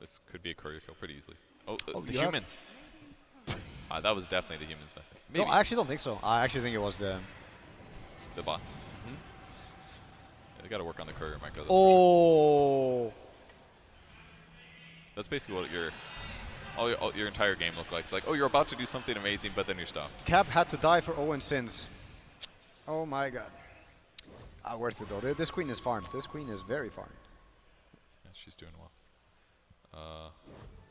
This could be a courier kill pretty easily. Oh, Oh, the you have- humans. That was definitely the humans messing. Maybe. No, I actually don't think so. I actually think it was the... The bots. Yeah, they got to work on the courier micro. That's for sure. Oh! That's basically what all your entire game looked like. It's like, oh, you're about to do something amazing, but then you're stopped. Cap had to die for Owen sins. Oh my god. Worth it though. This queen is farmed. This queen is very farmed. Yeah, she's doing well.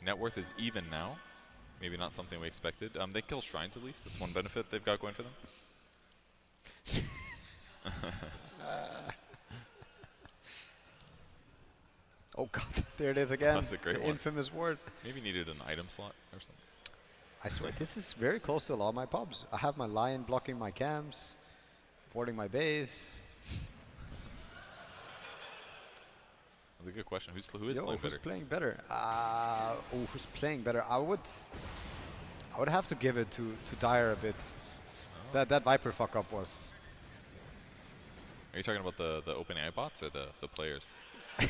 Net worth is even now. Maybe not something we expected. They kill shrines at least. That's one benefit they've got going for them. Oh god, there it is again. That's a great the one. infamous ward. Maybe needed an item slot or something. I swear, this is very close to a lot of my pubs. I have my lion blocking my camps, warding my base. That's a good question. Who is playing who's better? playing better? Who's playing better? I would have to give it to Dire a bit. Oh. That Viper fuck up was. Are you talking about the OpenAI bots or the players? I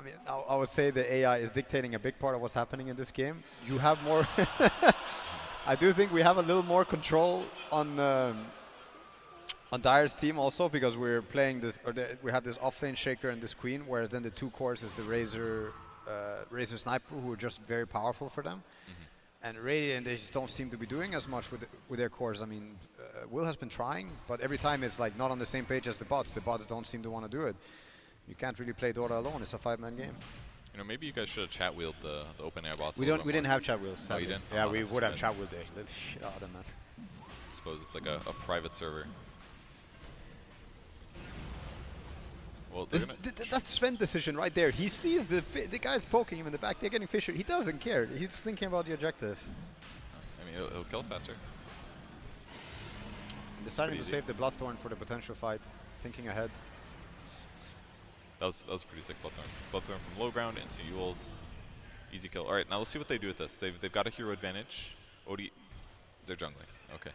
mean, I would say the AI is dictating a big part of what's happening in this game. You have more. I do think we have a little more control on Dire's team also, because we're playing this, we have this off-lane Shaker and this Queen, whereas then the two cores is the Razor Sniper, who are just very powerful for them. And Radiant, they just don't seem to be doing as much with their cores. I mean, Will has been trying, but every time it's like not on the same page as the bots. The bots don't seem to want to do it. You can't really play Dota alone. It's a 5-man game. You know, maybe you guys should have chat wheeled the OpenAI bots. We didn't have chat wheels. Oh, you didn't? Yeah, Oh, we that's would too have bad. chat wheeled the shit out of them, man. I suppose it's like a private server. Well, That's Sven's decision right there. He sees the guy's poking him in the back. They're getting fissured. He doesn't care. He's just thinking about the objective. I mean, he'll kill faster. Deciding to easy. save the Bloodthorn for the potential fight. Thinking ahead. That was pretty sick. Bloodthorn from low ground, instant Yules. Easy kill. All right, now let's see what they do with this. They've got a hero advantage. Odie, they're jungling. Okay.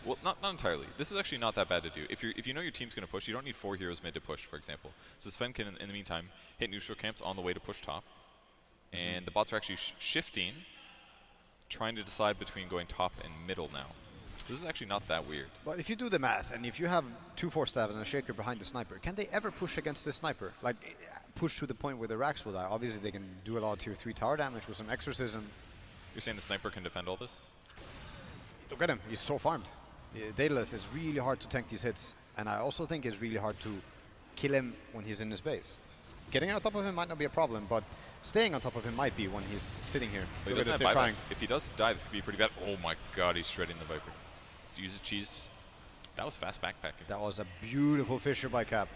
Well, not entirely. This is actually not that bad to do. If you know your team's going to push, you don't need 4 heroes mid to push, for example. So Sven can, in the meantime, hit neutral camps on the way to push top. And the bots are actually shifting, trying to decide between going top and middle now. This is actually not that weird. But if you do the math, and if you have 2 4 stabs and a Shaker behind the Sniper, can they ever push against the Sniper? Like, push to the point where the Rax will die? Obviously, they can do a lot of tier 3 tower damage with some Exorcism. You're saying the sniper can defend all this? Look at him. He's so farmed. Daedalus, it's really hard to tank these hits. And I also think it's really hard to kill him when he's in his base. Getting on top of him might not be a problem, but staying on top of him might be when he's sitting here. But he Look at doesn't this, have they're buyback. trying. If he does die, this could be pretty bad. Oh my god, he's shredding the Viper. Use his cheese. That was fast backpacking. That was a beautiful fissure by Cap.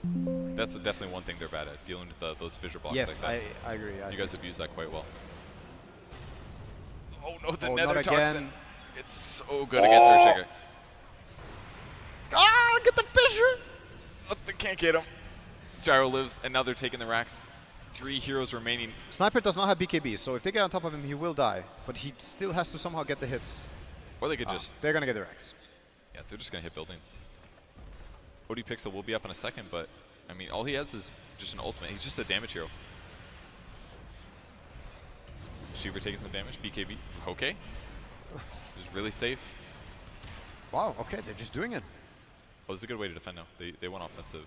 That's definitely one thing they're bad at, dealing with those fissure blocks Yes, like that. I agree. You guys have used that quite well. Oh no, the Oh, nether not toxin. again. It's so good against Earthshaker. Ah, get the fissure! Oh, they can't get him. Gyro lives, and now they're taking the racks. 3 heroes remaining. Sniper does not have BKB, so if they get on top of him, he will die. But he still has to somehow get the hits. Or they could just... They're going to get the Rex. Yeah, they're just going to hit buildings. OD Pixel will be up in a second, but, I mean, all he has is just an ultimate. He's just a damage hero. Shiver taking some damage. BKB. Okay. He's really safe. Wow, okay, they're just doing it. Well, this is a good way to defend now. They went offensive.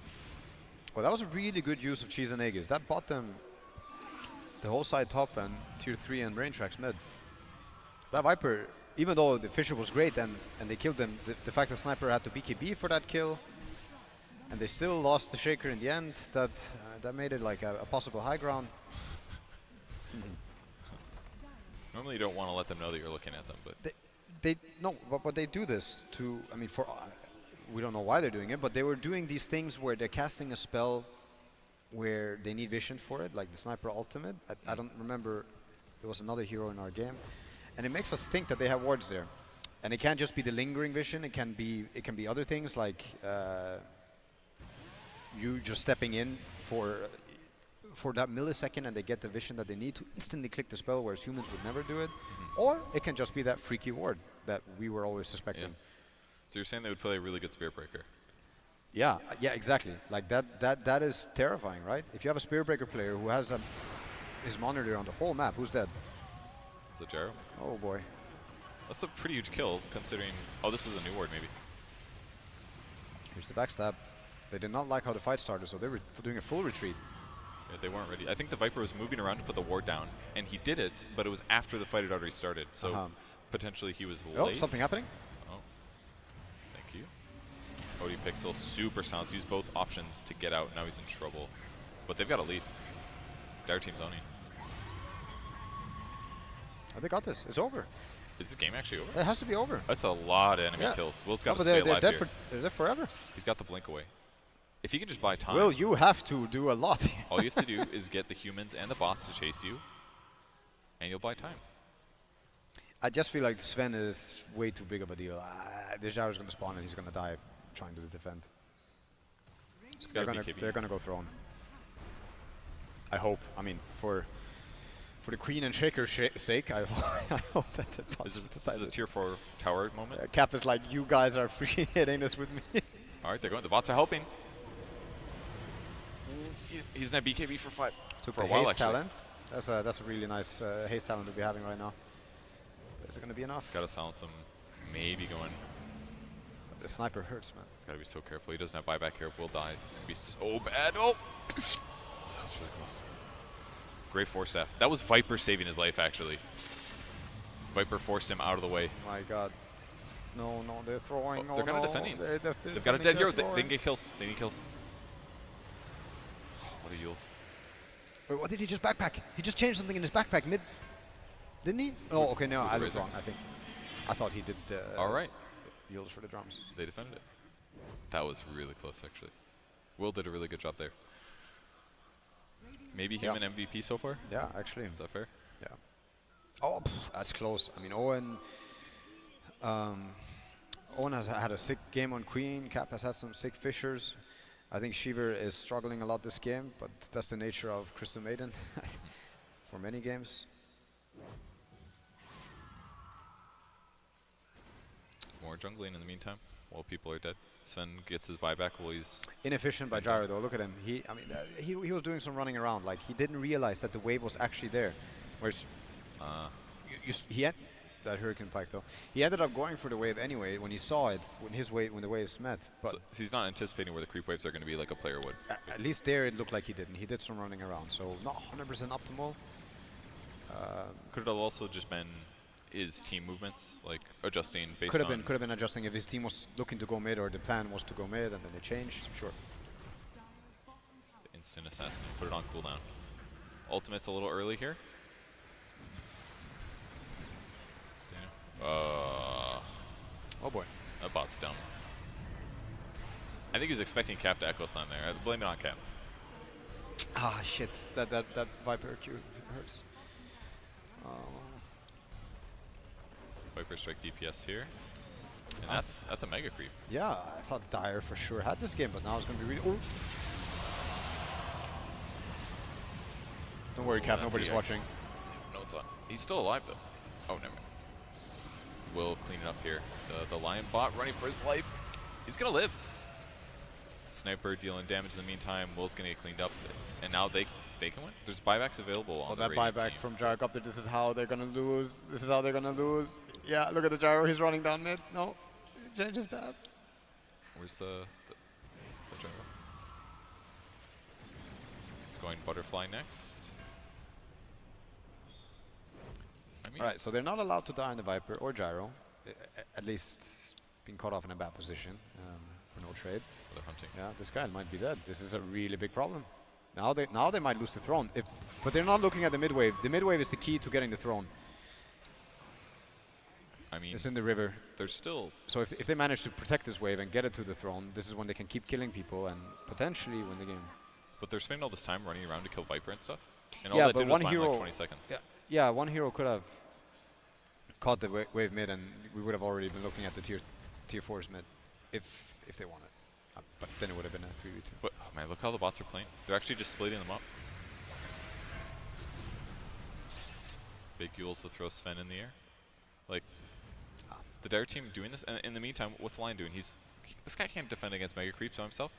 Well, that was a really good use of Cheese and Aegis. That bought them the whole side top and tier 3 and brain tracks mid. That Viper, even though the Fisher was great and they killed them, the fact that Sniper had to BKB for that kill, and they still lost the Shaker in the end, that made it like a possible high ground. Normally you don't want to let them know that you're looking at them, but... But they do this to, I mean, we don't know why they're doing it, but they were doing these things where they're casting a spell where they need vision for it, like the Sniper ultimate. I don't remember, there was another hero in our game. And it makes us think that they have wards there. And it can't just be the lingering vision, it can be other things like you just stepping in for that millisecond and they get the vision that they need to instantly click the spell, whereas humans would never do it. Or it can just be that freaky ward that we were always suspecting. Yeah. So you're saying they would play a really good Spirit Breaker? Yeah, exactly. Like that is terrifying, right? If you have a Spirit Breaker player who has his monitor on the whole map, who's dead? Is it Gyro? Oh boy. That's a pretty huge kill, considering... Oh, this was a new ward, maybe. Here's the backstab. They did not like how the fight started, so they were doing a full retreat. Yeah, they weren't ready. I think the Viper was moving around to put the ward down, and he did it, but it was after the fight had already started. So potentially he was Oh, late. something happening? Oh, thank you. OD Pixel super sounds. Used both options to get out. Now he's in trouble. But they've got a lead. Dire team's owning. Oh, they got this. It's over. Is this game actually over? It has to be over. That's a lot of enemy Yeah. kills. Will's No, got to but stay they're alive dead here. they're dead forever. He's got the blink away. If he can just buy time, Will, you have to do a lot. all you have to do is get the humans and the bots to chase you, and you'll buy time. I just feel like Sven is way too big of a deal. The Gyro's going to spawn and he's going to die trying to defend. It's They're got to going be to KB. go throne. I hope. I mean, for the Queen and Shaker's sake, I hope that the bots This is a tier 4 tower moment. Cap is like, you guys are free hitting this with me. All right, they're going. The bots are helping. He's in that BKB for 5. Took For the a while, haste actually. talent. That's a really nice haste talent to be having right now. Is it going to be enough? He's got to silence him. Maybe going. The sniper hurts, man. He's got to be so careful. He doesn't have buyback here. If Will dies, it's going to be so bad. Oh! That was really close. Great force staff. That was Viper saving his life, actually. Viper forced him out of the way. My god. No, they're throwing. Oh, they're kind of no. defending. They're They've got a defending, dead hero. they're They throwing. can get kills. They need kills. What a Yules. Wait, what did he just backpack? He just changed something in his backpack mid. Didn't he? Oh, okay, no, with I the was razor. wrong, I think. I thought he did All right. yields for the drums. They defended it. That was really close, actually. Will did a really good job there. Maybe human MVP so far? Yeah, actually. Is that fair? Yeah. Oh, that's close. I mean, Owen has had a sick game on Queen. Cap has had some sick fishers. I think Shiver is struggling a lot this game, but that's the nature of Crystal Maiden for many games. More jungling in the meantime, while people are dead. Sven gets his buyback while he's... Inefficient by Gyro though. Look at him. He was doing some running around. Like he didn't realize that the wave was actually there. Whereas he had that Hurricane Pike though. He ended up going for the wave anyway when he saw it when the waves met. But So he's not anticipating where the creep waves are going to be like a player would. at least there it looked like he didn't. He did some running around. So not 100% optimal. Could it have also just been his team movements, like adjusting based Could on... have been adjusting if his team was looking to go mid or the plan was to go mid and then they changed. Sure. the instant assassin. Put it on cooldown. Ultimate's a little early here. Oh boy. That bot's down. I think he was expecting Cap to echo sign there. I blame it on Cap. Ah shit. That Viper Q hurts. Viper strike DPS here. And that's a mega creep. Yeah, I thought Dire for sure had this game, but now it's going to be really... Oh. Don't worry, Cap, That's nobody's EX. watching. No, it's not. He's still alive, though. Oh, never mind. Will clean it up here. The Lion bot running for his life. He's going to live. Sniper dealing damage in the meantime. Will's going to get cleaned up. And now they can win. There's buybacks available on the that Radiant buyback team. from Gyrocopter, this is how they're going to lose. This is how they're going to lose. Yeah, look at the Gyro, he's running down mid. No, change is bad. Where's the gyro? He's going butterfly next. I mean, All right, so they're not allowed to die in the Viper or Gyro. At least being caught off in a bad position for no trade. they're hunting. Yeah, this guy might be dead. This is a really big problem. Now they might lose the throne. But they're not looking at the mid wave. The mid wave is the key to getting the throne. I mean, It's in the river. there's still... So if they manage to protect this wave and get it to the throne, this is when they can keep killing people and potentially win the game. But they're spending all this time running around to kill Viper and stuff. And Yeah, all that but did was one buy him hero- like 20 seconds. Yeah, one hero could have caught the wave mid, and we would have already been looking at the tier 4s mid if they wanted. But then it would have been a 3v2. But, oh man, look how the bots are playing. They're actually just splitting them up. Big Yules to throw Sven in the air. Like, the Dire team doing this, and in the meantime, what's the Lion doing? This guy can't defend against Mega Creeps by himself.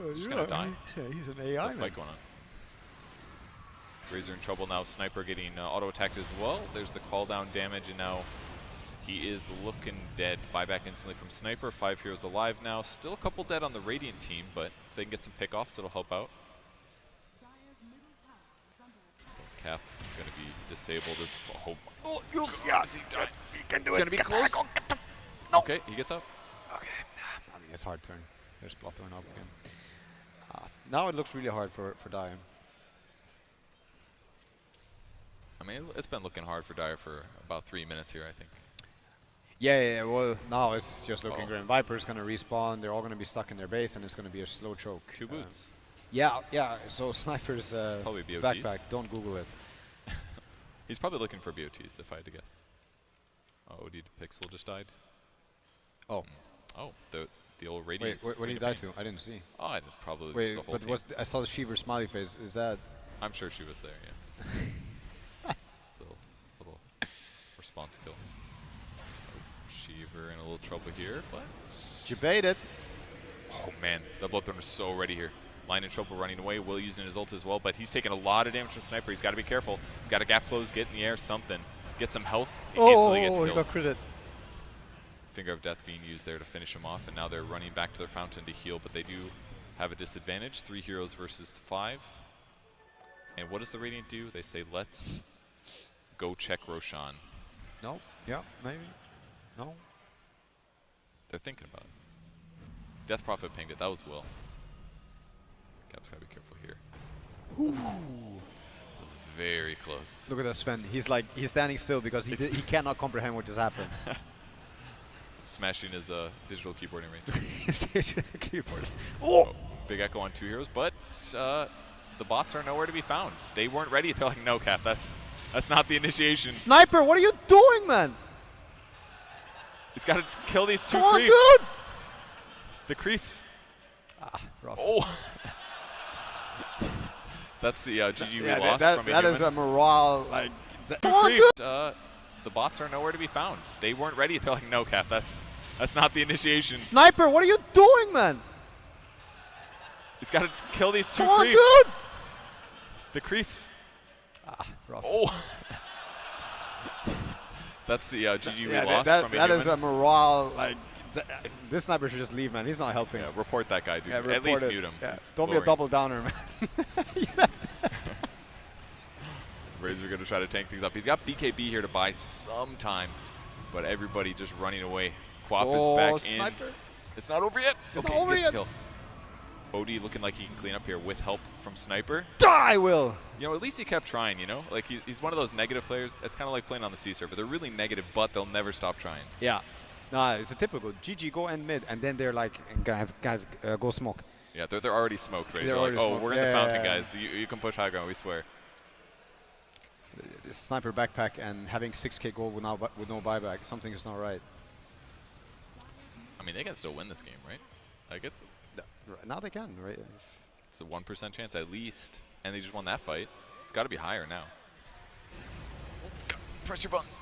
He's just gonna die. He's an There's AI. a fight going on. Razor in trouble now. Sniper getting auto-attacked as well. There's the call-down damage, and now he is looking dead. Buyback instantly from Sniper. 5 heroes alive now. Still a couple dead on the Radiant team, but if they can get some pick-offs, it'll help out. Dire's middle tower is under attack. Cap going to be disabled as oh, He can do it's going to be close. Okay, he gets up. Okay. I mean, it's hard turn. There's blood thrown up again. Now it looks really hard for Dyer. I mean, it's been looking hard for Dyer for about 3 minutes here, I think. Yeah, well, now it's just looking grim. Viper's going to respawn. They're all going to be stuck in their base, and it's going to be a slow choke. 2 boots. Yeah. So Sniper's Probably BOTs. backpack. Don't Google it. He's probably looking for BOTs, if I had to guess. Oh, OD Pixel just died. Oh. Oh, the old Radiance. Wait, what did he die to? I didn't see. Oh, it was probably Wait, just the whole but team. I saw the Shiver smiley face. Is that? I'm sure she was there, yeah. little response kill. Oh, Shiver in a little trouble here, but... You baited. Oh, man. The Bloodthorn is so ready here. Line in trouble running away. Will using his ult as well, but he's taking a lot of damage from Sniper. He's got to be careful. He's got to gap close, get in the air, something. Get some health. He instantly gets he killed. got critted. Finger of Death being used there to finish him off, and now they're running back to their fountain to heal, but they do have a disadvantage. 3 heroes versus 5. And what does the Radiant do? They say, let's go check Roshan. No. Yeah, maybe. No. They're thinking about it. Death Prophet pinged it. That was Will. Cap's got to be careful here. Ooh. That's very close. Look at that, Sven. He's standing still because he cannot comprehend what just happened. Smashing his digital keyboard in range. His digital keyboard. Oh! Big echo on 2 heroes, but the bots are nowhere to be found. They weren't ready. They're like, no, Cap, that's not the initiation. Sniper, what are you doing, man? He's got to kill these 2 Come creeps. on, dude! The creeps. Rough. Oh! That's the GG we lost from that is a morale, like... Come on, creeps. dude! The bots are nowhere to be found. They weren't ready. They're like, no, Cap, that's not the initiation. Sniper, what are you doing, man? He's got to kill these 2 Come on, creeps. dude! The creeps. Rough. Oh! That's the GG we lost from that is a morale, like... This Sniper should just leave, man. He's not helping. Yeah, report that guy, dude. Yeah, At least it. mute him. Yeah. He's Don't be a boring. double downer, man. Razor going to try to tank things up. He's got BKB here to buy some time, but everybody just running away. Quap is back Sniper. in. It's not over yet. It's Okay, not over gets yet. kill. OD looking like he can clean up here with help from Sniper. Die, Will! You know, at least he kept trying, you know? Like, he's one of those negative players. It's kind of like playing on the C server. They're really negative, but they'll never stop trying. Yeah. Nah, it's a typical GG go end mid, and then they're like, guys, go smoke. Yeah, they're already smoked, right? They're They're like, already oh, smoked. we're in the fountain, Yeah. guys. You can push high ground, we swear. The Sniper backpack and having 6k gold with no buyback, something is not right. I mean, they can still win this game, right? Like, it's Now they can, right? a 1% chance at least, and they just won that fight. It's got to be higher now. Press your buttons.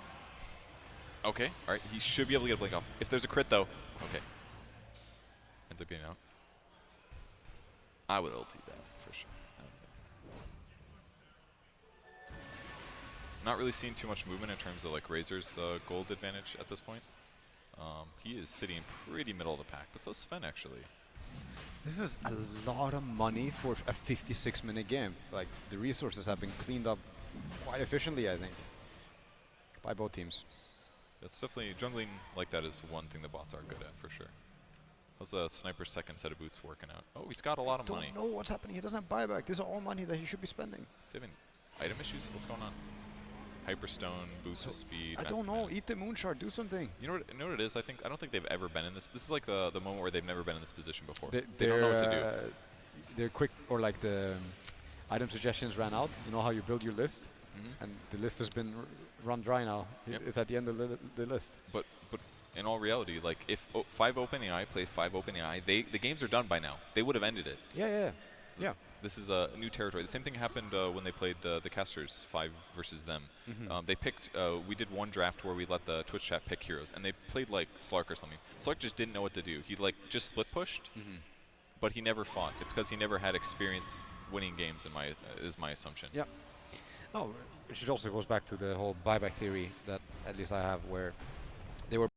Okay, all right. He should be able to get a blink off. If there's a crit, though, okay. Ends up getting out. I would ulti that for sure. Not really seeing too much movement in terms of like Razor's gold advantage at this point. He is sitting pretty middle of the pack, but so is Sven actually. This is a lot of money for a 56-minute game. Like, the resources have been cleaned up quite efficiently, I think, by both teams. That's definitely, jungling like that is one thing the bots are good at for sure. How's a Sniper's second set of boots working out? Oh, he's got a lot of money. Don't know what's happening. He doesn't have buyback. These are all money that he should be spending. Is he having item issues? What's going on? Hyperstone, boost his speed. I don't know. Eat the Moonshard. Do something. You know what it is? I don't think they've ever been in this. This is like the moment where they've never been in this position before. They don't know what to do. They're quick, or like the item suggestions ran out. You know how you build your list, and the list has been run dry now. Yep. It's at the end of the list. But in all reality, like if 5 OpenAI play 5 OpenAI, the games are done by now. They would have ended it. Yeah. So this is a new territory. The same thing happened when they played the casters 5 versus them. They picked. We did one draft where we let the Twitch chat pick heroes, and they played like Slark or something. Slark just didn't know what to do. He like just split pushed, but he never fought. It's because he never had experience winning games. Is my assumption. Yeah. No, which also goes back to the whole buyback theory that at least I have, where they were.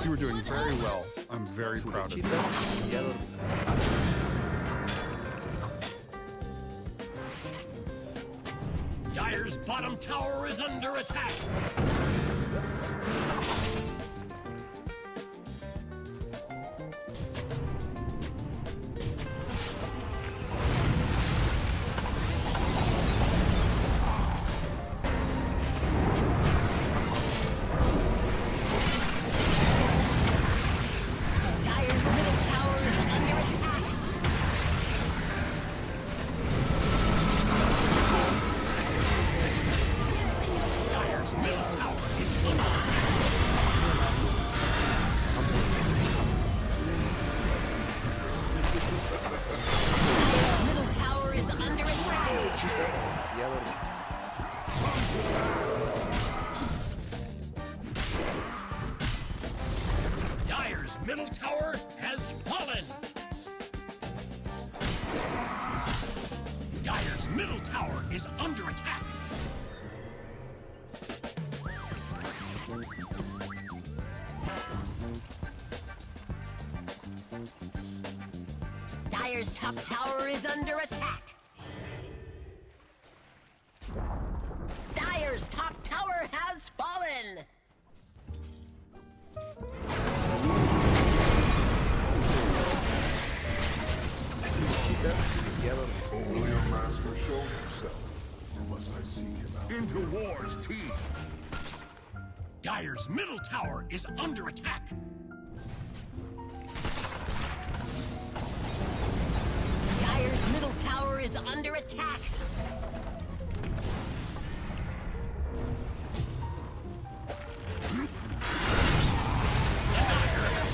You were doing very well. I'm very proud of you. Dire's bottom tower is under attack. Dire's middle tower is under attack. Dire's middle tower is under attack. Dire's middle tower is under attack. Dire's middle tower has fallen. Dire's middle tower is under attack. Dire's top tower is under attack. Dire's top tower has fallen. Will your master show himself, or must I seek him out? Into war's teeth! Dire's middle tower is under attack. Dire's middle tower is under attack.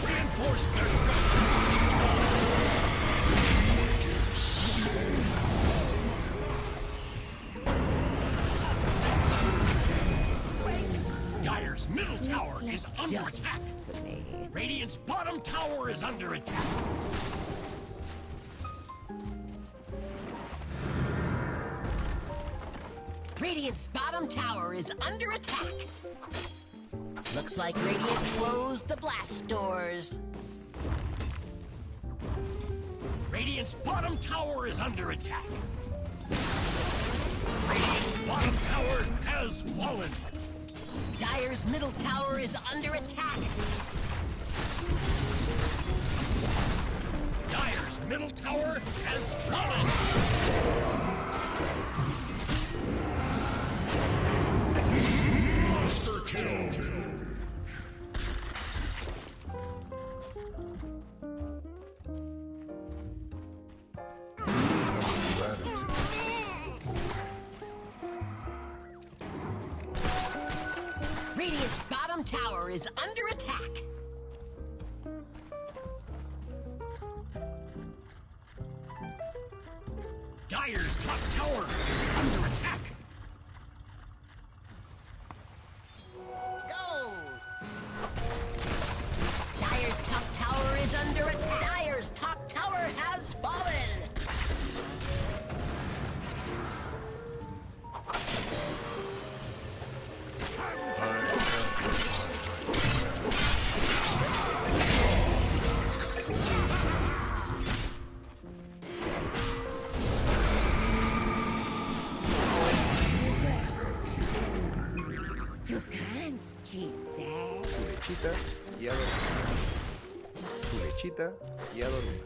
Reinforce their structure. Dire's middle tower is under attack. Radiant's bottom tower is under attack. Radiant's bottom tower is under attack. Looks like Radiant closed the blast doors. Radiant's bottom tower is under attack. Radiant's bottom tower has fallen. Dire's middle tower is under attack. Dire's middle tower has fallen. Monster kill! Radiant's bottom tower is under attack. Dire's top tower is under attack. Go! Dire's top tower is under attack. Dire's top tower has fallen. You can't cheat that. Su lechita y a dormir. Su lechita y a dormir.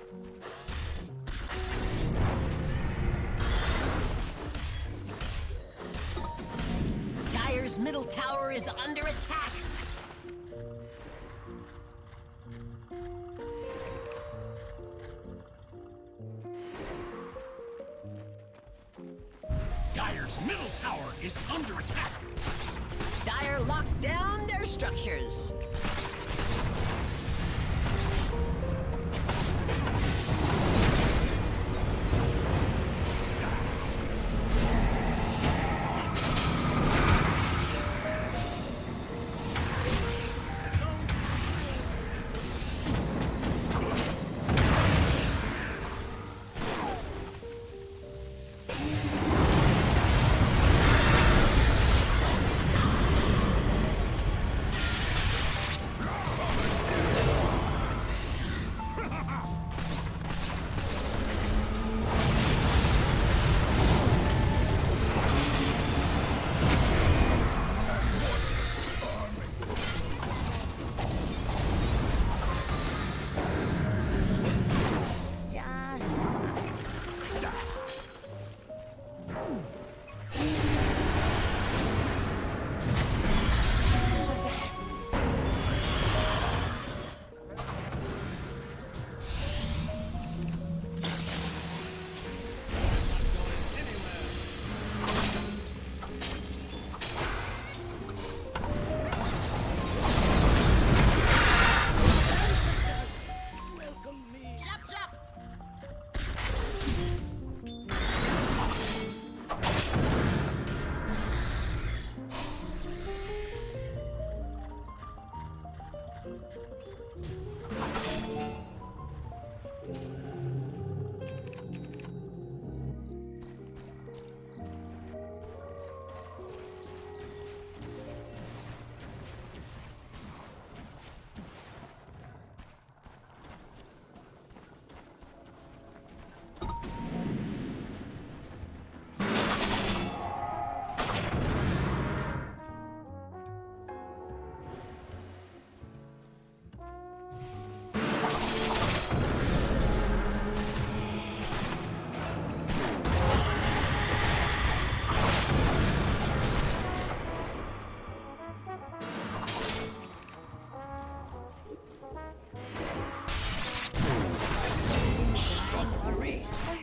Dire's middle tower is under attack. Dire's middle tower is under attack. Dire locked down their structures.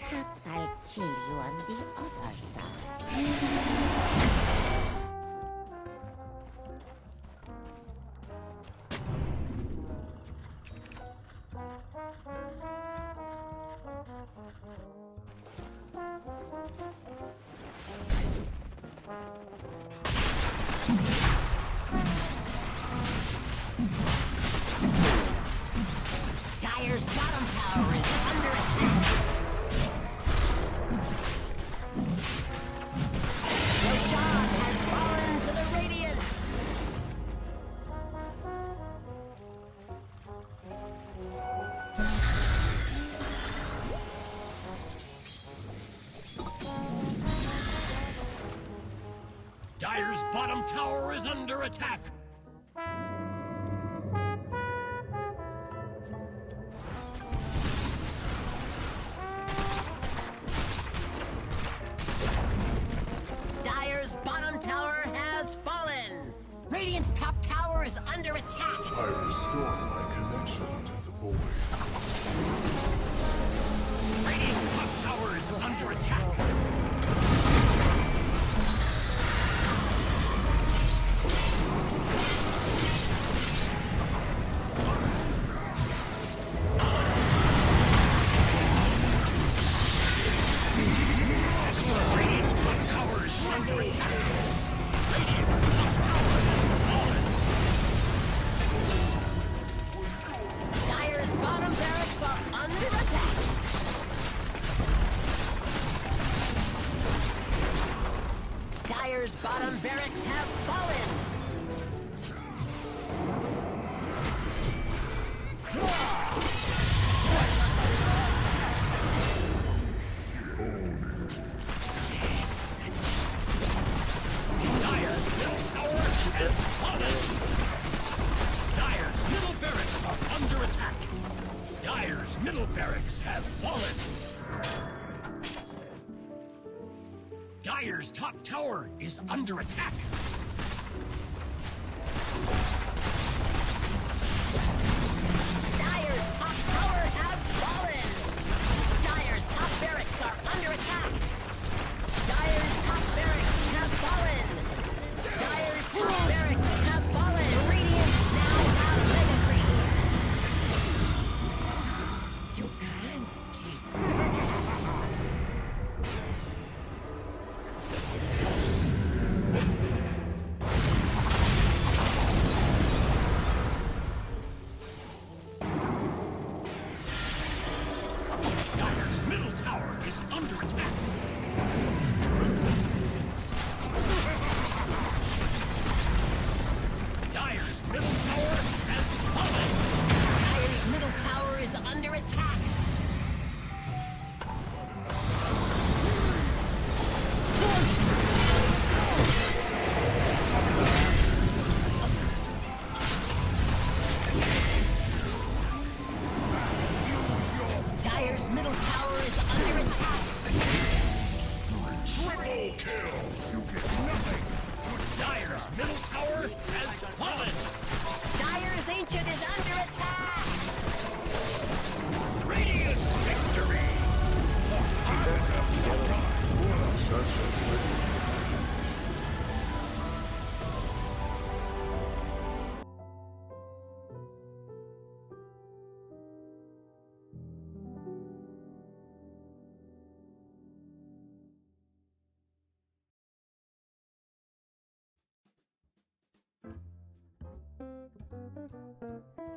Perhaps I'll kill you on the other side. Dire's bottom tower is under attack. Roshan has fallen to the Radiant. Dire's bottom tower is under attack. Dire's bottom tower has fallen. Radiant's top tower is under attack. I restore my connection to the void. Radiant's top tower is under attack. Radiant's top tower is under attack. Radiant's top tower has fallen. Dire's bottom barracks are under attack. Dire's bottom barracks have fallen. Dire's middle tower has fallen. Dire's middle barracks are under attack. Dire's middle barracks have fallen. Dire's top tower is under attack. Dire's top tower has fallen. Dire's top barracks are under attack. Dire's top barracks have fallen. Dire's top barracks have fallen. Radiant now have mega creeps. You can't cheat. Dire's middle tower is under attack. Dire's middle tower has fallen. Dire's middle tower is under attack. Dire's middle tower is under attack. Triple kill. You get nothing. Dire's middle tower has fallen. Dire's ancient is under attack. Radiant victory. Such a great Thank you.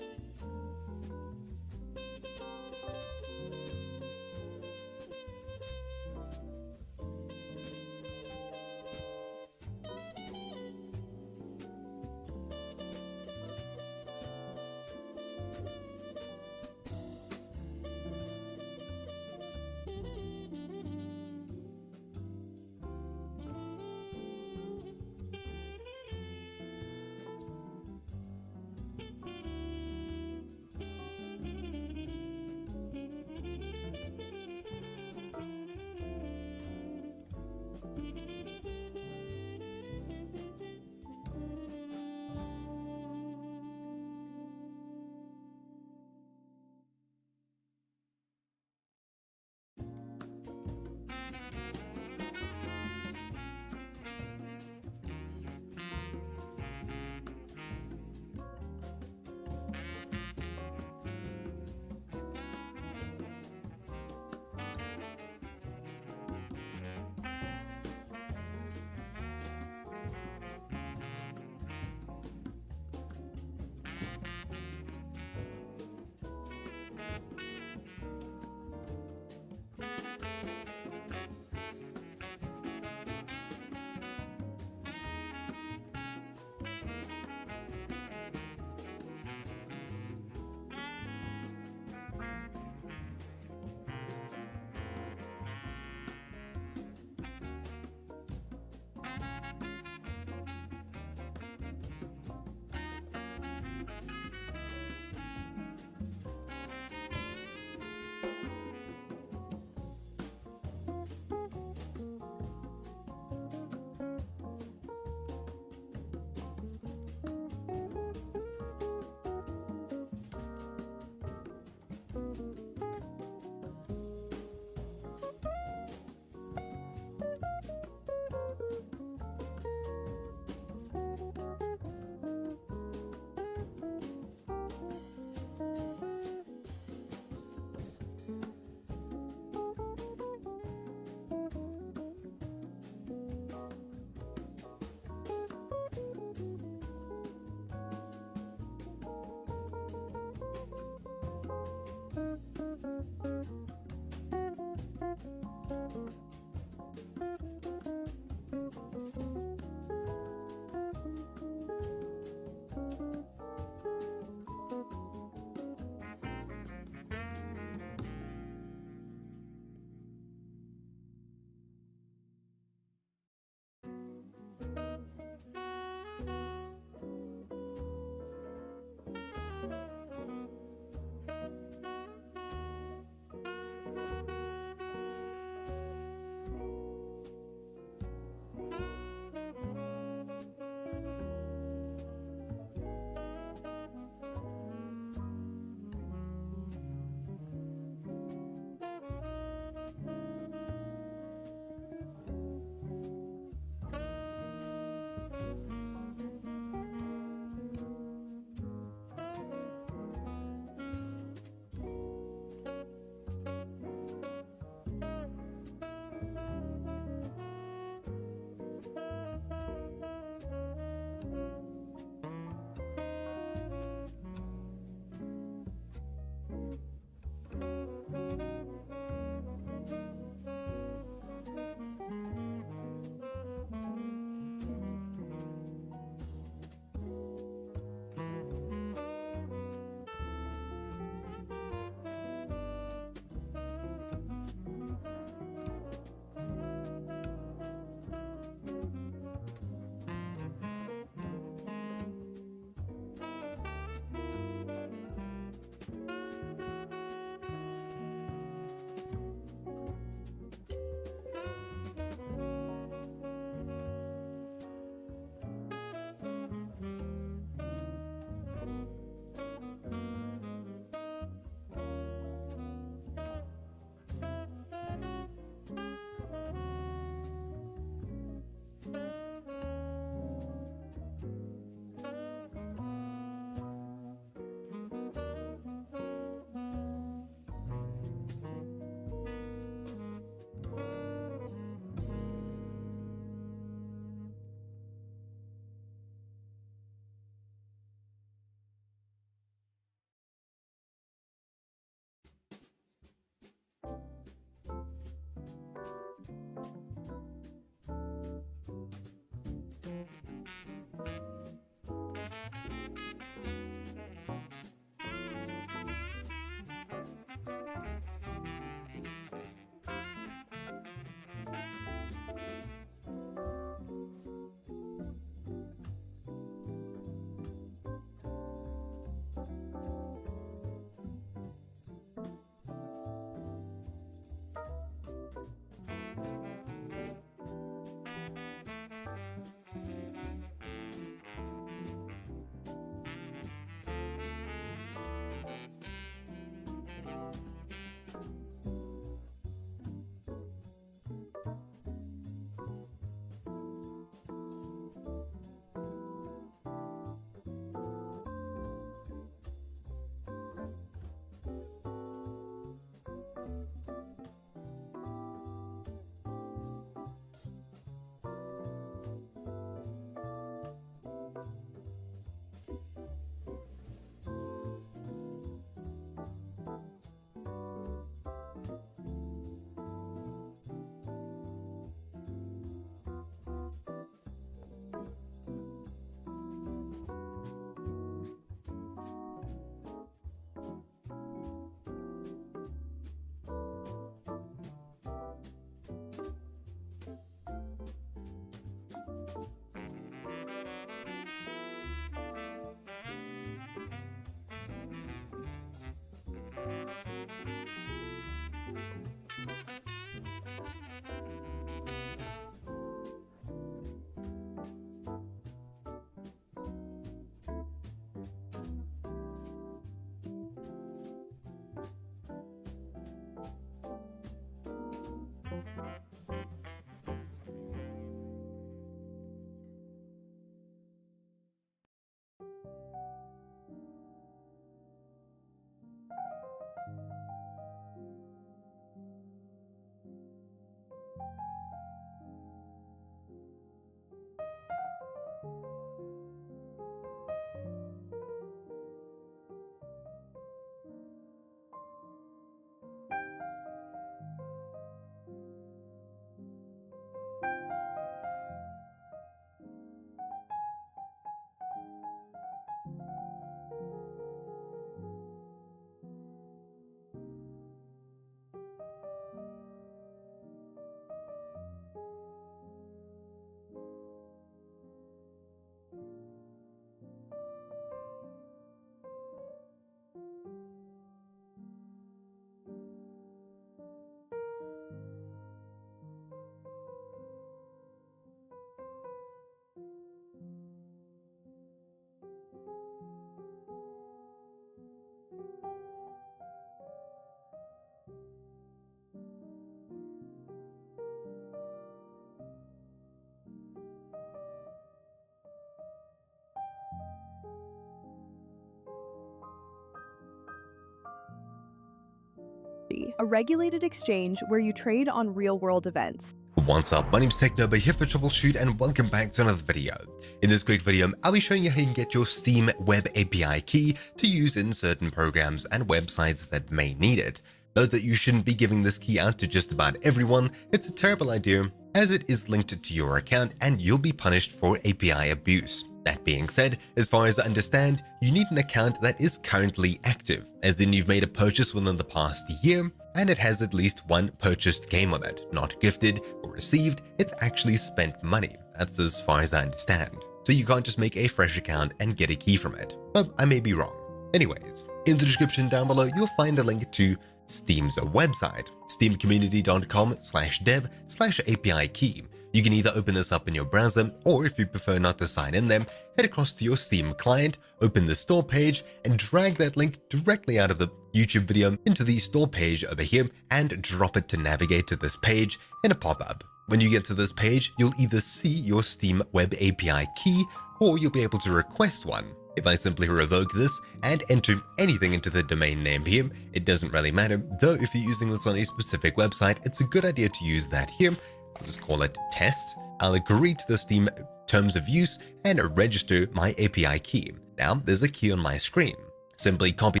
Party, a regulated exchange where you trade on real-world events. What's up, my name's TechNoba here for Troubleshoot and welcome back to another video. In this quick video, I'll be showing you how you can get your Steam Web API key to use in certain programs and websites that may need it. Note that you shouldn't be giving this key out to just about everyone. It's a terrible idea as it is linked to your account and you'll be punished for API abuse. That being said, as far as I understand, you need an account that is currently active, as in you've made a purchase within the past year, and it has at least one purchased game on it, not gifted or received, it's actually spent money. That's as far as I understand. So you can't just make a fresh account and get a key from it. But I may be wrong. Anyways, in the description down below, you'll find a link to Steam's website, steamcommunity.com/dev/API key. You can either open this up in your browser, or if you prefer not to sign in them, head across to your Steam client, open the store page, and drag that link directly out of the YouTube video into the store page over here and drop it to navigate to this page in a pop-up. When you get to this page, you'll either see your Steam Web API key, or you'll be able to request one. If I simply revoke this and enter anything into the domain name here, it doesn't really matter, though if you're using this on a specific website, it's a good idea to use that here. I'll just call it test. I'll agree to the Steam terms of use and register my API key. Now there's a key on my screen. Simply copy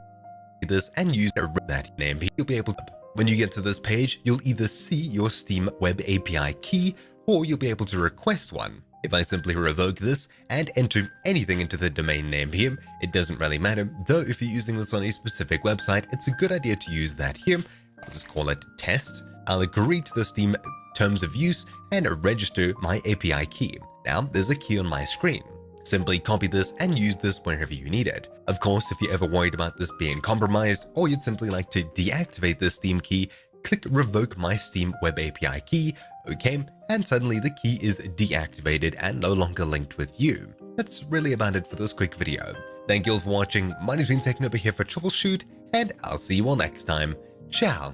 this and use that name here. You'll be able to, when you get to this page, you'll either see your Steam Web API key or you'll be able to request one. If I simply revoke this and enter anything into the domain name here, it doesn't really matter, though if you're using this on a specific website, it's a good idea to use that here. I'll just call it test. I'll agree to the Steam terms of use and register my API key. Now there's a key on my screen. Simply copy this and use this wherever you need it. Of course, if you're ever worried about this being compromised or you'd simply like to deactivate this Steam key, click revoke my Steam Web API key, okay, and suddenly the key is deactivated and no longer linked with you. That's really about it for this quick video. Thank you all for watching. My name's been TechNoba here for Troubleshoot, and I'll see you all next time. Ciao.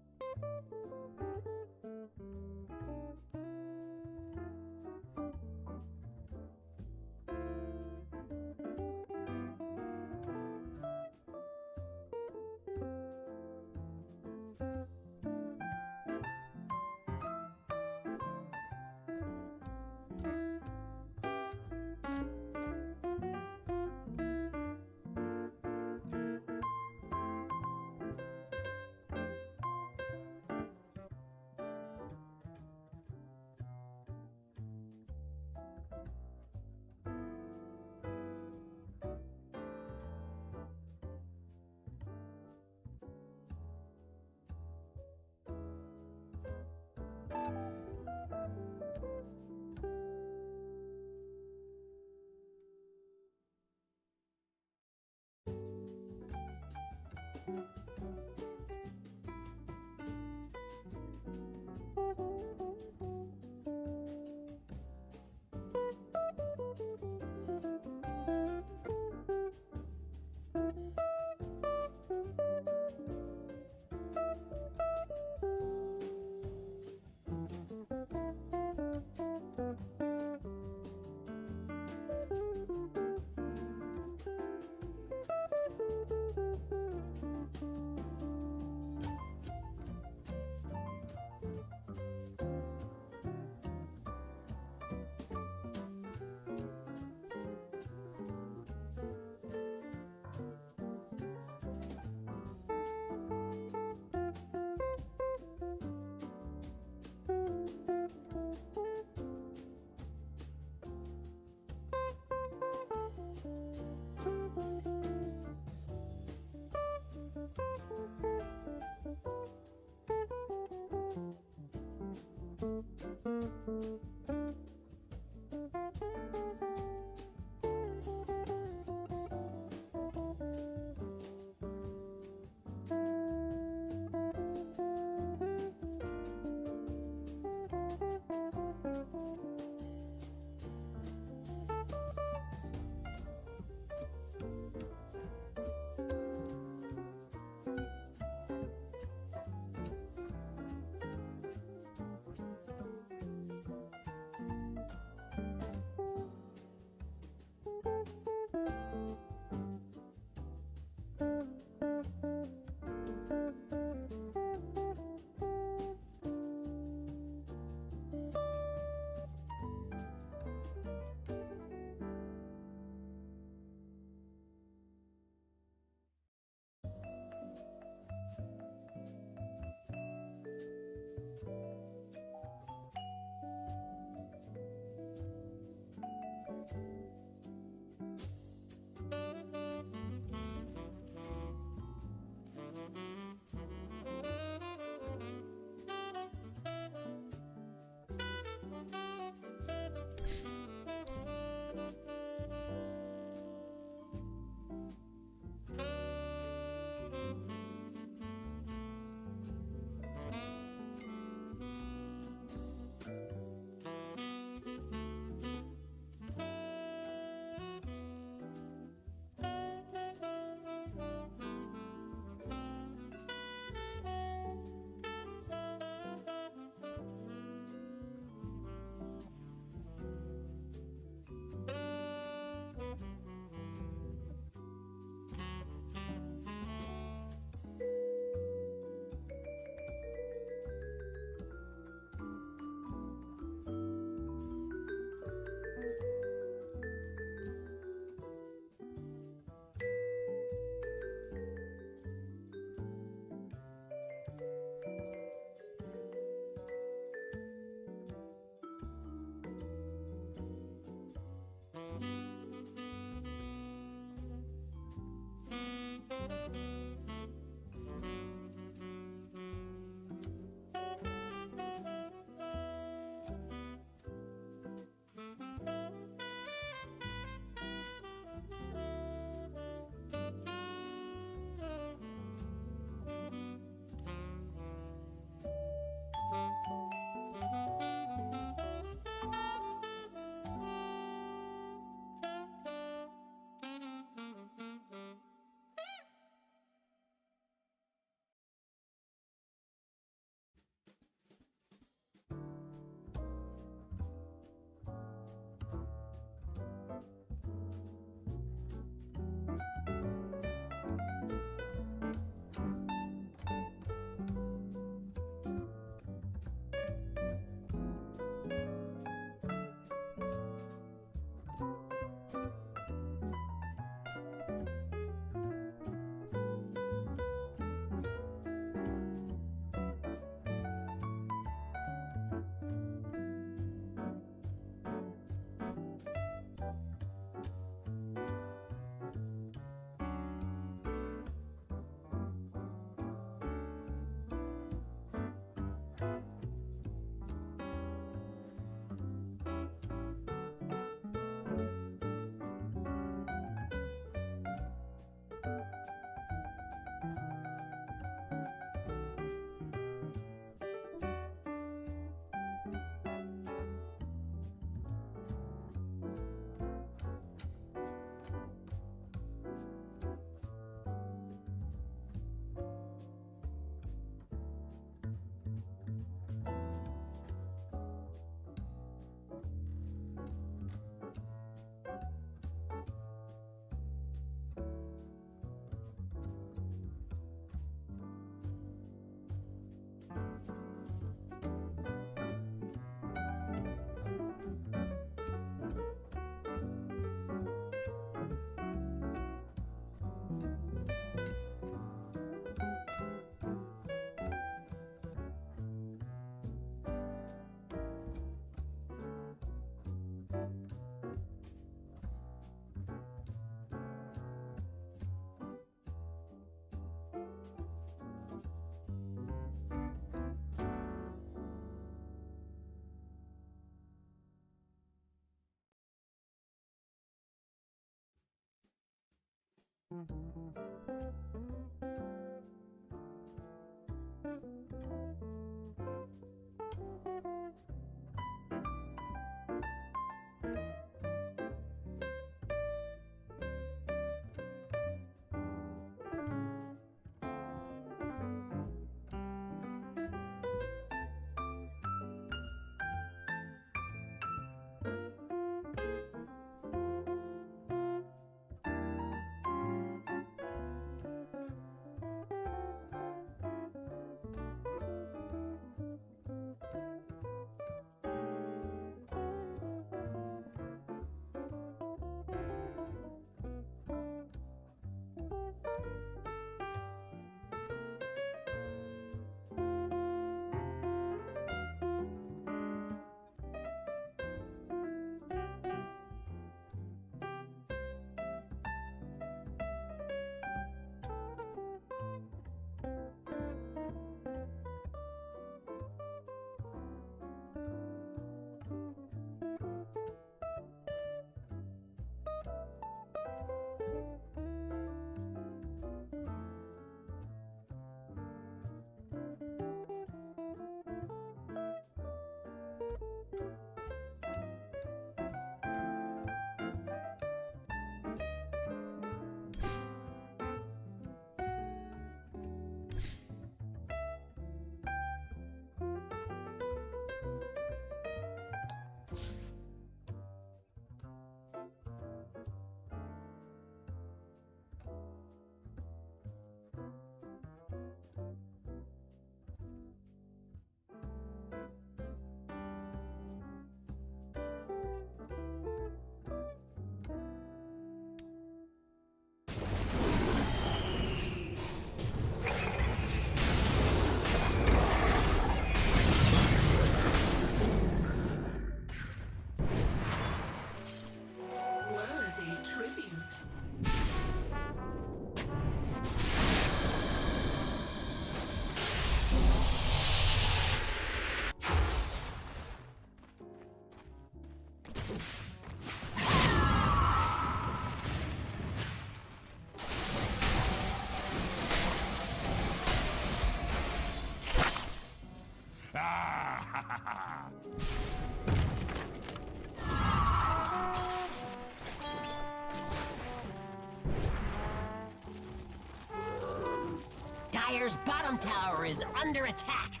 Dire's bottom tower is under attack.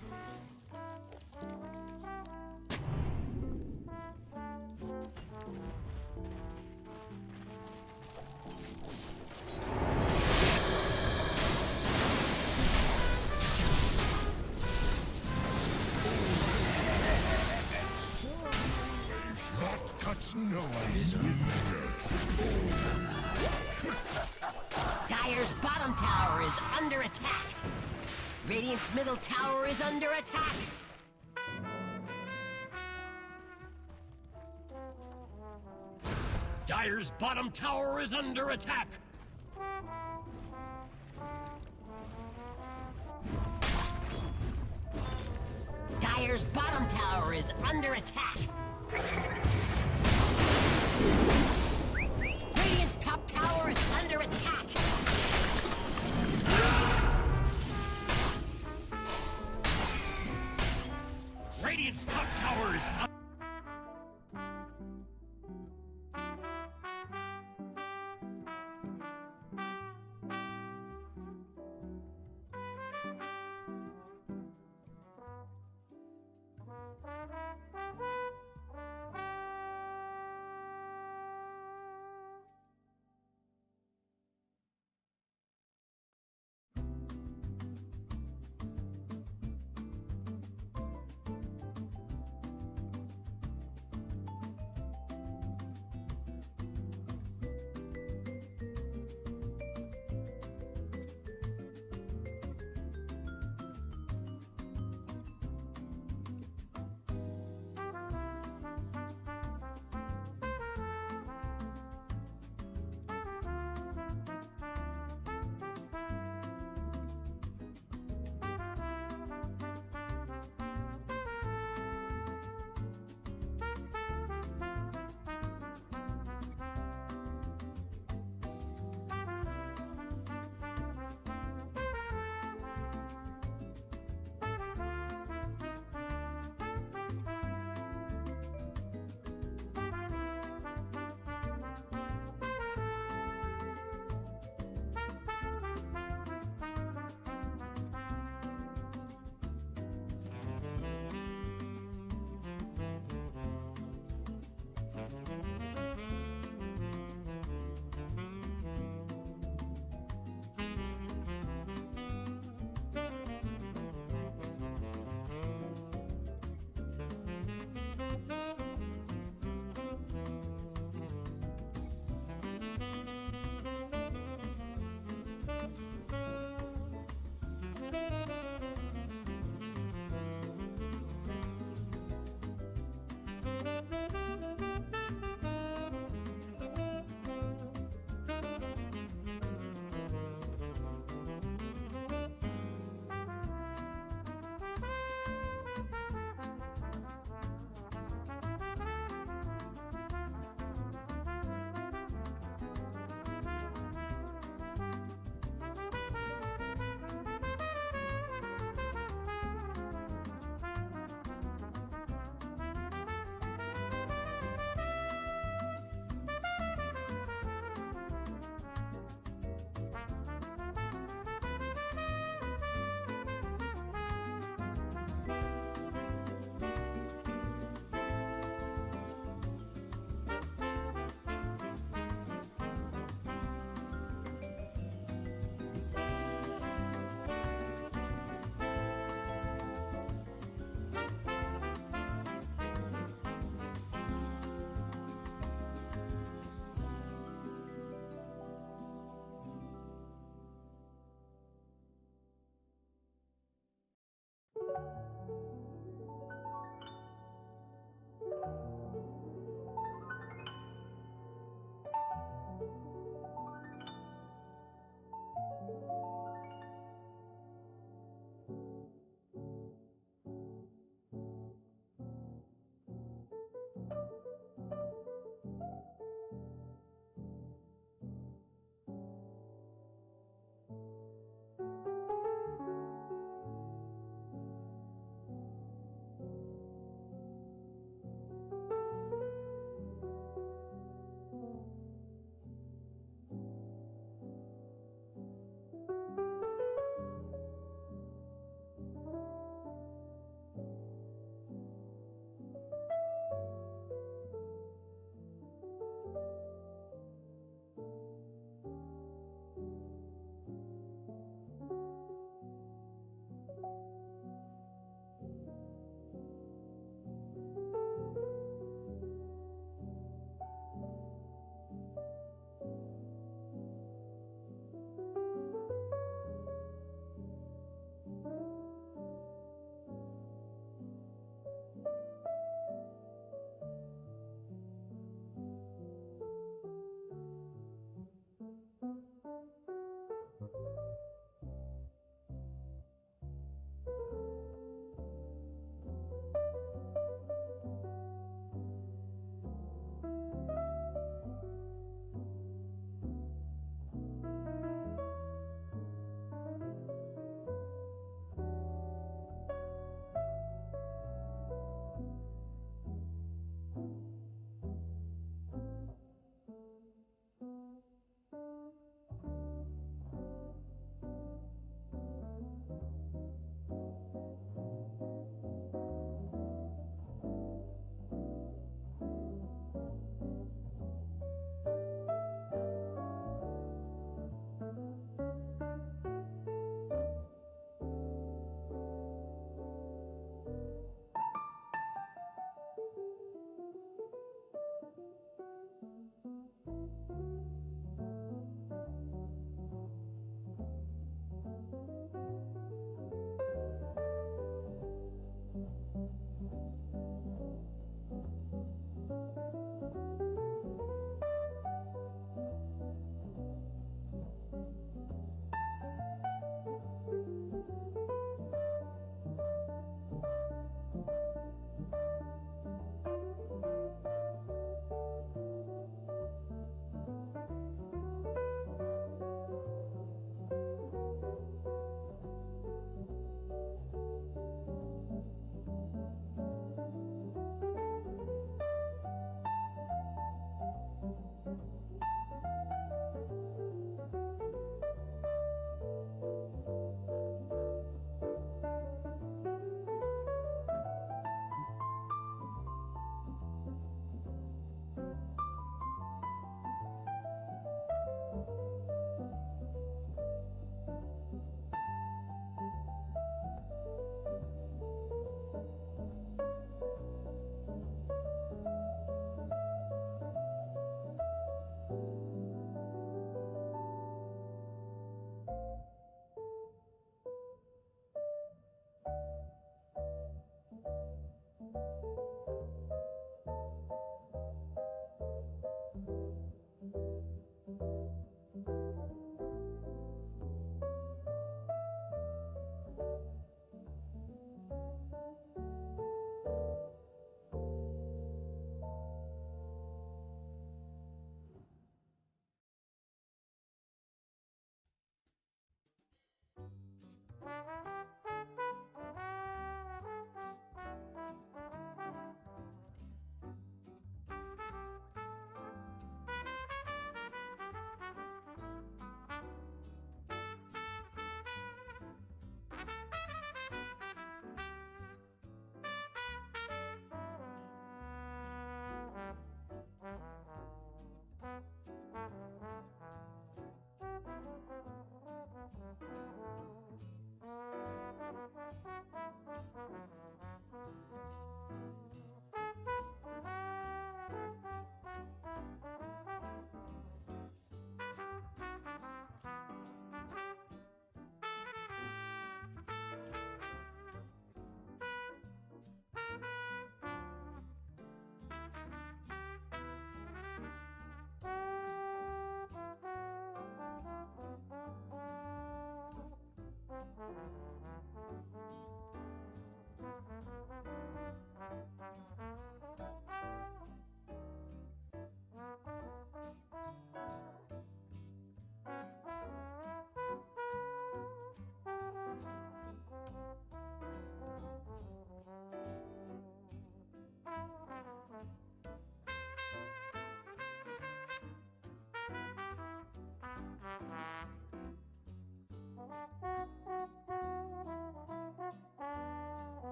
That cuts no ice. Dire's bottom tower is under attack. Radiant's middle tower is under attack. Dire's bottom tower is under attack. Dire's bottom tower is under attack. Radiant's top tower is under attack. Radiant's top tower is under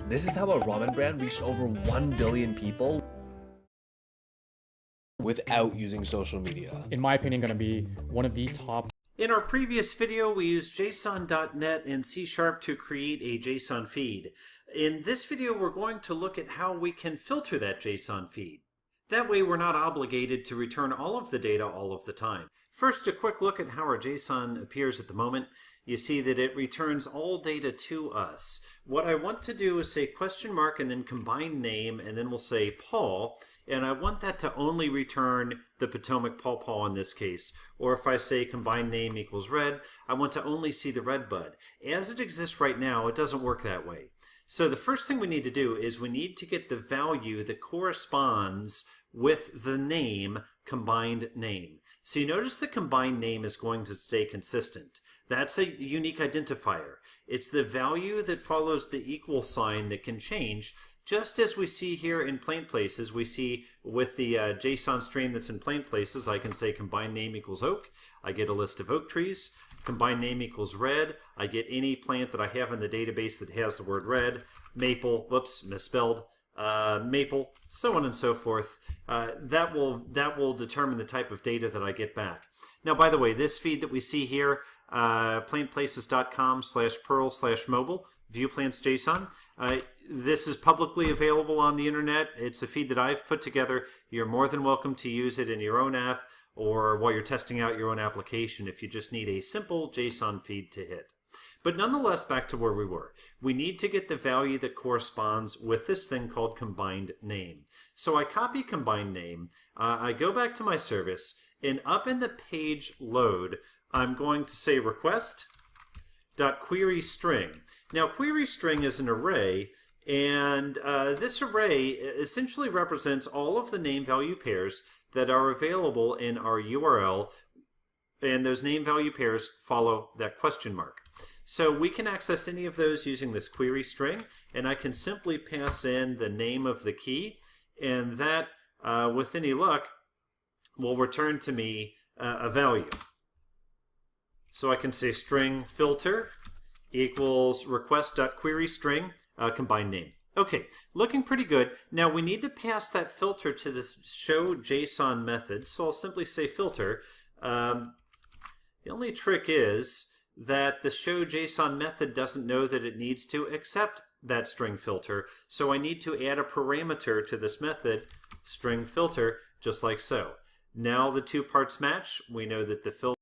This is how a ramen brand reached over 1 billion people without using social media. In my opinion, going to be one of the top. In our previous video, we used JSON.NET and C# to create a JSON feed. In this video, we're going to look at how we can filter that JSON feed. That way, we're not obligated to return all of the data all of the time. First, a quick look at how our JSON appears at the moment. You see that it returns all data to us. What I want to do is say question mark and then combine name, and then we'll say Paul, and I want that to only return the Potomac Paw in this case. Or if I say combine name equals red, I want to only see the red bud. As it exists right now, it doesn't work that way. So the first thing we need to do is we need to get the value that corresponds with the name combined name. So you notice the combined name is going to stay consistent. That's a unique identifier. It's the value that follows the equal sign that can change, just as we see here in plain places. We see with the JSON stream that's in plain places, I can say combined name equals oak. I get a list of oak trees. Combined name equals red. I get any plant that I have in the database that has the word red. Maple, whoops, misspelled. Maple, so on and so forth. That will determine the type of data that I get back. Now, by the way, this feed that we see here, plainplaces.com/Perl/mobile, viewplants.json. This is publicly available on the internet. It's a feed that I've put together. You're more than welcome to use it in your own app or while you're testing out your own application if you just need a simple JSON feed to hit. But nonetheless, back to where we were. We need to get the value that corresponds with this thing called combined name. So I copy combined name, I go back to my service, and up in the page load, I'm going to say request.queryString. Now, queryString is an array, and this array essentially represents all of the name value pairs that are available in our URL, and those name value pairs follow that question mark. So we can access any of those using this query string, and I can simply pass in the name of the key, and that, with any luck, will return to me a value. So I can say string filter equals request.queryString combined name. Okay, looking pretty good. Now we need to pass that filter to this show JSON method. So I'll simply say filter. The only trick is that the show JSON method doesn't know that it needs to accept that string filter. So I need to add a parameter to this method, string filter, just like so. Now the two parts match. We know that the filter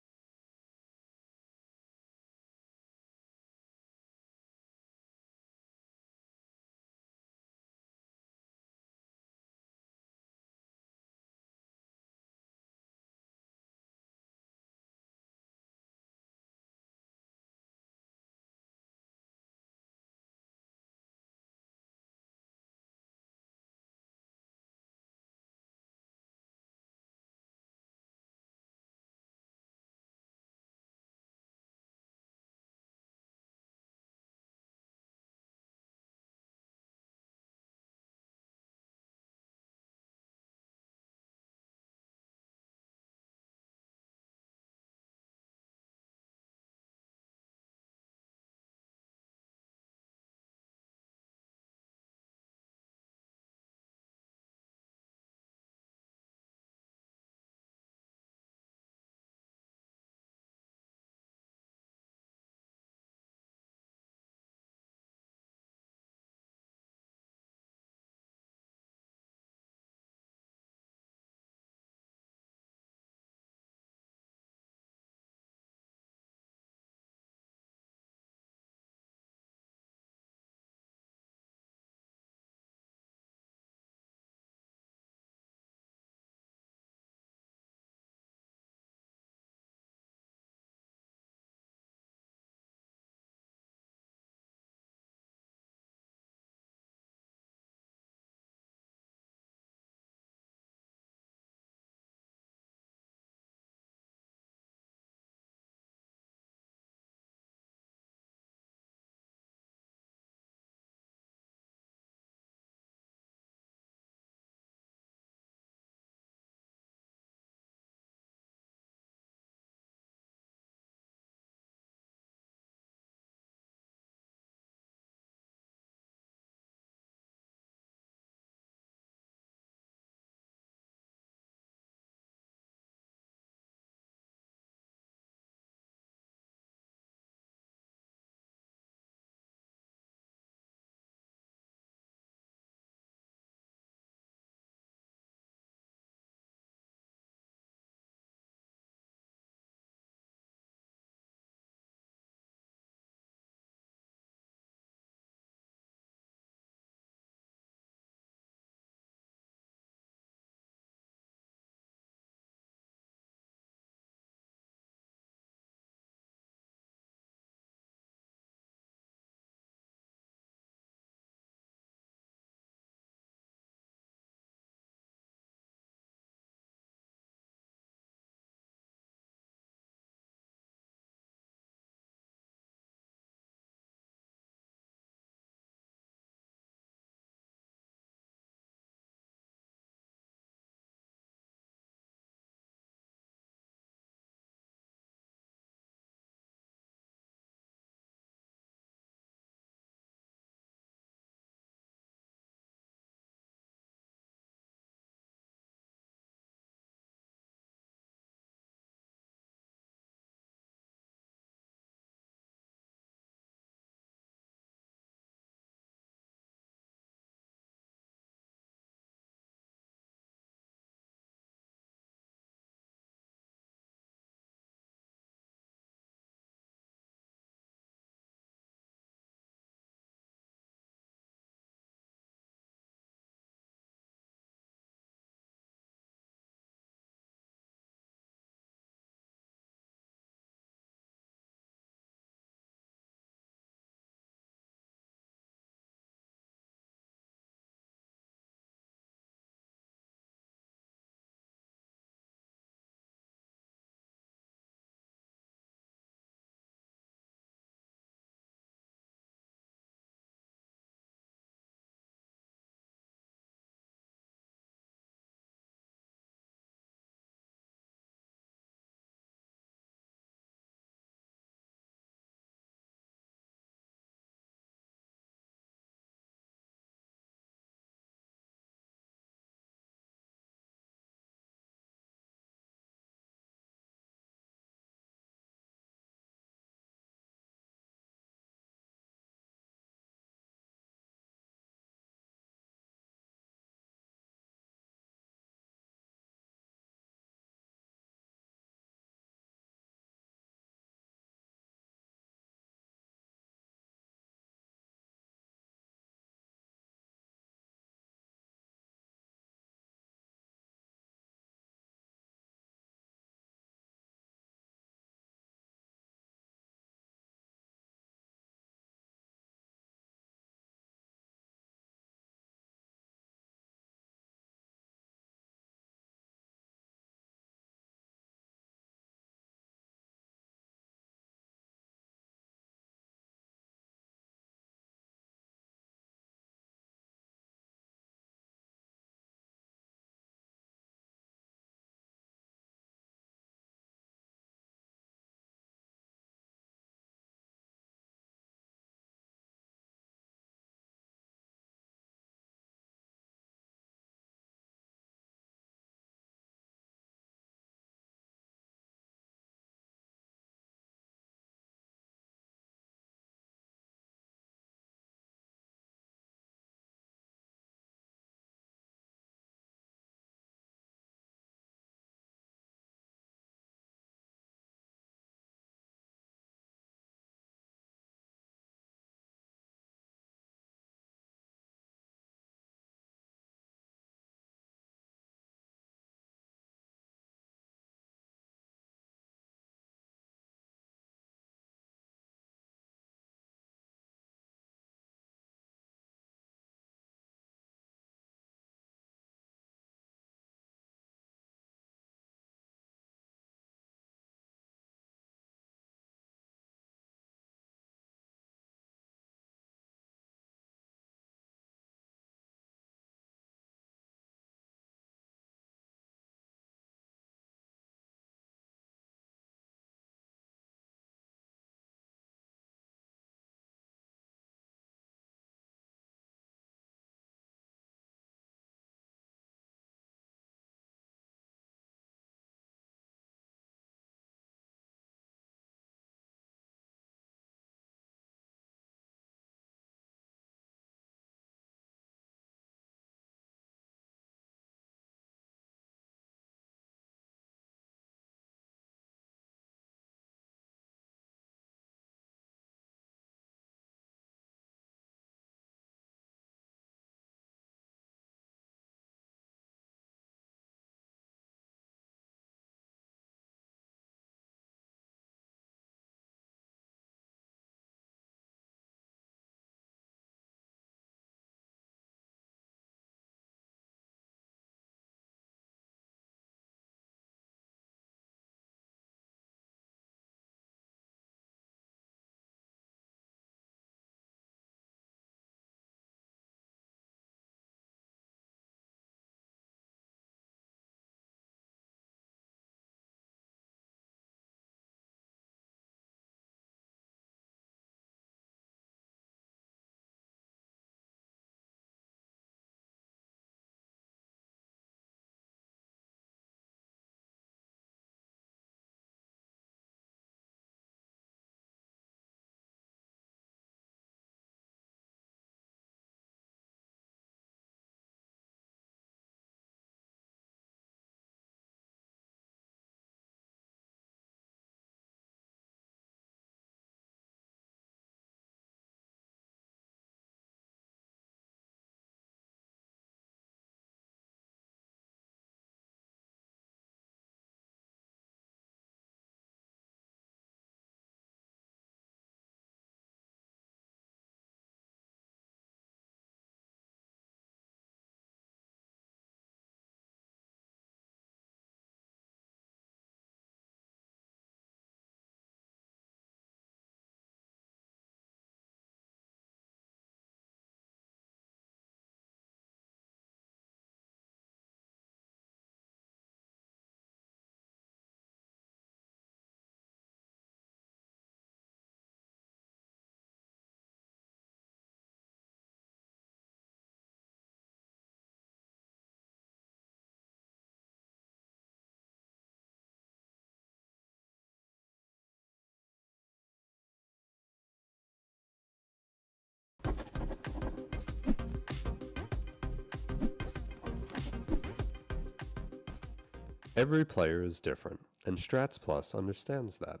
Every player is different, and Strats Plus understands that.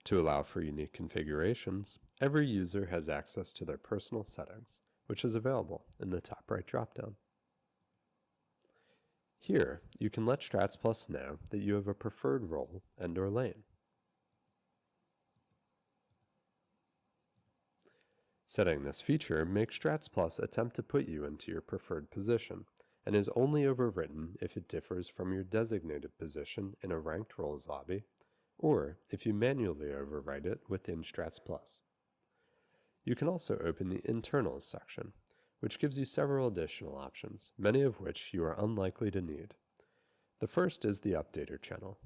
To allow for unique configurations, every user has access to their personal settings, which is available in the top right dropdown. Here, you can let Strats Plus know that you have a preferred role and/or lane. Setting this feature makes Strats Plus attempt to put you into your preferred position, and is only overwritten if it differs from your designated position in a ranked roles lobby, or if you manually overwrite it within Strats Plus. You can also open the Internals section, which gives you several additional options, many of which you are unlikely to need. The first is the Updater channel.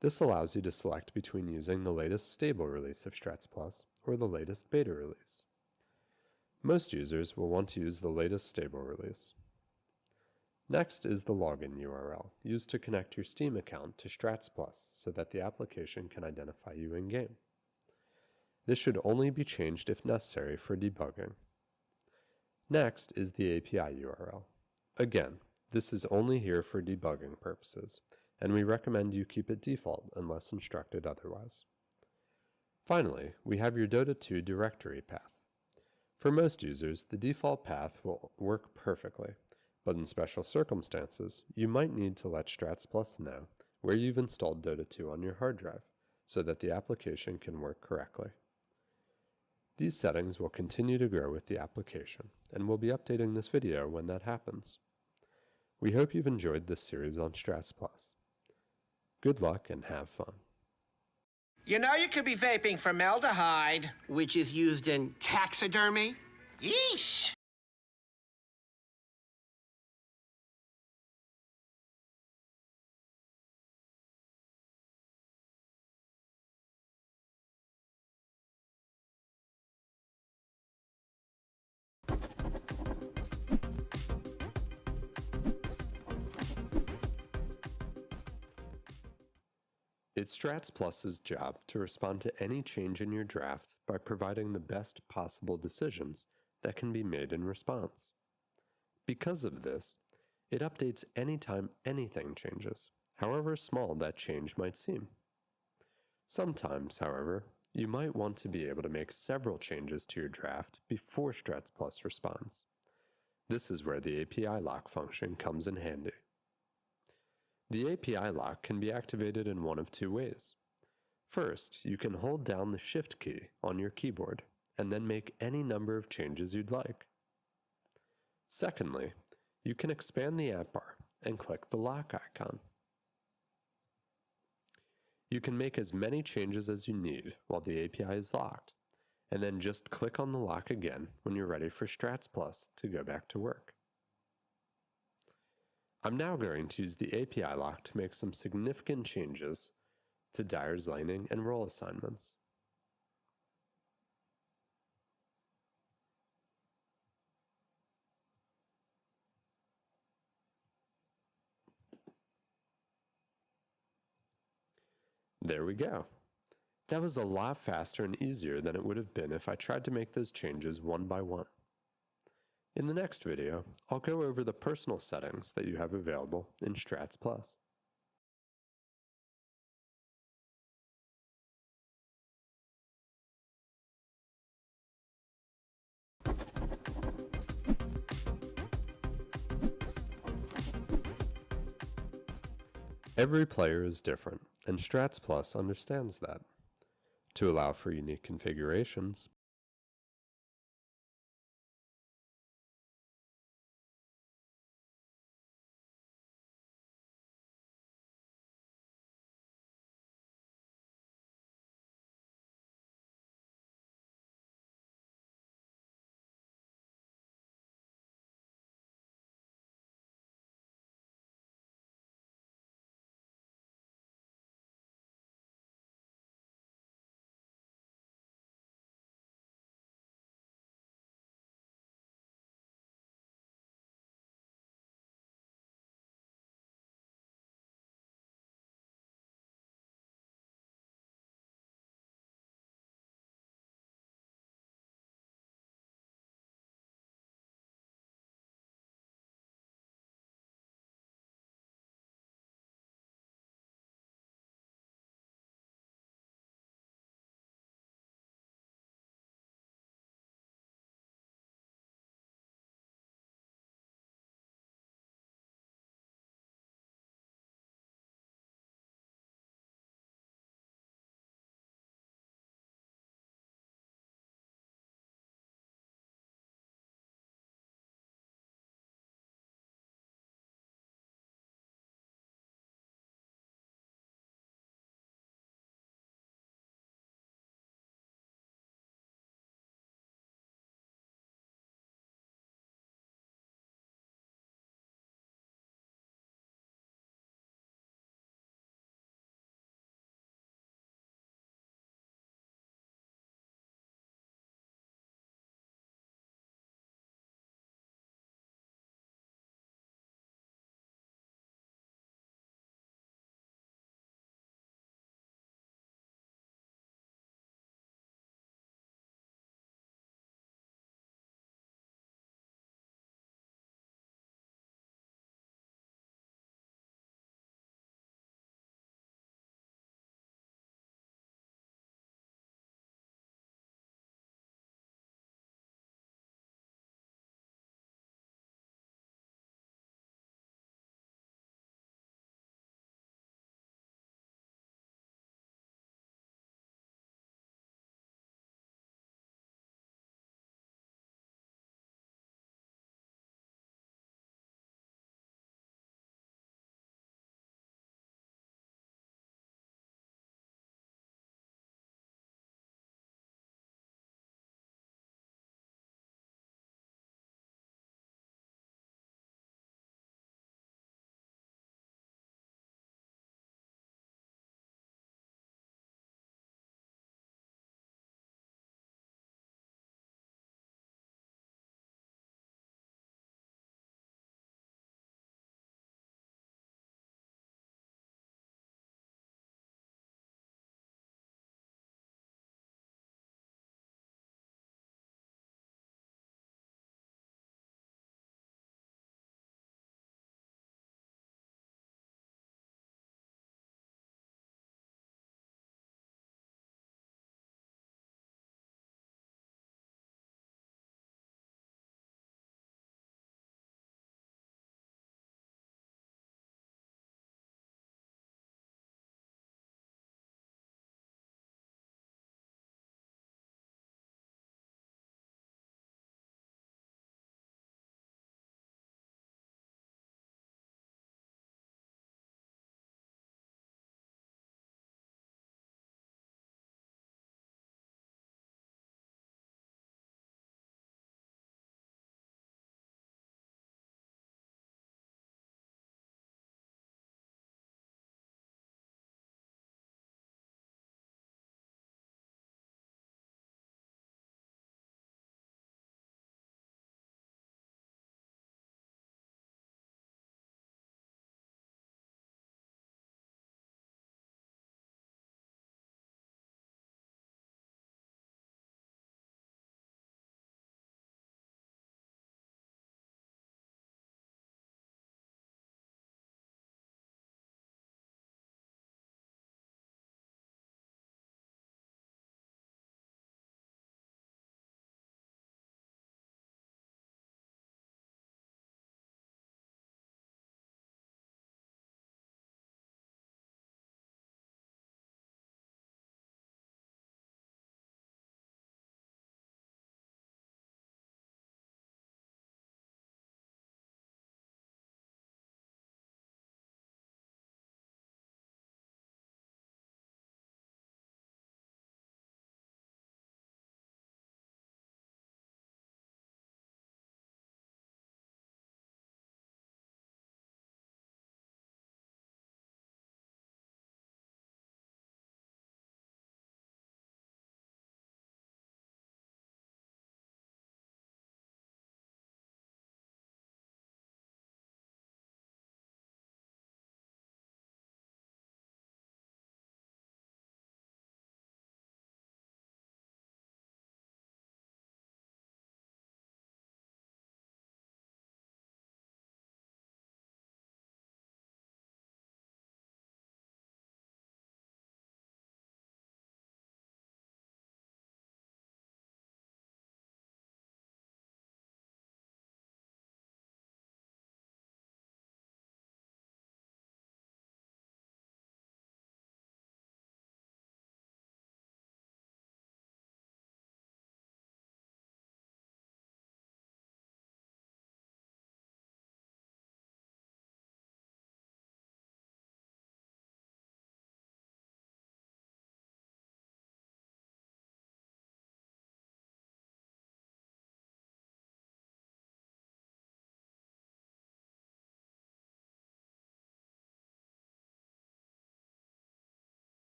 This allows you to select between using the latest stable release of Strats Plus or the latest beta release. Most users will want to use the latest stable release. Next is the login URL, used to connect your Steam account to Strats Plus so that the application can identify you in-game. This should only be changed if necessary for debugging. Next is the API URL. Again, this is only here for debugging purposes, and we recommend you keep it default unless instructed otherwise. Finally, we have your Dota 2 directory path. For most users, the default path will work perfectly, but in special circumstances, you might need to let Strats Plus know where you've installed Dota 2 on your hard drive, so that the application can work correctly. These settings will continue to grow with the application, and we'll be updating this video when that happens. We hope you've enjoyed this series on Strats Plus. Good luck and have fun. You know you could be vaping formaldehyde, which is used in taxidermy. Yeesh! It's Strats Plus's job to respond to any change in your draft by providing the best possible decisions that can be made in response. Because of this, it updates anytime anything changes, however small that change might seem. Sometimes, however, you might want to be able to make several changes to your draft before Strats Plus responds. This is where the API lock function comes in handy. The API lock can be activated in one of two ways. First, you can hold down the Shift key on your keyboard and then make any number of changes you'd like. Secondly, you can expand the app bar and click the lock icon. You can make as many changes as you need while the API is locked, and then just click on the lock again when you're ready for Strats Plus to go back to work. I'm now going to use the API lock to make some significant changes to Dyer's laning and role assignments. There we go. That was a lot faster and easier than it would have been if I tried to make those changes one by one. In the next video, I'll go over the personal settings that you have available in Strats Plus. Every player is different, and Strats Plus understands that. To allow for unique configurations,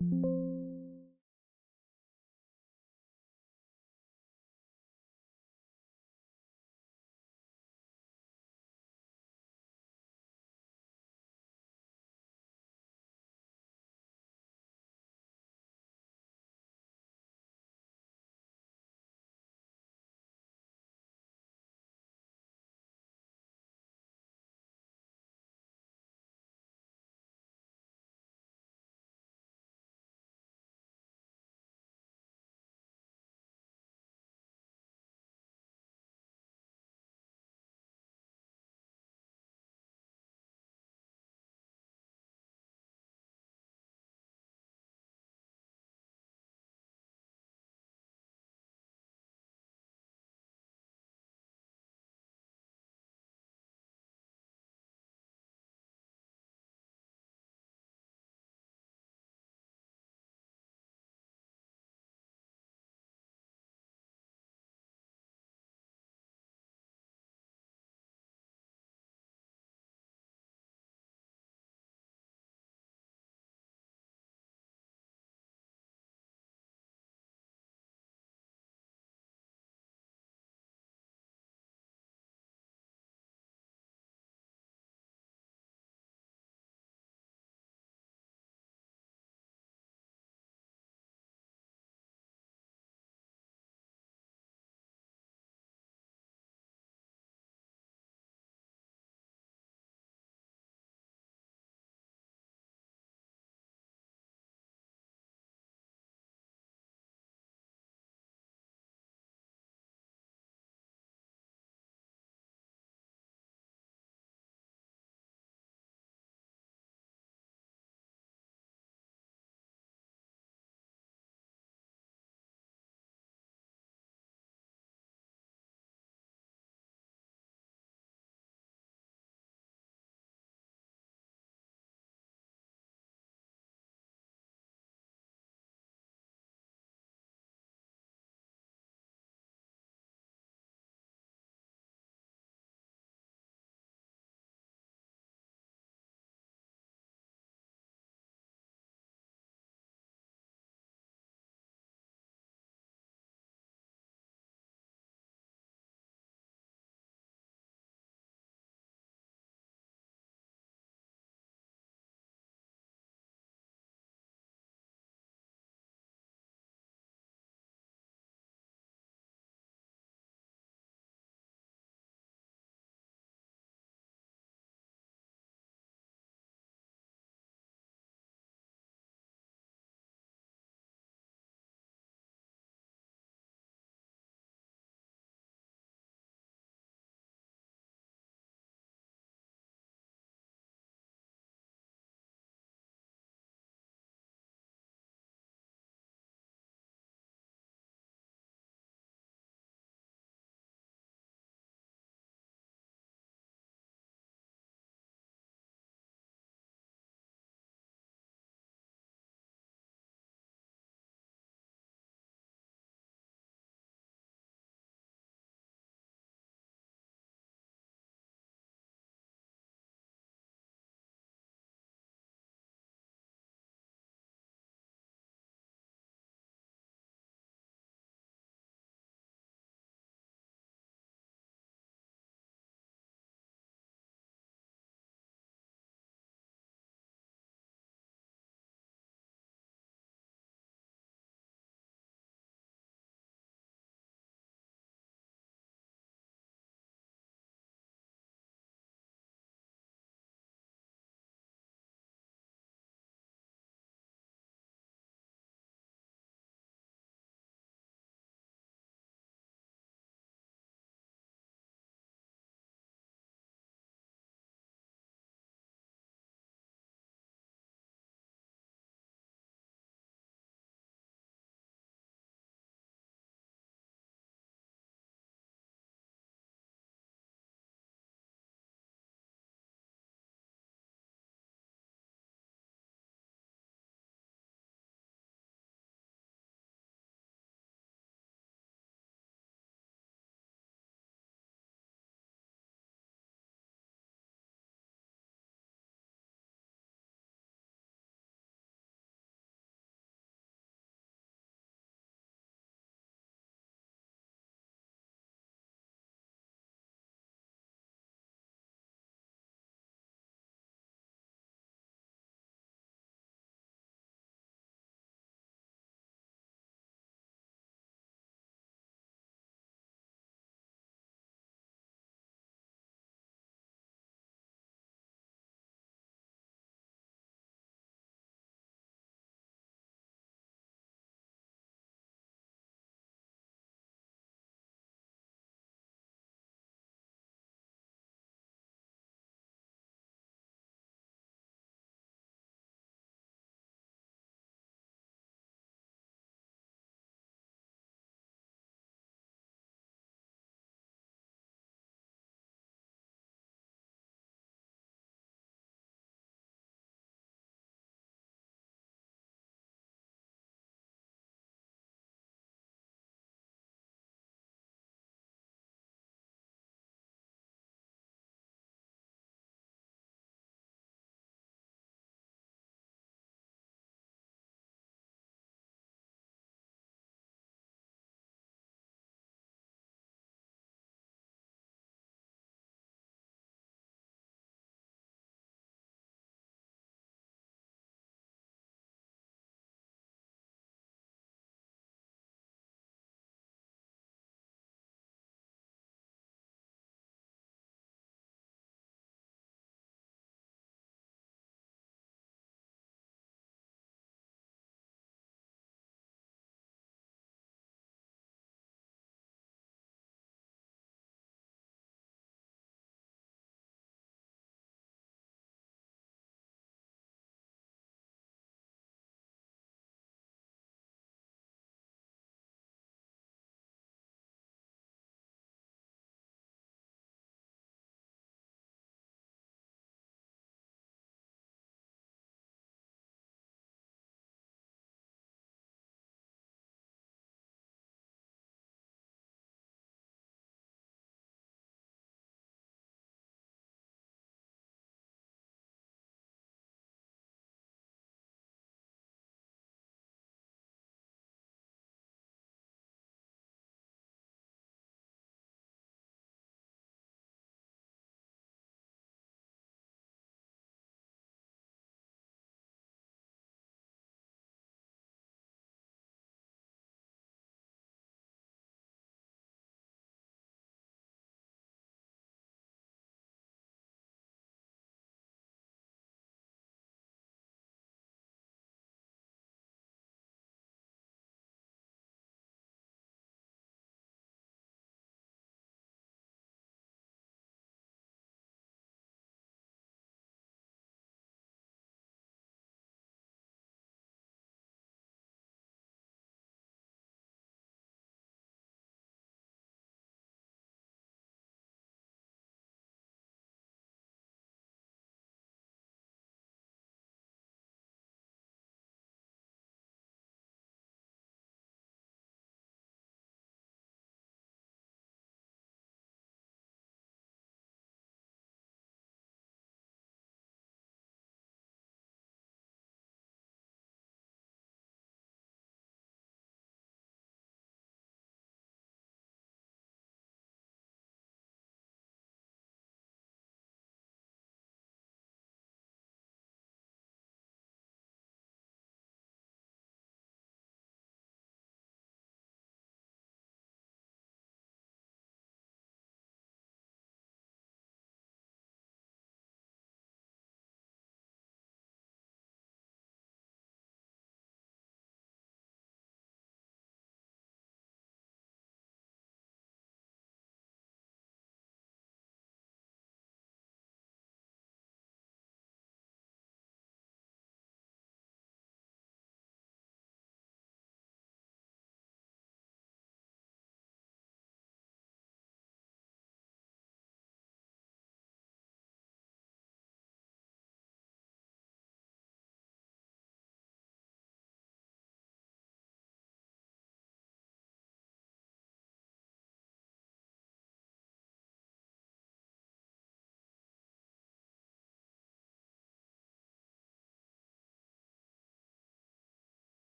you.